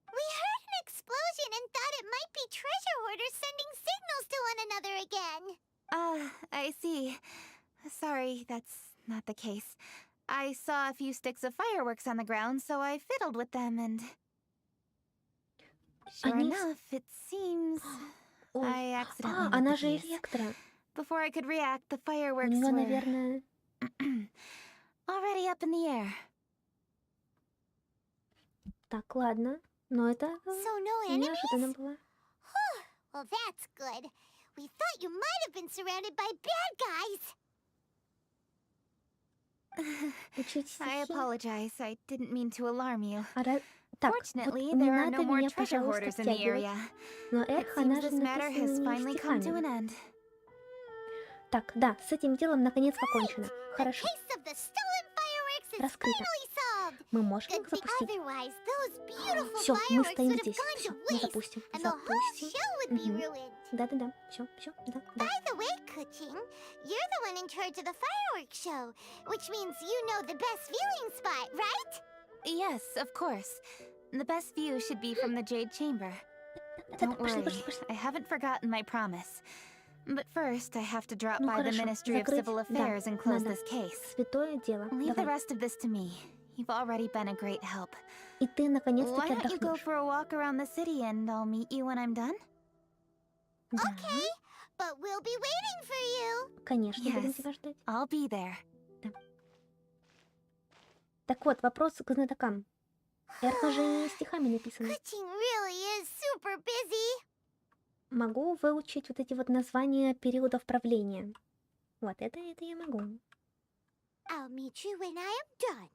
Speaker 5: We heard an explosion and thought it might be treasure hoarders sending signals to one another again.
Speaker 3: I see. Sorry, that's not the case. I saw a few sticks of fireworks on the ground, so I fiddled with them and... Sure enough, it seems... I accidentally lit
Speaker 1: она
Speaker 3: the
Speaker 1: же
Speaker 3: fuse.
Speaker 1: электро.
Speaker 3: Before I could react, the
Speaker 1: У
Speaker 3: fireworks
Speaker 1: нее,
Speaker 3: were...
Speaker 1: наверное...
Speaker 3: already up in the air.
Speaker 1: Так, ладно. Но это
Speaker 5: So no
Speaker 1: неожиданно
Speaker 5: enemies?
Speaker 1: было.
Speaker 5: Well, that's good. We thought you might have been surrounded by bad guys.
Speaker 1: Учить
Speaker 3: I
Speaker 1: стихи.
Speaker 3: apologize. I didn't mean to alarm you.
Speaker 1: Так,
Speaker 3: Fortunately,
Speaker 1: вот не
Speaker 3: there are
Speaker 1: надо
Speaker 3: no more
Speaker 1: меня,
Speaker 3: treasure
Speaker 1: пожалуйста,
Speaker 3: hoarders in the
Speaker 1: втягивать.
Speaker 3: area.
Speaker 1: Но
Speaker 3: It
Speaker 1: эх, она
Speaker 3: seems
Speaker 1: же
Speaker 3: this matter has
Speaker 1: написана не
Speaker 3: finally come to an
Speaker 1: стихами.
Speaker 3: end.
Speaker 1: Так, да, с этим делом наконец покончено. Хорошо.
Speaker 5: Case of the stolen fireworks is
Speaker 1: Раскрыто.
Speaker 5: finally solved.
Speaker 1: Мы можем их
Speaker 5: Good,
Speaker 1: запустить.
Speaker 5: otherwise, those beautiful
Speaker 1: Все, мы
Speaker 5: fireworks
Speaker 1: стоим
Speaker 5: would have
Speaker 1: здесь.
Speaker 5: gone
Speaker 1: Все,
Speaker 5: to
Speaker 1: мы
Speaker 5: waste,
Speaker 1: запустим.
Speaker 5: and the whole
Speaker 1: Запустим.
Speaker 5: show would be ruined.
Speaker 1: Да-да-да, все, да.
Speaker 5: By the way, Kuching, you're the one in charge of the fireworks show, which means you know the best viewing spot, right?
Speaker 3: Yes, of course. The best view should be from the Jade Chamber. Don't worry, I haven't forgotten my promise. But first, I have to drop
Speaker 1: Ну
Speaker 3: by the
Speaker 1: хорошо,
Speaker 3: Ministry of
Speaker 1: закрыть,
Speaker 3: Civil
Speaker 1: да,
Speaker 3: Affairs and close
Speaker 1: надо.
Speaker 3: this case.
Speaker 1: Святое дело.
Speaker 3: Leave the
Speaker 1: Давай.
Speaker 3: rest of this to me. You've already been a great help.
Speaker 1: И ты
Speaker 3: Why
Speaker 1: наконец-таки
Speaker 3: don't you go
Speaker 1: отдохнешь.
Speaker 3: for a walk around the city and I'll meet you when I'm done?
Speaker 1: Да,
Speaker 5: Okay, but we'll be waiting for you.
Speaker 1: конечно, будем
Speaker 3: Yes,
Speaker 1: тебя ждать.
Speaker 3: I'll be there.
Speaker 1: Так вот, вопрос к знатокам. Это же не стихами написано.
Speaker 5: Kuching really is super busy.
Speaker 1: Могу выучить вот эти вот названия периодов правления. Вот это я могу.
Speaker 5: I'll meet you when I am done.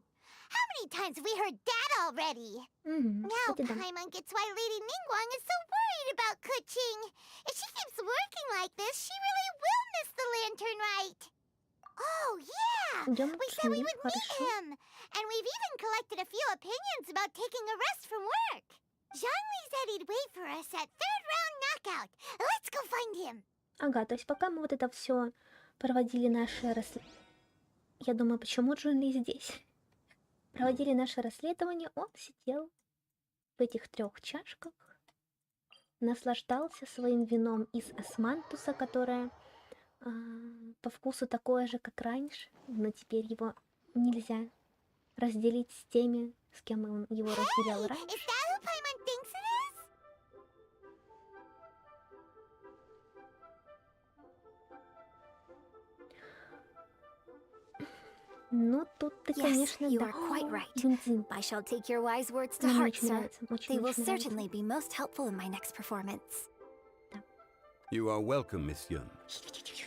Speaker 5: How many times have we heard that already?
Speaker 1: Угу,
Speaker 5: Now
Speaker 1: кстати, да.
Speaker 5: Paimon gets why Lady Ningguang is so worried about Kuching. If she keeps working like this, she really will miss the lantern rite. Oh, yeah!
Speaker 1: Идем
Speaker 5: We
Speaker 1: к
Speaker 5: said we
Speaker 1: ним,
Speaker 5: would meet
Speaker 1: хорошо.
Speaker 5: him. And we've even collected a few opinions about taking a rest from work. Zhangli said he'd wait for us at third round knockout. Let's go find him.
Speaker 1: Ага, то есть пока мы вот это все проводили наше расследование... Я думаю, почему Джун Ли здесь? Проводили наше расследование, он сидел в этих 3 чашках, наслаждался своим вином из османтуса, которое по вкусу такое же, как раньше, но теперь его нельзя разделить с теми, с кем он его разделял раньше.
Speaker 5: Is that who Paimon thinks it is?
Speaker 1: Ну, тут ты,
Speaker 2: Yes,
Speaker 1: конечно,
Speaker 2: you
Speaker 1: да.
Speaker 2: are quite right.
Speaker 1: Юнцзин.
Speaker 2: I shall take your wise words to
Speaker 1: Мне
Speaker 2: heart,
Speaker 1: очень
Speaker 2: sir.
Speaker 1: нравится,
Speaker 2: They will
Speaker 1: очень нравится.
Speaker 2: certainly be most helpful in my next performance.
Speaker 7: You are welcome, Miss Yun.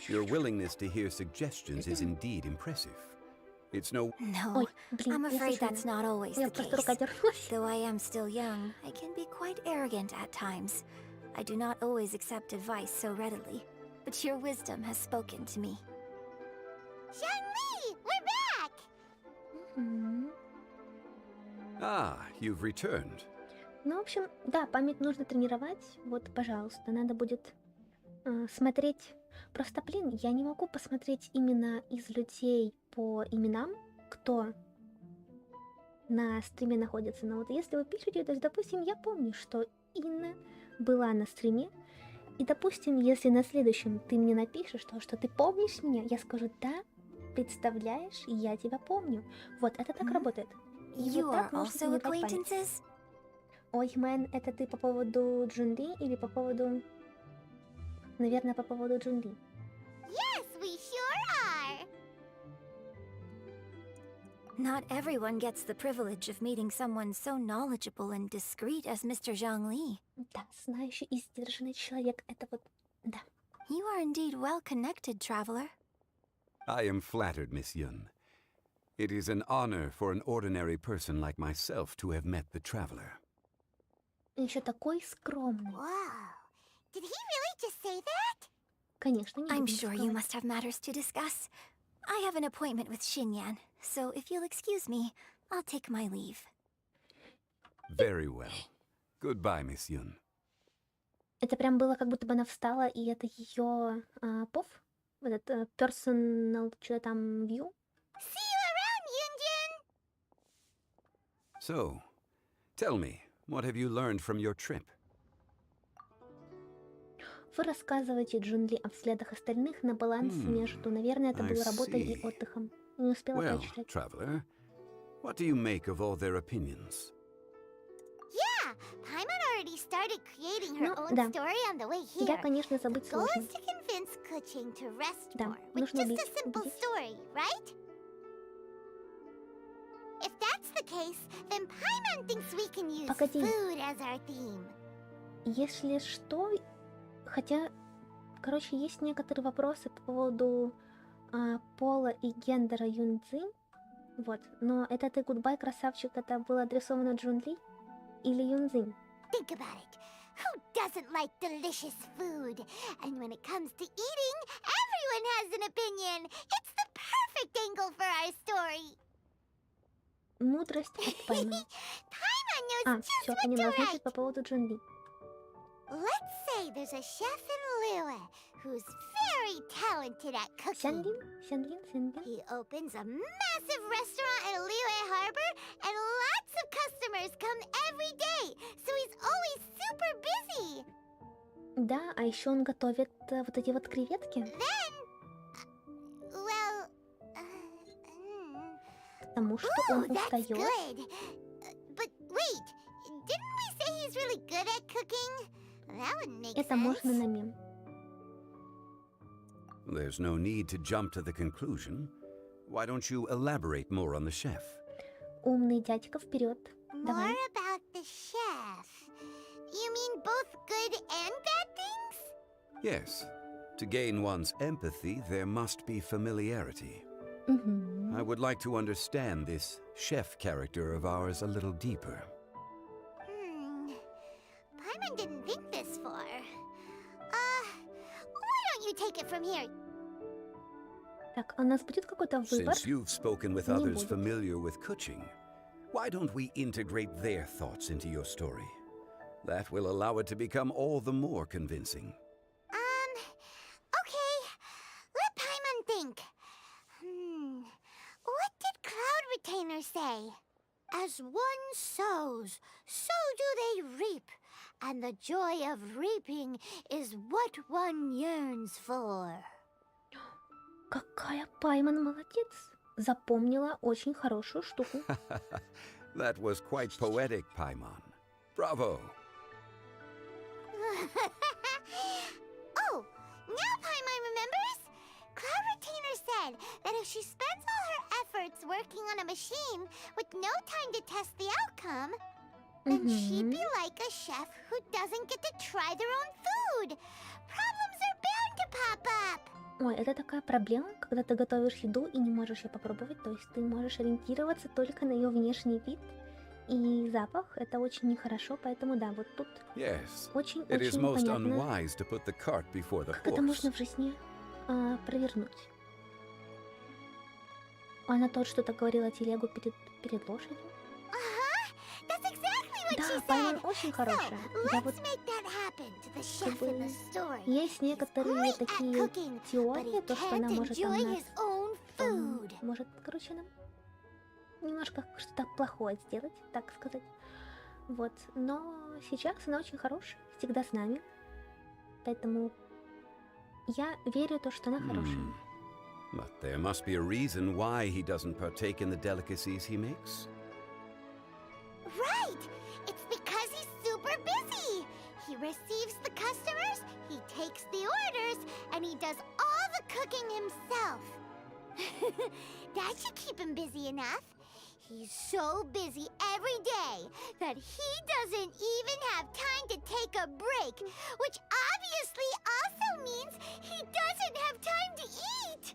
Speaker 7: Your willingness to hear suggestions is indeed impressive. It's no...
Speaker 2: No,
Speaker 1: Ой, блин,
Speaker 2: I'm
Speaker 1: я
Speaker 2: afraid
Speaker 1: случайно.
Speaker 2: that's not always
Speaker 1: Я
Speaker 2: the
Speaker 1: просто рука
Speaker 2: case.
Speaker 1: дернулась.
Speaker 2: Though I am still young, I can be quite arrogant at times. I do not always accept advice so readily, but your wisdom has spoken to me.
Speaker 5: Zhangli, we're back!
Speaker 1: Мгм.
Speaker 7: Ah, you've returned.
Speaker 1: Ну, в общем, да, память нужно тренировать. Вот, пожалуйста, надо будет смотреть Просто, блин, я не могу посмотреть именно из людей по именам, кто на стриме находится. Но вот если вы пишете, то есть, допустим, я помню, что Инна была на стриме, и, допустим, если на следующем ты мне напишешь то, что ты помнишь меня, я скажу, да, представляешь, я тебя помню. Вот, это так работает. И вот так нужно тренировать память. Ой, Мэн, это ты по поводу Джунли или по поводу... Наверное, по поводу Джунли.
Speaker 5: Yes, we sure are!
Speaker 2: Not everyone gets the privilege of meeting someone so knowledgeable and discreet as Mr. Zhang Li.
Speaker 1: Да, знающий и сдержанный человек, это вот... Да.
Speaker 2: You are indeed well connected, traveler.
Speaker 7: I am flattered, Miss Yun. It is an honor for an ordinary person like myself to have met the traveler.
Speaker 1: Еще такой скромный.
Speaker 5: Wow. Did he really just say that?
Speaker 1: Конечно, не
Speaker 2: I'm
Speaker 1: будем
Speaker 2: sure you
Speaker 1: скрывать.
Speaker 2: must have matters to discuss. I have an appointment with Xinyan, so if you'll excuse me, I'll take my leave.
Speaker 7: Very well. Goodbye, Miss Yun.
Speaker 1: Это прям было, как будто бы она встала, и это ее пов, вот этот personal, что там, view.
Speaker 5: See you around, Yunjin!
Speaker 7: So, tell me, what have you learned from your trip?
Speaker 1: Вы рассказываете Джунли о взглядах остальных на баланс между, наверное, это было работой и отдыхом. Не успела прочитать.
Speaker 7: Traveler, what do you make of all their opinions?
Speaker 5: Yeah, Paimon already started creating her own
Speaker 1: да.
Speaker 5: story on the way here.
Speaker 1: Я, конечно, забыть
Speaker 5: The goal
Speaker 1: сложно.
Speaker 5: is to convince Kuching to rest
Speaker 1: Да,
Speaker 5: more with
Speaker 1: нужно
Speaker 5: just a simple story, right? If that's the case, then Paimon thinks we can use food as our theme.
Speaker 1: Если что, хотя, короче, есть некоторые вопросы по поводу пола и гендера Юнцзы. Вот, но это ты, гудбай, красавчик, это было адресовано Джунли или Юнцзы?
Speaker 5: Think about it. Who doesn't like delicious food? And when it comes to eating, everyone has an opinion. It's the perfect angle for our story.
Speaker 1: Мудрость от Паймона. Все, поняла, значит, по поводу Джунли.
Speaker 5: Let's say there's a chef in Liyue who's very talented at cooking.
Speaker 1: Сянлин.
Speaker 5: He opens a massive restaurant in Liyue Harbor, and lots of customers come every day, so he's always super busy.
Speaker 1: Да, а еще он готовит вот эти вот креветки.
Speaker 5: Well,
Speaker 1: Потому что он устает.
Speaker 5: good. But wait, didn't we say he's really good at cooking? That would make
Speaker 1: Это можно на мем.
Speaker 7: There's no need to jump to the conclusion. Why don't you elaborate more on the chef?
Speaker 1: Умный дядька, вперед.
Speaker 5: More
Speaker 1: Давай.
Speaker 5: about the chef. You mean both good and bad things?
Speaker 7: Yes. To gain one's empathy, there must be familiarity. I would like to understand this chef character of ours a little deeper.
Speaker 5: Paimon didn't think this far. Why don't you take it from here?
Speaker 1: Так, а у нас будет какой-то выбор?
Speaker 7: Since you've spoken with
Speaker 1: Не
Speaker 7: others
Speaker 1: будет.
Speaker 7: familiar with Kuching, why don't we integrate their thoughts into your story? That will allow it to become all the more convincing.
Speaker 5: Okay. Let Paimon think. What did Cloud Retainer say? As one sows, so do they reap. And the joy of reaping is what one yearns for.
Speaker 1: Какая Паймон молодец. Запомнила очень хорошую штуку.
Speaker 7: That was quite poetic, Paimon. Bravo!
Speaker 5: Oh, now Paimon remembers? Cloud Retainer said that if she spends all her efforts working on a machine with no time to test the outcome, then she'd be like a chef who doesn't get to try their own food. Problems are bound to pop up.
Speaker 1: Ой, это такая проблема, когда ты готовишь еду и не можешь ее попробовать. То есть ты можешь ориентироваться только на ее внешний вид и запах. Это очень нехорошо, поэтому да, вот тут
Speaker 7: Yes,
Speaker 1: очень
Speaker 7: it is most
Speaker 1: понятно,
Speaker 7: unwise to put the cart before the
Speaker 1: как это
Speaker 7: horse.
Speaker 1: можно в жизни провернуть. Она тут что-то говорила телегу перед лошадью.
Speaker 5: That's exactly what she
Speaker 1: Пайман
Speaker 5: said.
Speaker 1: очень
Speaker 5: So,
Speaker 1: хорошая. Я вот
Speaker 5: let's make that happen to the chef in the story.
Speaker 1: есть некоторые
Speaker 5: Great at
Speaker 1: такие
Speaker 5: cooking, but
Speaker 1: теории,
Speaker 5: he
Speaker 1: то, что она
Speaker 5: can't
Speaker 1: может там
Speaker 5: enjoy
Speaker 1: нас...
Speaker 5: his own food.
Speaker 1: Может, короче, нам немножко что-то плохое сделать, так сказать. Вот. Но сейчас она очень хорошая, всегда с нами. Поэтому я верю в то, что она хорошая.
Speaker 7: But there must be a reason why he doesn't partake in the delicacies he makes.
Speaker 5: Right! It's because he's super busy. He receives the customers, he takes the orders, and he does all the cooking himself. That should keep him busy enough. He's so busy every day that he doesn't even have time to take a break, which obviously also means he doesn't have time to eat.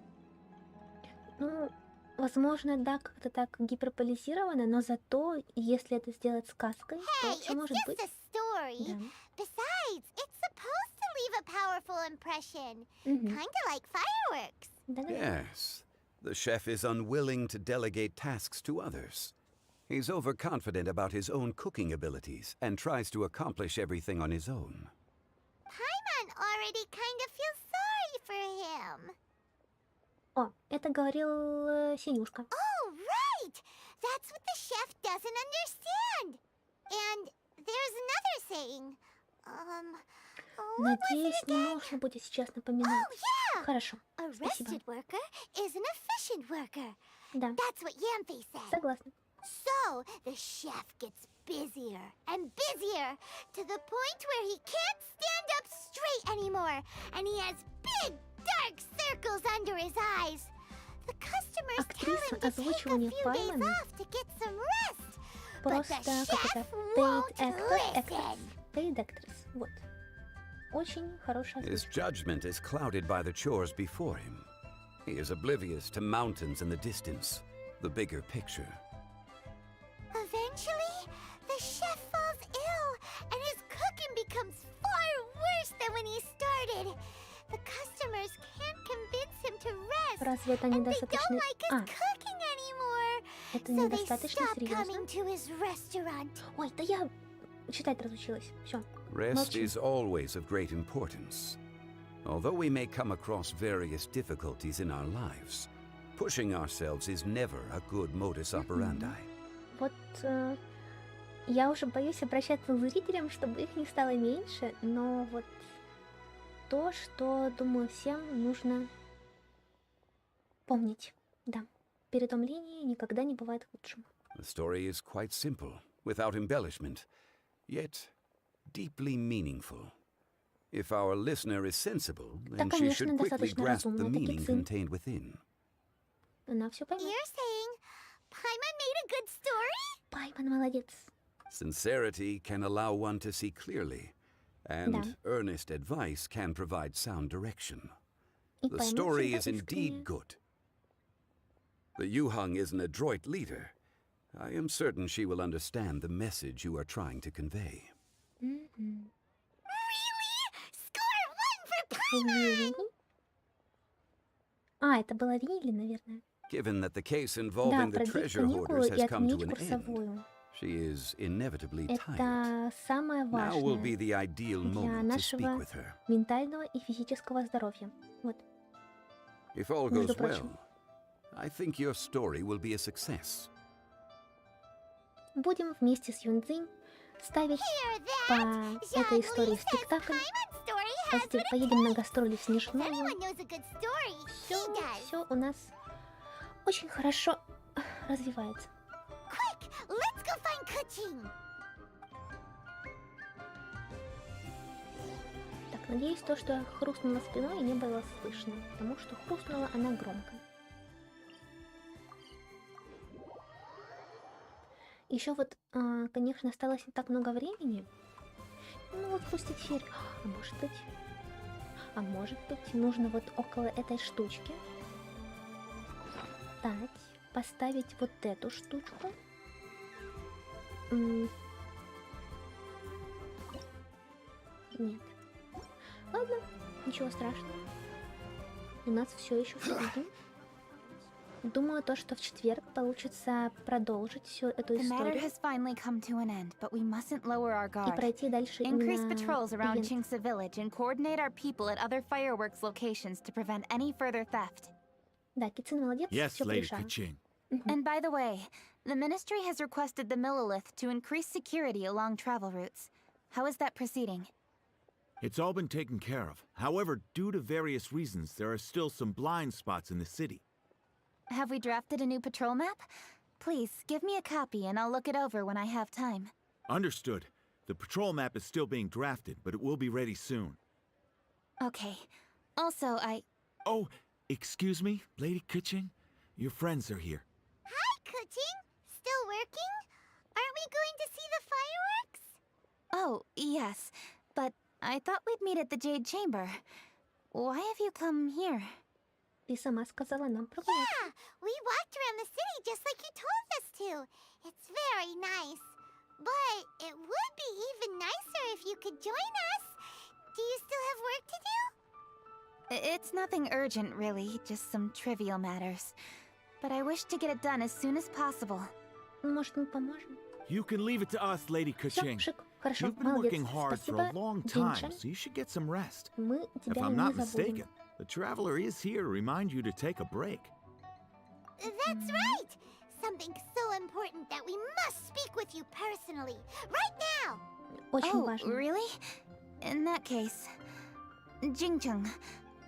Speaker 1: Ну, возможно, да, как-то так гиперполизировано, но зато, если это сделать сказкой, то
Speaker 5: Hey,
Speaker 1: все
Speaker 5: it's
Speaker 1: может
Speaker 5: just
Speaker 1: быть.
Speaker 5: a story.
Speaker 1: Да.
Speaker 5: Besides, it's supposed to leave a powerful impression.
Speaker 1: Мгм.
Speaker 5: Kinda like fireworks.
Speaker 7: Yes. The chef is unwilling to delegate tasks to others. He's overconfident about his own cooking abilities and tries to accomplish everything on his own.
Speaker 5: Paimon already kind of feels sorry for him.
Speaker 1: О, это говорил Синюшка.
Speaker 5: Oh, right! That's what the chef doesn't understand. And there's another saying. What was
Speaker 1: Надеюсь,
Speaker 5: it
Speaker 1: не
Speaker 5: again?
Speaker 1: нужно будет сейчас напоминать.
Speaker 5: Oh, yeah!
Speaker 1: Хорошо,
Speaker 5: A
Speaker 1: спасибо.
Speaker 5: rested worker is an efficient worker.
Speaker 1: Да,
Speaker 5: That's what Yamfe said.
Speaker 1: согласна.
Speaker 5: So, the chef gets busier and busier to the point where he can't stand up straight anymore, and he has big, dark circles under his eyes. The customers tell him to take a
Speaker 1: озвучивания
Speaker 5: few days
Speaker 1: Паймана
Speaker 5: off to get some rest, but
Speaker 1: Просто
Speaker 5: the
Speaker 1: как это
Speaker 5: chef won't
Speaker 1: actress.
Speaker 5: listen.
Speaker 1: Paid actress. Вот. Очень хорошая
Speaker 7: His
Speaker 1: озвучка.
Speaker 7: judgment is clouded by the chores before him. He is oblivious to mountains in the distance, the bigger picture.
Speaker 5: Eventually, the chef falls ill, and his cooking becomes far worse than when he started. The customers can't convince him to rest,
Speaker 1: Разве это
Speaker 5: and they
Speaker 1: недостаточно...
Speaker 5: don't like his
Speaker 1: А,
Speaker 5: cooking anymore.
Speaker 1: это
Speaker 5: So they
Speaker 1: недостаточно
Speaker 5: stop
Speaker 1: серьезно?
Speaker 5: coming to his restaurant.
Speaker 1: Ой, да я читать разучилась. Все.
Speaker 7: Rest
Speaker 1: Молчим.
Speaker 7: is always of great importance. Although we may come across various difficulties in our lives, pushing ourselves is never a good modus operandi.
Speaker 1: Вот я уже боюсь обращаться к зрителям, чтобы их не стало меньше, но вот то, что, думаю, всем нужно помнить. Да, переутомление никогда не бывает худшим.
Speaker 7: The story is quite simple, without embellishment, yet deeply meaningful. If our listener is sensible, then she
Speaker 1: конечно,
Speaker 7: should quickly
Speaker 1: достаточно
Speaker 7: grasp the
Speaker 1: разумно,
Speaker 7: meaning
Speaker 1: таки сын.
Speaker 7: contained within.
Speaker 1: Она все поймет.
Speaker 5: You're saying Paimon made a good story?
Speaker 1: Пайман молодец.
Speaker 7: Sincerity can allow one to see clearly, and
Speaker 1: Да.
Speaker 7: earnest advice can provide sound direction.
Speaker 1: И
Speaker 7: The
Speaker 1: Пайман
Speaker 7: story
Speaker 1: всегда
Speaker 7: is indeed
Speaker 1: искренняя.
Speaker 7: good. The Yuhang is an adroit leader. I am certain she will understand the message you are trying to convey.
Speaker 1: Мгм.
Speaker 5: Really? Score one for Paimon!
Speaker 1: Really? А, это была Вилли, наверное.
Speaker 7: Given that the case
Speaker 1: Да,
Speaker 7: involving the
Speaker 1: продлить
Speaker 7: treasure
Speaker 1: каникулы
Speaker 7: hoarders
Speaker 1: и
Speaker 7: has come to
Speaker 1: отменить
Speaker 7: an end,
Speaker 1: курсовую.
Speaker 7: she is inevitably tired.
Speaker 1: Это самое
Speaker 7: Now will be
Speaker 1: важное
Speaker 7: the ideal
Speaker 1: для
Speaker 7: moment to speak
Speaker 1: нашего
Speaker 7: with her.
Speaker 1: ментального и физического здоровья. Вот.
Speaker 7: If all
Speaker 1: Между
Speaker 7: goes
Speaker 1: прочим.
Speaker 7: well, I think your story will be a success.
Speaker 1: Будем вместе с Юнцзинь ставить по этой истории спектакль. А затем поедем на гастроли в Снежную.
Speaker 5: Anyone knows a good story, he does.
Speaker 1: Все у нас очень хорошо развивается.
Speaker 5: Quick, let's go find Kuching.
Speaker 1: Так, надеюсь, то, что я хрустнула спиной, не было слышно, потому что хрустнула она громко. Еще вот, конечно, осталось не так много времени. Ну вот хрустить ферь. А может быть, нужно вот около этой штучки встать, поставить вот эту штучку. Нет. Ладно, ничего страшного. У нас все еще впереди. Думаю, то, что в четверг получится продолжить всю эту
Speaker 3: The matter
Speaker 1: историю
Speaker 3: has finally come to an end, but we mustn't lower our
Speaker 1: и
Speaker 3: guard.
Speaker 1: пройти дальше
Speaker 3: Increase
Speaker 1: именно
Speaker 3: patrols around
Speaker 1: ивент.
Speaker 3: Chingsa Village and coordinate our people at other fireworks locations to prevent any further theft.
Speaker 1: Да, Кицин молодец,
Speaker 21: Yes,
Speaker 1: все
Speaker 21: Lady
Speaker 1: порешаем.
Speaker 21: Kaching.
Speaker 3: And by the way, the Ministry has requested the Millilith to increase security along travel routes. How is that proceeding?
Speaker 21: It's all been taken care of. However, due to various reasons, there are still some blind spots in the city.
Speaker 3: Have we drafted a new patrol map? Please, give me a copy and I'll look it over when I have time.
Speaker 21: Understood. The patrol map is still being drafted, but it will be ready soon.
Speaker 3: Okay. Also,
Speaker 21: Oh, excuse me, Lady Kaching? Your friends are here.
Speaker 5: Hi, Kuching. Still working? Aren't we going to see the fireworks?
Speaker 3: Oh, yes. But I thought we'd meet at the Jade Chamber. Why have you come here?
Speaker 1: Ты сама сказала нам прогуляться.
Speaker 5: Yeah, we walked around the city just like you told us to. It's very nice. But it would be even nicer if you could join us. Do you still have work to do?
Speaker 3: It's nothing urgent, really. Just some trivial matters. But I wish to get it done as soon as possible.
Speaker 1: Может, мы поможем?
Speaker 21: You can leave it to us, Lady Kaching.
Speaker 1: Шик, хорошо,
Speaker 21: You've been
Speaker 1: молодец.
Speaker 21: working hard for
Speaker 1: Спасибо,
Speaker 21: a long time,
Speaker 1: Genshin.
Speaker 21: so you should get some rest.
Speaker 1: Мы
Speaker 21: If
Speaker 1: тебя
Speaker 21: I'm
Speaker 1: не
Speaker 21: not
Speaker 1: забудем.
Speaker 21: mistaken, the Traveler is here to remind you to take a break.
Speaker 5: That's right. Something so important that we must speak with you personally. Right now.
Speaker 1: Очень
Speaker 3: Oh,
Speaker 1: важно.
Speaker 3: really? In that case, Jingcheng,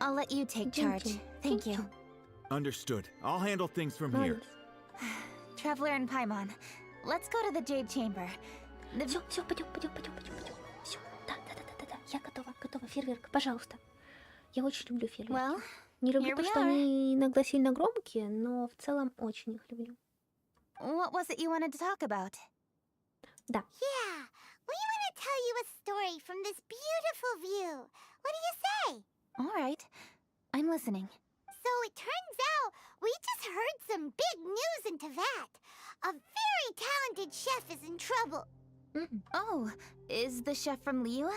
Speaker 3: I'll let you take charge.
Speaker 1: Jingcheng,
Speaker 3: Thank you.
Speaker 1: Jingcheng.
Speaker 21: Understood. I'll handle things from here.
Speaker 1: Молодец.
Speaker 3: Traveler and Paimon, let's go to the Jade Chamber.
Speaker 1: Все, пойдем. Все, да. Я готова. Фейерверк, пожалуйста. Я очень люблю фейерверки.
Speaker 3: Well,
Speaker 1: Не люблю,
Speaker 3: here
Speaker 1: потому
Speaker 3: we
Speaker 1: что
Speaker 3: are.
Speaker 1: они иногда сильно громкие, но в целом очень их люблю.
Speaker 3: What was it you wanted to talk about?
Speaker 1: Да.
Speaker 5: Yeah, we want to tell you a story from this beautiful view. What do you say?
Speaker 3: All right. I'm listening.
Speaker 5: So it turns out we just heard some big news in Teyvat. A very talented chef is in trouble.
Speaker 3: Oh, is the chef from Liyue?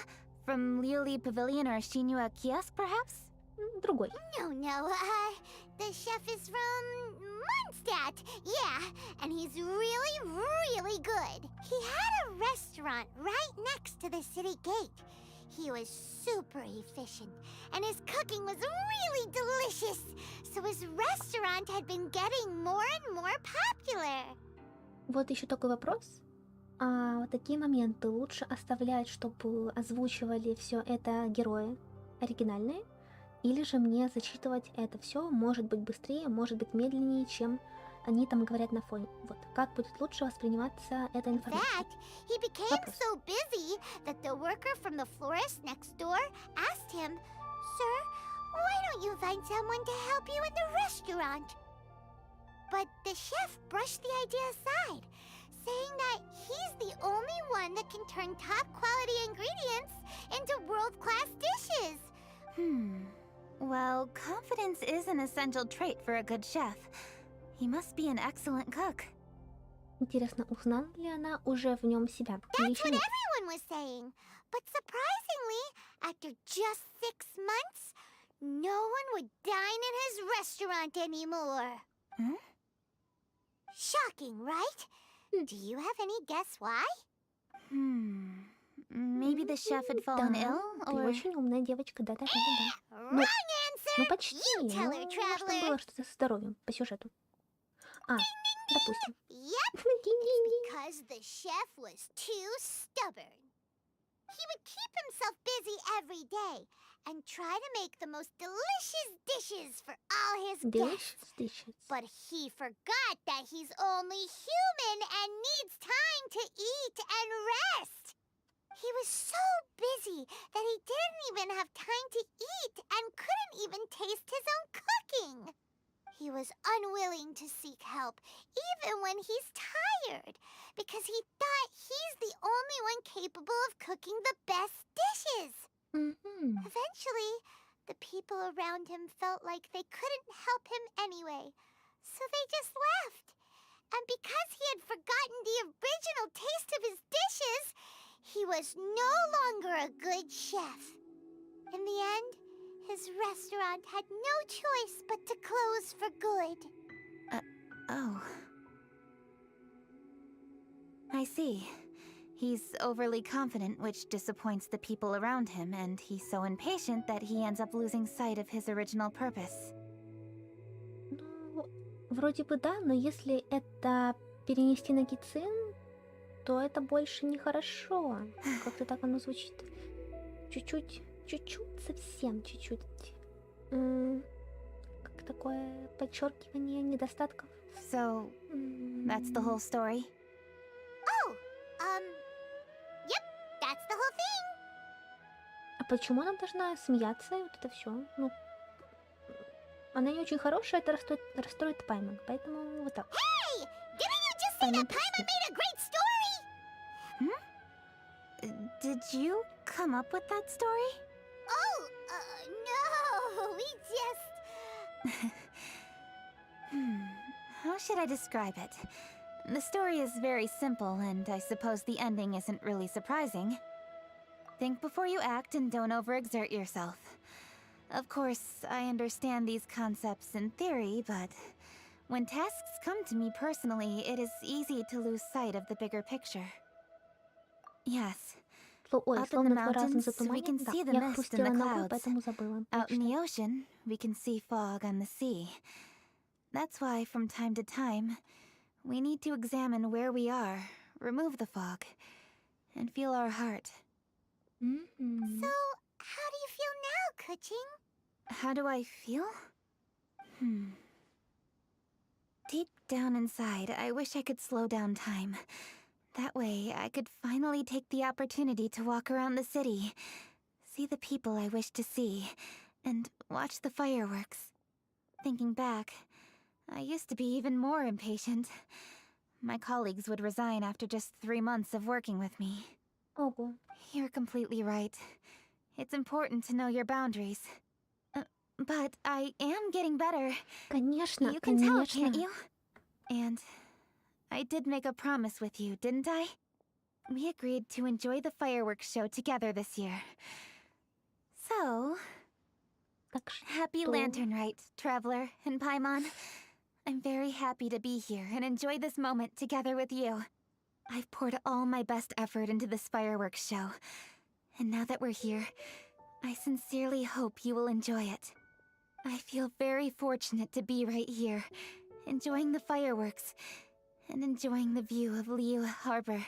Speaker 3: From Liuli Pavilion or Shinua Kiosk, perhaps?
Speaker 1: Другой.
Speaker 5: No. The chef is from Mondstadt. Yeah, and he's really good. He had a restaurant right next to the city gate. He was super efficient, and his cooking was really delicious. So his restaurant had been getting more and more popular.
Speaker 1: Вот еще такой вопрос. А такие моменты лучше оставлять, чтобы озвучивали все это герои оригинальные, или же мне зачитывать это все, может быть быстрее, может быть медленнее, чем они там говорят на фоне. Вот как будет лучше восприниматься эта информация?
Speaker 5: He became so busy that the worker from the florist next door asked him, "Sir, why don't you find someone to help you in the restaurant?" But the chef brushed the idea aside, saying that he's the only one that can turn top-quality ingredients into world-class dishes.
Speaker 3: Well, confidence is an essential trait for a good chef. He must be an excellent cook.
Speaker 1: Интересно, узнала ли она уже в нем себя? Или
Speaker 5: That's
Speaker 1: еще
Speaker 5: what
Speaker 1: нет?
Speaker 5: everyone was saying. But surprisingly, after just 6 months, no one would dine in his restaurant anymore. Shocking, right? Do you have any guess why?
Speaker 3: Maybe the chef had fallen
Speaker 1: Да,
Speaker 3: ill,
Speaker 1: ты
Speaker 3: or...
Speaker 1: очень умная девочка, да.
Speaker 5: Wrong answer!
Speaker 1: Ну почти,
Speaker 5: You tell her,
Speaker 1: может,
Speaker 5: traveler.
Speaker 1: там было что-то со здоровьем по сюжету. Допустим.
Speaker 5: Yep, it's because the chef was too stubborn. He would keep himself busy every day and try to make the most delicious dishes for all his guests.
Speaker 1: Delicious.
Speaker 5: But he forgot that he's only human and needs time to eat and rest. He was so busy that he didn't even have time to eat and couldn't even taste his own cooking. He was unwilling to seek help, even when he's tired, because he thought he's the only one capable of cooking the best dishes. Eventually, the people around him felt like they couldn't help him anyway, so they just left. And because he had forgotten the original taste of his dishes, he was no longer a good chef. In the end, his restaurant had no choice but to close for good.
Speaker 3: Oh. I see. He's overly confident, which disappoints the people around him, and he's so impatient that he ends up losing sight of his original purpose.
Speaker 1: Ну, вроде бы да, но если это перенести на Гицин, то это больше нехорошо. Как-то так оно звучит. Чуть-чуть, совсем чуть-чуть. Как такое подчеркивание недостатков.
Speaker 3: So, that's the whole story?
Speaker 5: Oh, yep, that's the whole thing.
Speaker 1: А почему она должна смеяться и вот это все? Ну, она не очень хорошая, это расстроит Пайман, поэтому вот так.
Speaker 5: Hey, didn't you just say that Paimon made a great story?
Speaker 3: Did you come up with that story?
Speaker 5: Oh, no, we just...
Speaker 3: How should I describe it? The story is very simple, and I suppose the ending isn't really surprising. Think before you act and don't overexert yourself. Of course, I understand these concepts in theory, but when tasks come to me personally, it is easy to lose sight of the bigger picture. Yes. Up in the mountains, we can see the mist in the clouds. Out in the ocean, we can see fog on the sea. That's why, from time to time, we need to examine where we are, remove the fog, and feel our heart.
Speaker 5: So, how do you feel now, Kuching?
Speaker 3: How do I feel? Deep down inside, I wish I could slow down time. That way, I could finally take the opportunity to walk around the city, see the people I wish to see, and watch the fireworks. Thinking back, I used to be even more impatient. My colleagues would resign after just 3 months of working with me.
Speaker 1: Oh,
Speaker 3: you're completely right. It's important to know your boundaries. But I am getting better.
Speaker 1: Конечно,
Speaker 3: you can tell, can't you? And I did make a promise with you, didn't I? We agreed to enjoy the fireworks show together this year. So, happy Lantern Rite, Traveler and Paimon. I'm very happy to be here and enjoy this moment together with you. I've poured all my best effort into this fireworks show. And now that we're here, I sincerely hope you will enjoy it. I feel very fortunate to be right here, enjoying the fireworks and enjoying the view of Liyue Harbor.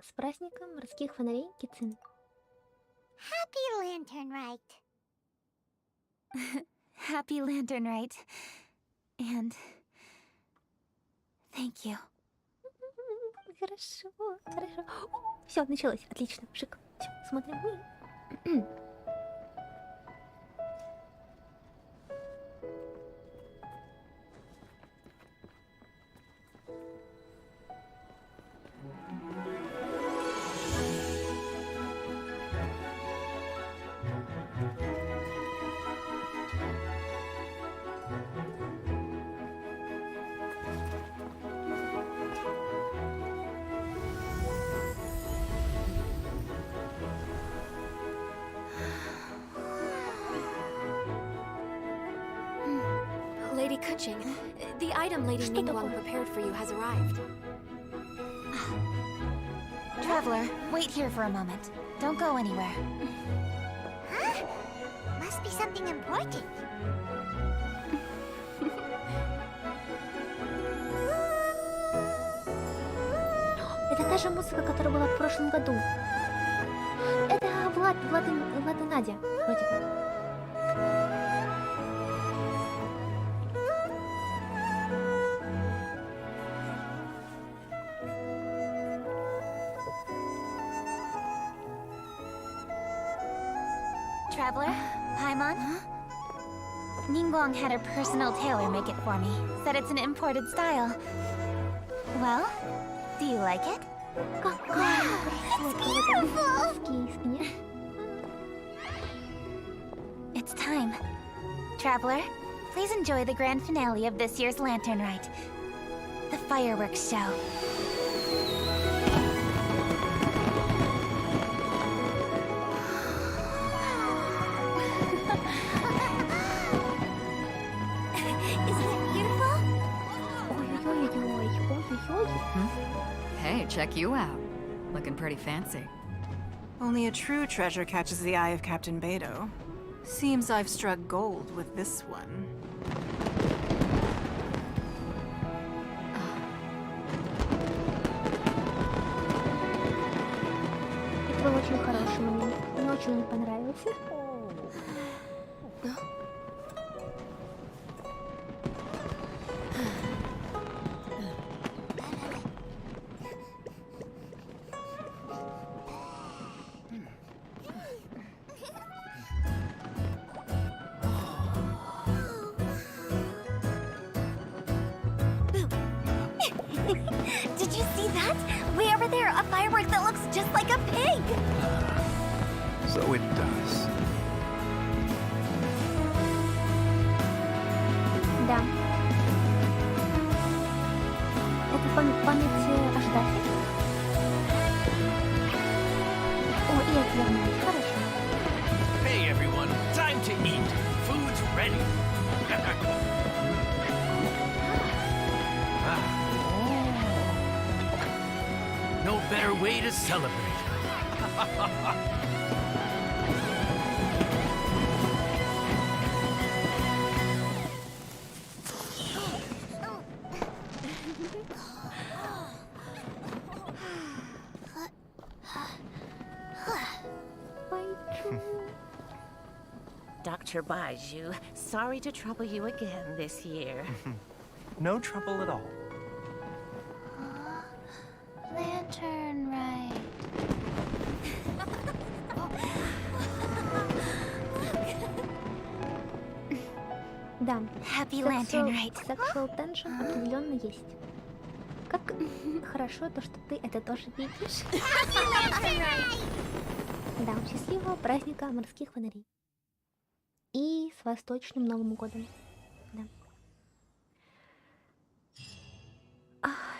Speaker 1: С праздником морских фонарей, Гицин.
Speaker 5: Happy Lantern Rite.
Speaker 3: Happy Lantern Rite. And thank you.
Speaker 1: Хорошо. Все, началось. Отлично. Шик. Все, смотрим.
Speaker 10: Lady Kuching, the item Lady Ningguang prepared for you has arrived.
Speaker 3: Traveler, wait here for a moment. Don't go anywhere.
Speaker 5: Huh? Must be something important.
Speaker 1: Это та же музыка, которая была в прошлом году. Это Влад и Надя, вроде бы.
Speaker 3: Traveler, Paimon? Ningguang had her personal tailor make it for me. Said it's an imported style. Well, do you like it? It's time. Traveler, please enjoy the grand finale of this year's Lantern Rite. The fireworks show.
Speaker 8: check you out. Looking pretty fancy.
Speaker 22: Only a true treasure catches the eye of Captain Beto. Seems I've struck gold with this one.
Speaker 1: Это был очень хороший момент. Мне очень он понравился.
Speaker 2: Did you see that? Way over there, a firework that looks just like a pig!
Speaker 7: So it does.
Speaker 1: Да. Это память о Ждафе. О, и отвернулись. Хорошо.
Speaker 23: Hey everyone, time to eat. Food's ready. No better way to celebrate.
Speaker 15: Dr. Baiju, sorry to trouble you again this year.
Speaker 12: No trouble at all.
Speaker 3: Lantern Rite.
Speaker 1: Да.
Speaker 2: Happy Lantern Rite.
Speaker 1: Sexual tension определенно есть. Как хорошо то, что ты это тоже видишь. Да, счастливого праздника морских фонарей. И с Восточным Новым Годом. Да.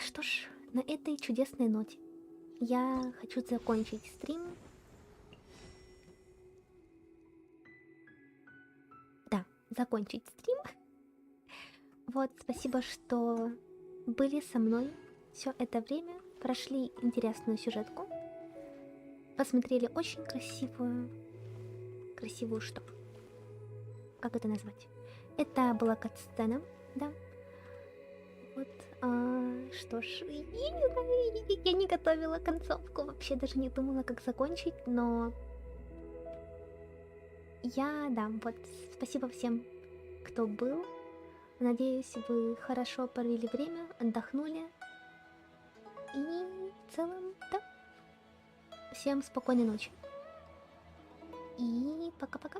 Speaker 1: Что ж, на этой чудесной ноте я хочу закончить стрим. Да, закончить стрим. Вот, спасибо, что были со мной все это время, прошли интересную сюжетку, посмотрели очень красивую что? Как это назвать? Это была кат-сцена, да. Вот, что ж, я не готовила концовку, вообще даже не думала, как закончить, но да, вот, спасибо всем, кто был. Надеюсь, вы хорошо провели время, отдохнули. И в целом, да. Всем спокойной ночи. И пока-пока.